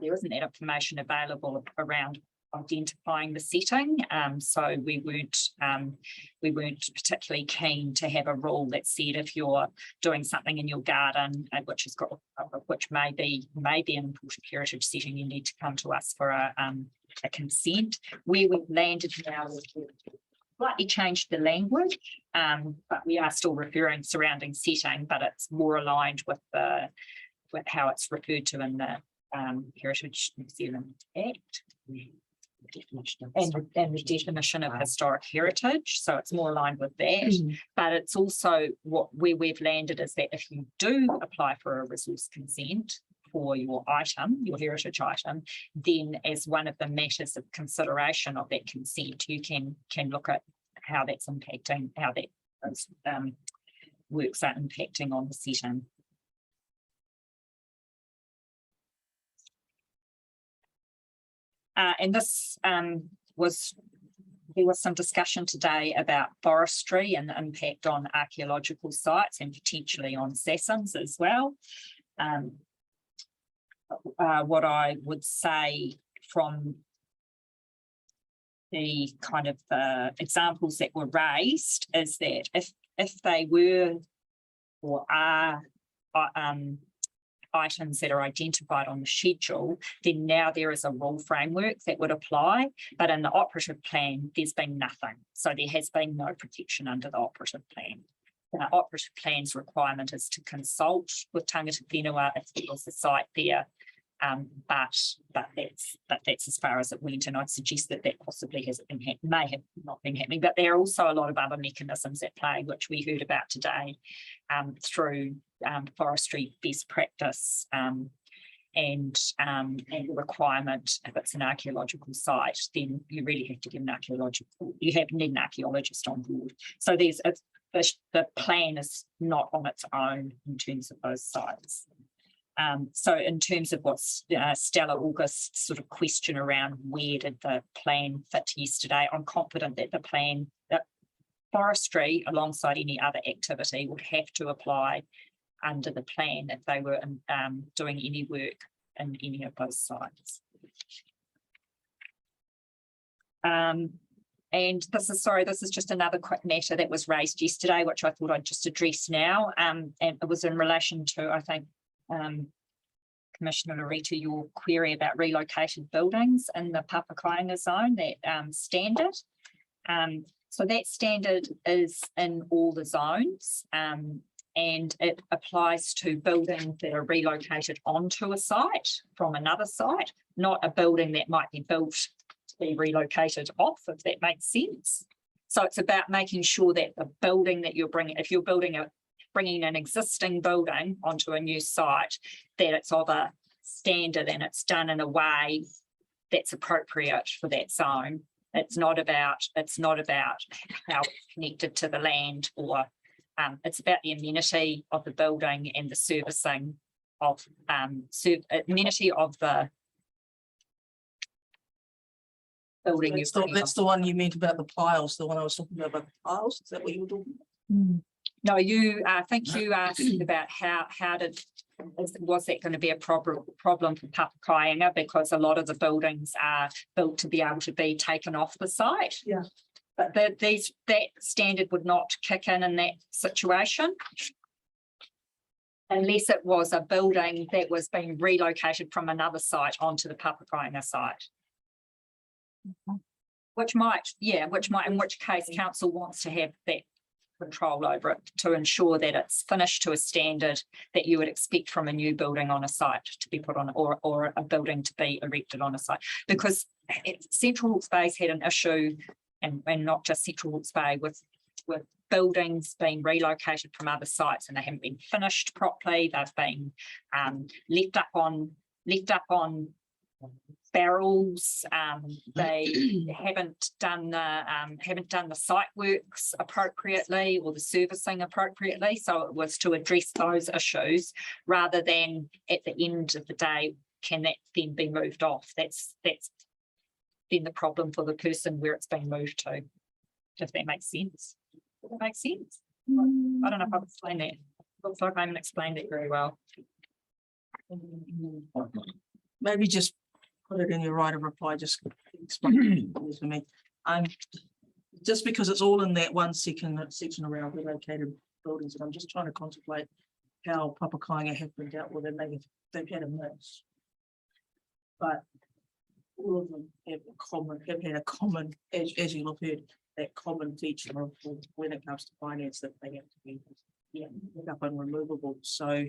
there isn't that information available around identifying the setting. So we weren't particularly keen to have a rule that said if you're doing something in your garden, which may be an important heritage setting, you need to come to us for a consent. Where we've landed now is we've slightly changed the language, but we are still referring surrounding setting, but it's more aligned with how it's referred to in the Heritage New Zealand Act. And the definition of historic heritage, so it's more aligned with that. But it's also where we've landed is that if you do apply for a resource consent for your item, your heritage item, then as one of the matters of consideration of that consent, you can look at how that's impacting, how that works are impacting on the setting. And this there was some discussion today about forestry and the impact on archaeological sites and potentially on sassins as well. What I would say from the kind of examples that were raised is that if they were or are items that are identified on the schedule, then now there is a rule framework that would apply. But in the operative plan, there's been nothing. So there has been no protection under the operative plan. The operative plan's requirement is to consult with tangata whenua if there was a site there. But that's as far as it went, and I'd suggest that possibly may have not been happening. But there are also a lot of other mechanisms at play, which we heard about today, through forestry best practice and the requirement, if it's an archaeological site, then you really have to get need an archaeologist on board. So the plan is not on its own in terms of those sites. So in terms of what's Stella August's sort of question around where did the plan fit yesterday, I'm confident that that forestry alongside any other activity would have to apply under the plan if they were doing any work in any of those sites. And this is just another quick matter that was raised yesterday, which I thought I'd just address now. And it was in relation to, I think, Commissioner Loretta, your query about relocated buildings in the Papakāinga zone, that standard. So that standard is in all the zones, and it applies to buildings that are relocated onto a site from another site, not a building that might be built to be relocated off, if that makes sense. So it's about making sure that the building that you're bringing, if you're bringing an existing building onto a new site, that it's of a standard and it's done in a way that's appropriate for that zone. It's not about how it's connected to the land, or it's about the amenity of the building and the servicing of amenity of the building. That's the one you meant about the piles, the one I was talking about the piles. Is that what you were talking about? No, I think you asked about was that going to be a problem for Papakainga, because a lot of the buildings are built to be able to be taken off the site. Yeah. But that standard would not kick in that situation, unless it was a building that was being relocated from another site onto the Papakainga site. Which might, in which case council wants to have that control over it to ensure that it's finished to a standard that you would expect from a new building on a site to be put on, or a building to be erected on a site. Because Central Hawke's Bay's had an issue, and not just Central Hawke's Bay, with buildings being relocated from other sites and they haven't been finished properly. They've been left up on barrels. They haven't done the site works appropriately or the servicing appropriately. So it was to address those issues rather than at the end of the day, can that then be moved off? That's then the problem for the person where it's being moved to. If that makes sense. Does that make sense? I don't know if I've explained that. Looks like I haven't explained it very well. Maybe just put it in your right of reply, just explain it to me. Just because it's all in that one section around relocated buildings, and I'm just trying to contemplate how Papakainga have been dealt with, and they've had a mix. But all of them have had a common, as you'll have heard, that common feature of when it comes to finance, that they have to be up and removable. So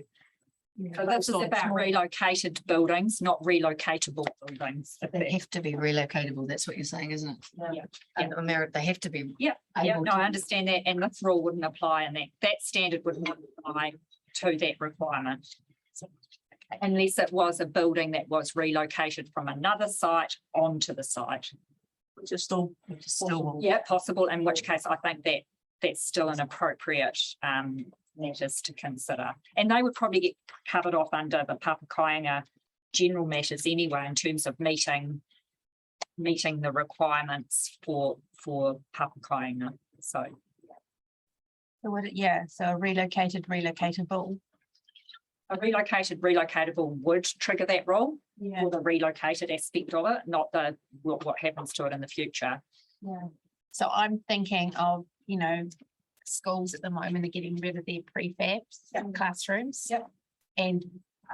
This is about relocated buildings, not relocatable buildings. They have to be relocatable. That's what you're saying, isn't it? Yeah. And America, they have to be. Yeah, able no, to- I understand that, and this rule wouldn't apply, and that standard would not apply to that requirement. Unless it was a building that was relocated from another site onto the site. which is still Yeah, possible, in which case I think that's still an appropriate matters to consider. And they would probably get covered off under the Papakainga general matters anyway, in terms of meeting the requirements for Papakainga. So So a relocatable. a relocatable would trigger that rule, Yeah. or the relocated aspect of it, not what happens to it in the future. Yeah. So I'm thinking of, schools at the moment are getting rid of their prefabs classrooms. Yep. And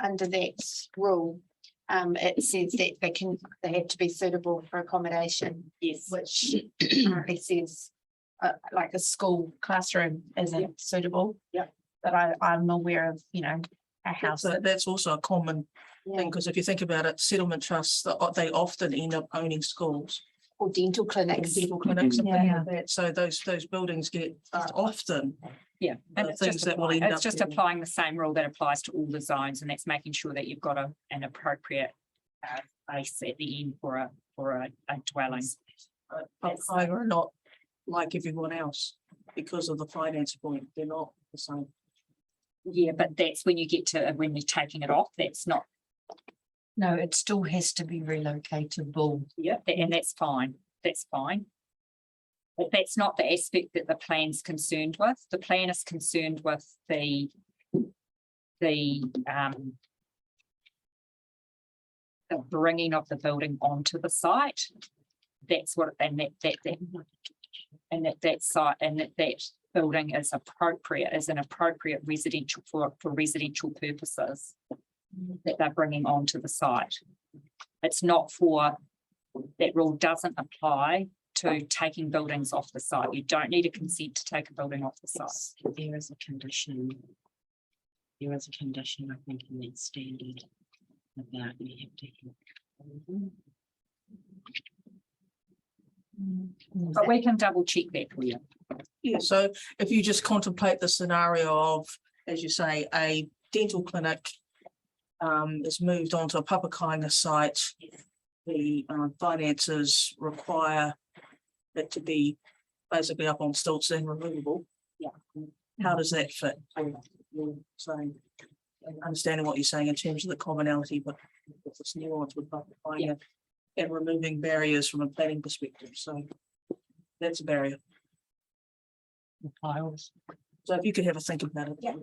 under that rule, it says that they have to be suitable for accommodation. Yes. Which currently says like a school classroom isn't suitable. Yep. But I'm aware of, a house. that's also a common thing, because if you think about it, settlement trusts, they often end up owning schools. Or dental clinics. Dental clinics and things Yeah. like that. So those buildings get often. Yeah, and the it's things just that will end up being- applying the same rule that applies to all the zones, and that's making sure that you've got an appropriate base at the end for a dwelling. Papakainga are not like everyone else because of the finance point. They're not the same. Yeah, but that's when you get to when you're taking it off. That's not. No, it still has to be relocatable. Yeah, and that's fine. That's fine. But that's not the aspect that the plan's concerned with. The plan is concerned with the bringing of the building onto the site. That's what, and that site, and that building is an appropriate residential for residential purposes that they're bringing onto the site. It's not that rule doesn't apply to taking buildings off the site. You don't need a consent to take a building off the site. There is a condition. There is a condition, I think, in that standard about you have to. But we can double check that for you. Yeah, so if you just contemplate the scenario of, as you say, a dental clinic is moved onto a Papakainga site, the finances require it to be basically up on stilts and removable. Yeah. How does that fit? You're saying, understanding what you're saying in terms of the commonality, but with this nuance with public finding and removing barriers from a planning perspective, so that's a barrier. Piles, So if you could have a think about it. Yeah.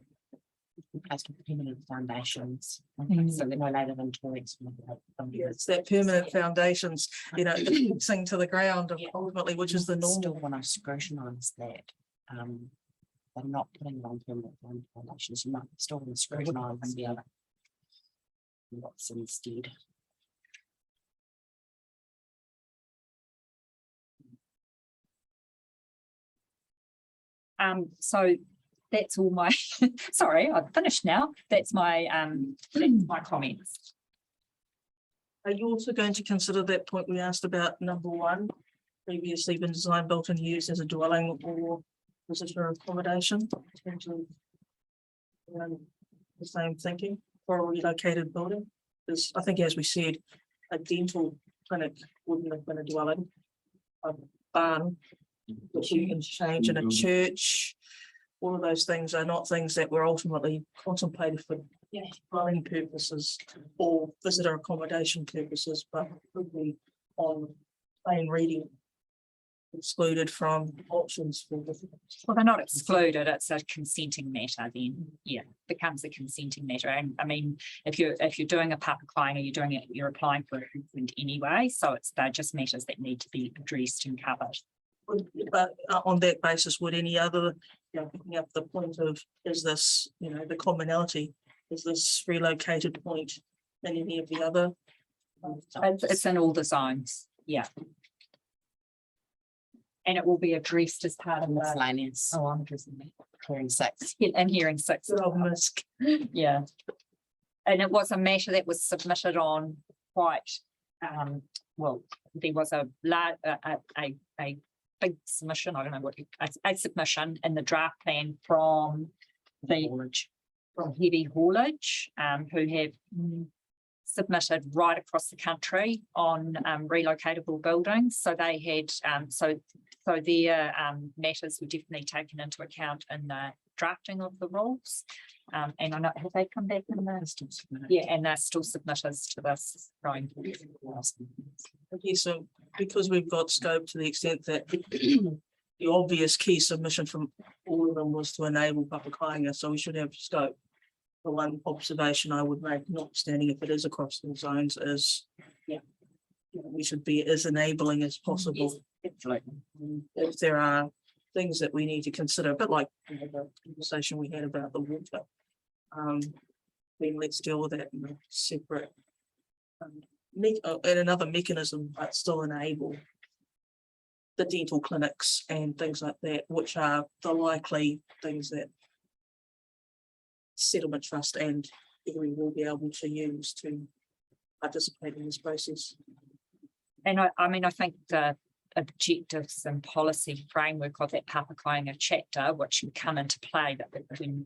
placed with permanent foundations, Mm. so they're no later than 2 weeks. Yeah, it's that permanent foundations, fixing to the ground ultimately, which is the normal. Still want to scrutinise that. They're not putting it on permanent foundations, you might still want to scrutinise the other. What's instead. So that's all my, sorry, I've finished now. That's my comments. Are you also going to consider that point we asked about number 1? Previously been designed, built and used as a dwelling or visitor accommodation? In terms of, the same thinking for a relocated building? Because I think, as we said, a dental clinic wouldn't have been a dwelling. A barn, which you can change in a church. All of those things are not things that were ultimately contemplated for dwelling purposes or visitor accommodation purposes, but could be on plain reading excluded from options for different. Well, they're not excluded, it's a consenting matter then, yeah, becomes a consenting matter. And I mean, if you're doing a papakāinga, you're applying for it anyway, so they're just matters that need to be addressed and covered. But on that basis, would any other, picking up the point of, is this, the commonality, is this relocated point in any of the other? It's in all the zones, yeah. And it will be addressed as part of the, Miscellaneous. oh, I'm addressing that. Hearing 6. And hearing 6. Yeah. And it was a matter that was submitted on quite, well, there was a large, a big submission, I don't know what, a submission in the draft plan from heavy haulage, who have submitted right across the country on relocatable buildings. So they had, so their matters were definitely taken into account in the drafting of the rules. And I know, have they come back in the, yeah, and they're still submitters to this going forward. Okay, so because we've got scope to the extent that the obvious key submission from all of them was to enable papakāinga, so we should have scope. The one observation I would make, notwithstanding if it is across the zones, is we should be as enabling as possible. If there are things that we need to consider, but like the conversation we had about the water, then let's deal with that in a separate and another mechanism, but still enable the dental clinics and things like that, which are the likely things that settlement trust and we will be able to use to participate in this process. And I mean, I think the objectives and policy framework of that papakāinga chapter, which would come into play that when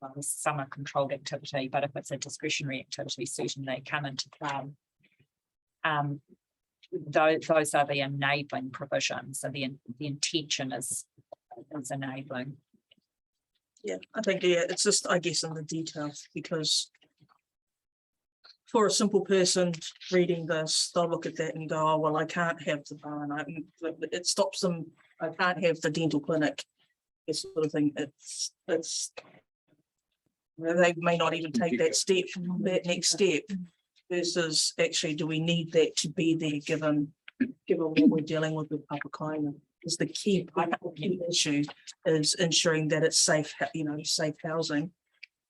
well, some are controlled activity, but if it's a discretionary activity, certainly they come into play. Those are the enabling provisions, so the intention is enabling. Yeah, I think, it's just, I guess, in the details, because for a simple person reading this, they'll look at that and go, oh, well, I can't have the barn. It stops them. I can't have the dental clinic. This sort of thing. It's they may not even take that step, that next step, versus actually, do we need that to be there given what we're dealing with papakāinga? Is the key issue is ensuring that it's safe, safe housing,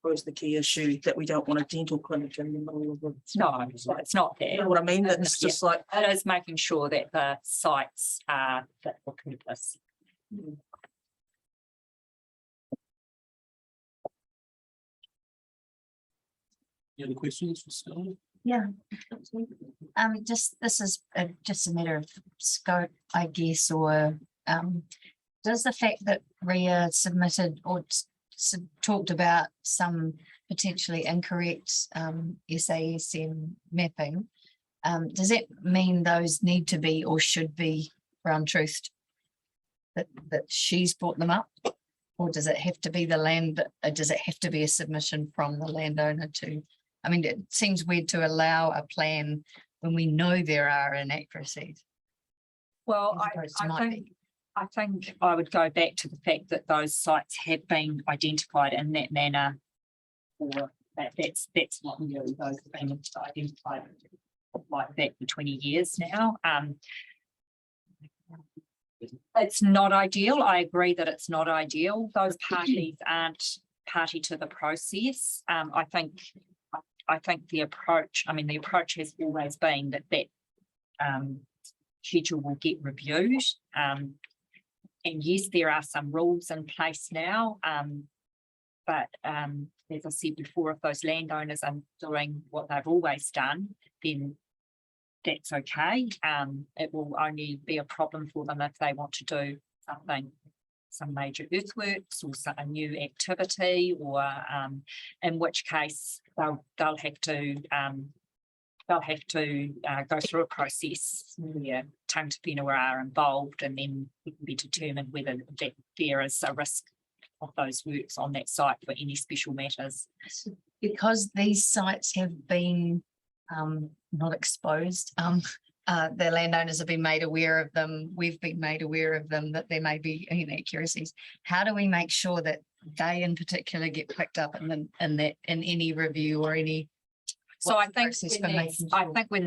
or is the key issue that we don't want a dental clinic in the middle of it? No, it's not there. You know what I mean? That's just like, it is making sure that the sites are fit for purpose. Any other questions for Stella? Yeah. This is just a matter of scope, I guess, or does the fact that RIA submitted or talked about some potentially incorrect SASM mapping, Does it mean those need to be or should be ground truthed? That she's brought them up? Or does it have to be the land, does it have to be a submission from the landowner to? I mean, it seems weird to allow a plan when we know there are inaccuracies. Well, as opposed to might be. I think I would go back to the fact that those sites have been identified in that manner. Or that's not new, those have been identified like that for 20 years now. It's not ideal. I agree that it's not ideal. Those parties aren't party to the process. I think the approach has always been that schedule will get reviewed. And yes, there are some rules in place now. But as I said before, if those landowners are doing what they've always done, then that's okay. It will only be a problem for them if they want to do some major earthworks or a new activity, or in which case they'll have to go through a process where tangata whenua are involved, and then it can be determined whether that there is a risk of those works on that site for any special matters. Because these sites have been not exposed, the landowners have been made aware of them, we've been made aware of them, that there may be inaccuracies. How do we make sure that they in particular get picked up in any review or any? So I think when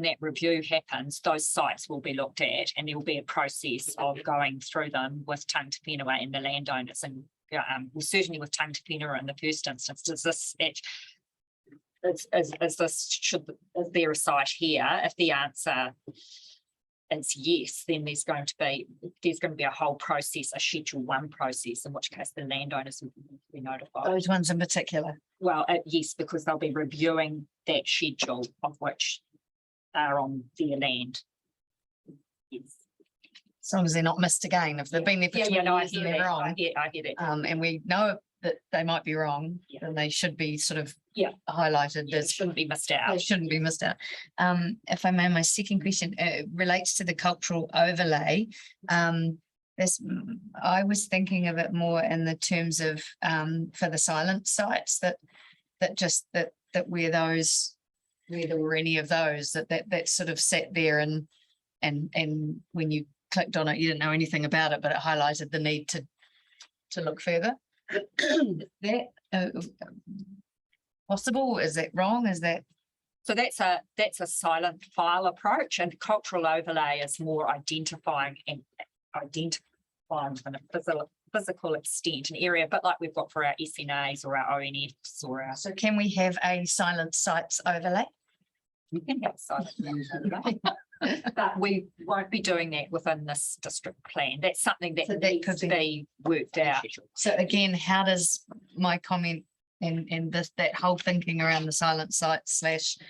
that review happens, those sites will be looked at, and there will be a process of going through them with tangata whenua and the landowners, and well, certainly with tangata whenua in the first instance. Does this is there a site here? If the answer is yes, then there's going to be a whole process, a Schedule 1 process, in which case the landowners will be notified. Those ones in particular? Well, yes, because they'll be reviewing that schedule of which are on their land. Yes. As long as they're not missed again, if they've been there for 20 years and they're wrong. I hear that. And we know that they might be wrong, then they should be sort of highlighted. It shouldn't be missed out. They shouldn't be missed out. If I may, my second question relates to the cultural overlay. I was thinking of it more in the terms of for the silent sites that where there were any of those that sort of sat there and when you clicked on it, you didn't know anything about it, but it highlighted the need to look further. That possible? Is that wrong? Is that? So that's a silent file approach, and cultural overlay is more identifying in a physical extent, an area, but like we've got for our SNAs or our ONFs or our. So can we have a silent sites overlay? We can have silent overlay, but we won't be doing that within this district plan. That's something that needs to be worked out. So again, how does my comment and that whole thinking around the silent site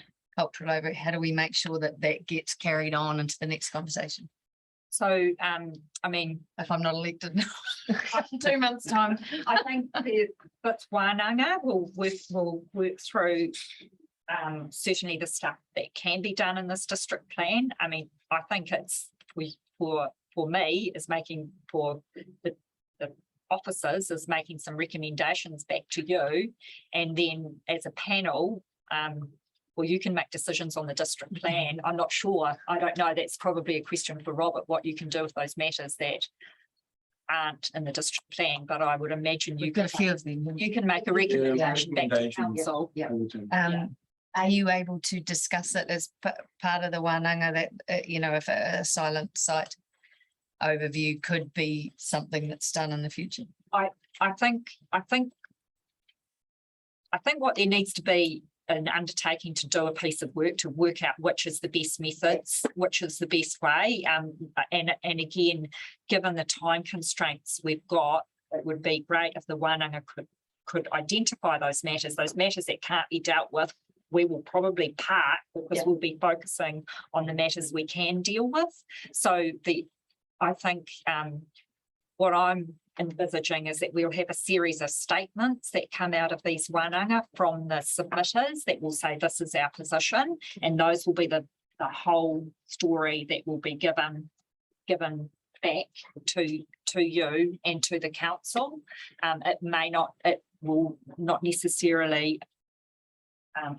/ cultural overlay, how do we make sure that gets carried on into the next conversation? So, I mean, if I'm not elected in 2 months' time, I think that's Wānanga will work through certainly the stuff that can be done in this district plan. I mean, I think it's for me is making for the officers is making some recommendations back to you, and then as a panel, well, you can make decisions on the district plan. I'm not sure. I don't know. That's probably a question for Robert, what you can do with those matters that aren't in the district plan. But I would imagine you can make a recommendation back to council. Are you able to discuss it as part of the Wānanga that, if a silent site overview could be something that's done in the future? I think what there needs to be an undertaking to do a piece of work to work out which is the best methods, which is the best way. And again, given the time constraints we've got, it would be great if the Wānanga could identify those matters that can't be dealt with. We will probably park because we'll be focusing on the matters we can deal with. So I think what I'm envisaging is that we'll have a series of statements that come out of these wānanga from the submitters that will say this is our position, and those will be the whole story that will be given back to you and to the council. It will not necessarily,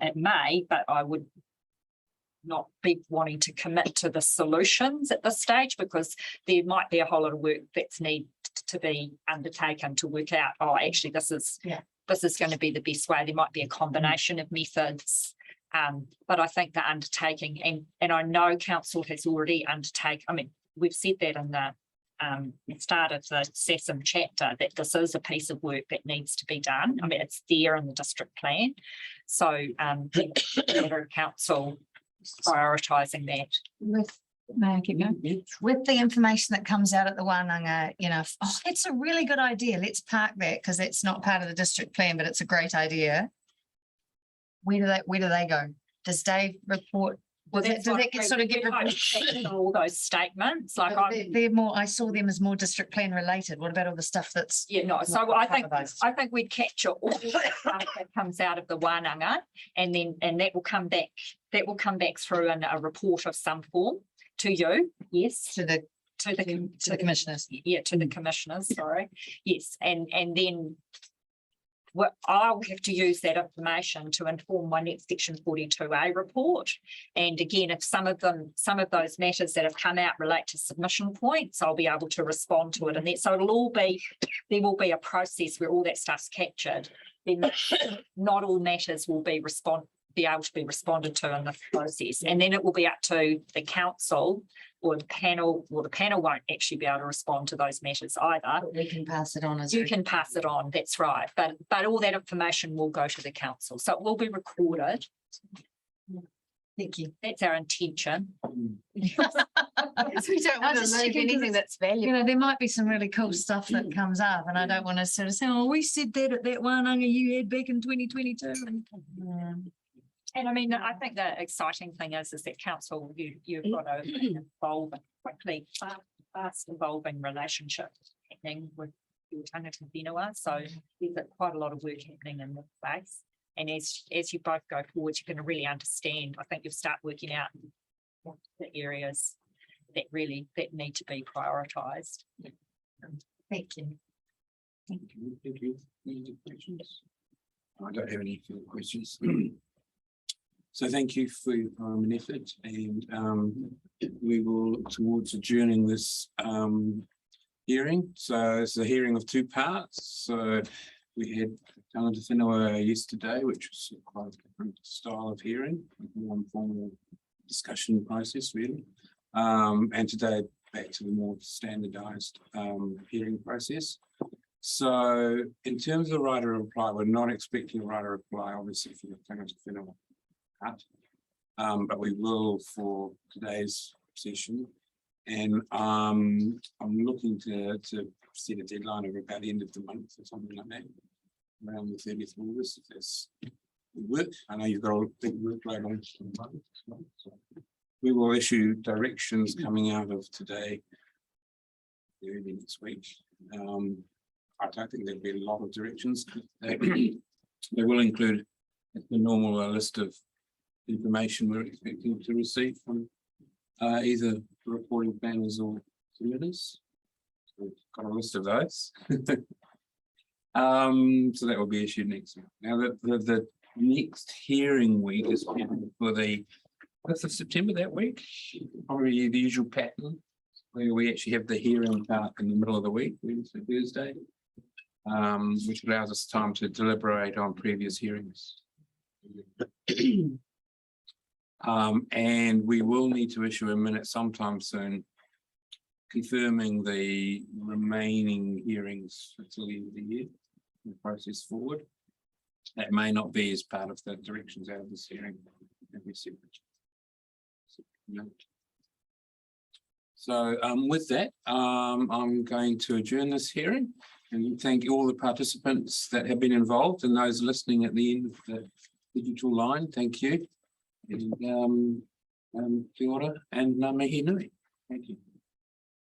it may, but I would not be wanting to commit to the solutions at this stage, because there might be a whole lot of work that's need to be undertaken to work out, oh, actually, this is going to be the best way. There might be a combination of methods. But I think the undertaking, and I know council has already undertaken, I mean, we've said that in the start of the Untitled chapter, that this is a piece of work that needs to be done. I mean, it's there in the district plan. So the council prioritising that. May I keep going? With the information that comes out at the wānanga, oh, it's a really good idea. Let's park that because it's not part of the district plan, but it's a great idea. Where do they go? Does Dave report? Does that get sort of get all those statements? Like they're more. I saw them as more district plan related. What about all the stuff that's So I think we'd capture all the stuff that comes out of the wānanga, and that will come back. That will come back through in a report of some form to you. Yes, to the commissioners. Yeah, to the commissioners. Sorry. Yes, and then. Well, I'll have to use that information to inform my next Section 42A report. And again, if some of those matters that have come out relate to submission points, I'll be able to respond to it. And so there will be a process where all that stuff's captured. Then not all matters will be able to be responded to in the process. And then it will be up to the council or the panel. Well, the panel won't actually be able to respond to those matters either. But we can pass it on as you can pass it on. That's right. But all that information will go to the council, so it will be recorded. Thank you. That's our intention. We don't want to leave anything that's valuable. There might be some really cool stuff that comes up, and I don't want to sort of say, "Oh, we said that at that wānanga you had back in 2022." And I mean, I think the exciting thing is that council, you've got a quickly fast evolving relationship happening with your tangata whenua. So there's quite a lot of work happening in this space. And as you both go forward, you're going to really understand. I think you'll start working out what the areas that need to be prioritised. Thank you. Thank you. Any questions? I don't have any further questions. So thank you for your time and effort, and we will look towards adjourning this hearing. So it's a hearing of two parts. So we had tangata whenua yesterday, which was quite a different style of hearing, more informal discussion process really. And today back to the more standardised hearing process. So in terms of right of reply, we're not expecting a right of reply, obviously, for the tangata whenua. But we will for today's session, and I'm looking to set a deadline of about the end of the month or something like that, around the 30th of August, if that's work. I know you've got a big workload on the month, so we will issue directions coming out of today early next week. I don't think there'll be a lot of directions. They will include the normal list of information we're expecting to receive from either reporting planners or submitters. So we've got a list of those. So that will be issued next week. Now the next hearing week is for the 5th of September that week, probably the usual pattern where we actually have the hearing part in the middle of the week, Wednesday, Thursday, which allows us time to deliberate on previous hearings. And we will need to issue a minute sometime soon, confirming the remaining hearings until the end of the year, the process forward. That may not be as part of the directions out of this hearing. So with that, I'm going to adjourn this hearing and thank all the participants that have been involved and those listening at the end of the digital line. Thank you. And kia ora and ngā mihi nui. Thank you.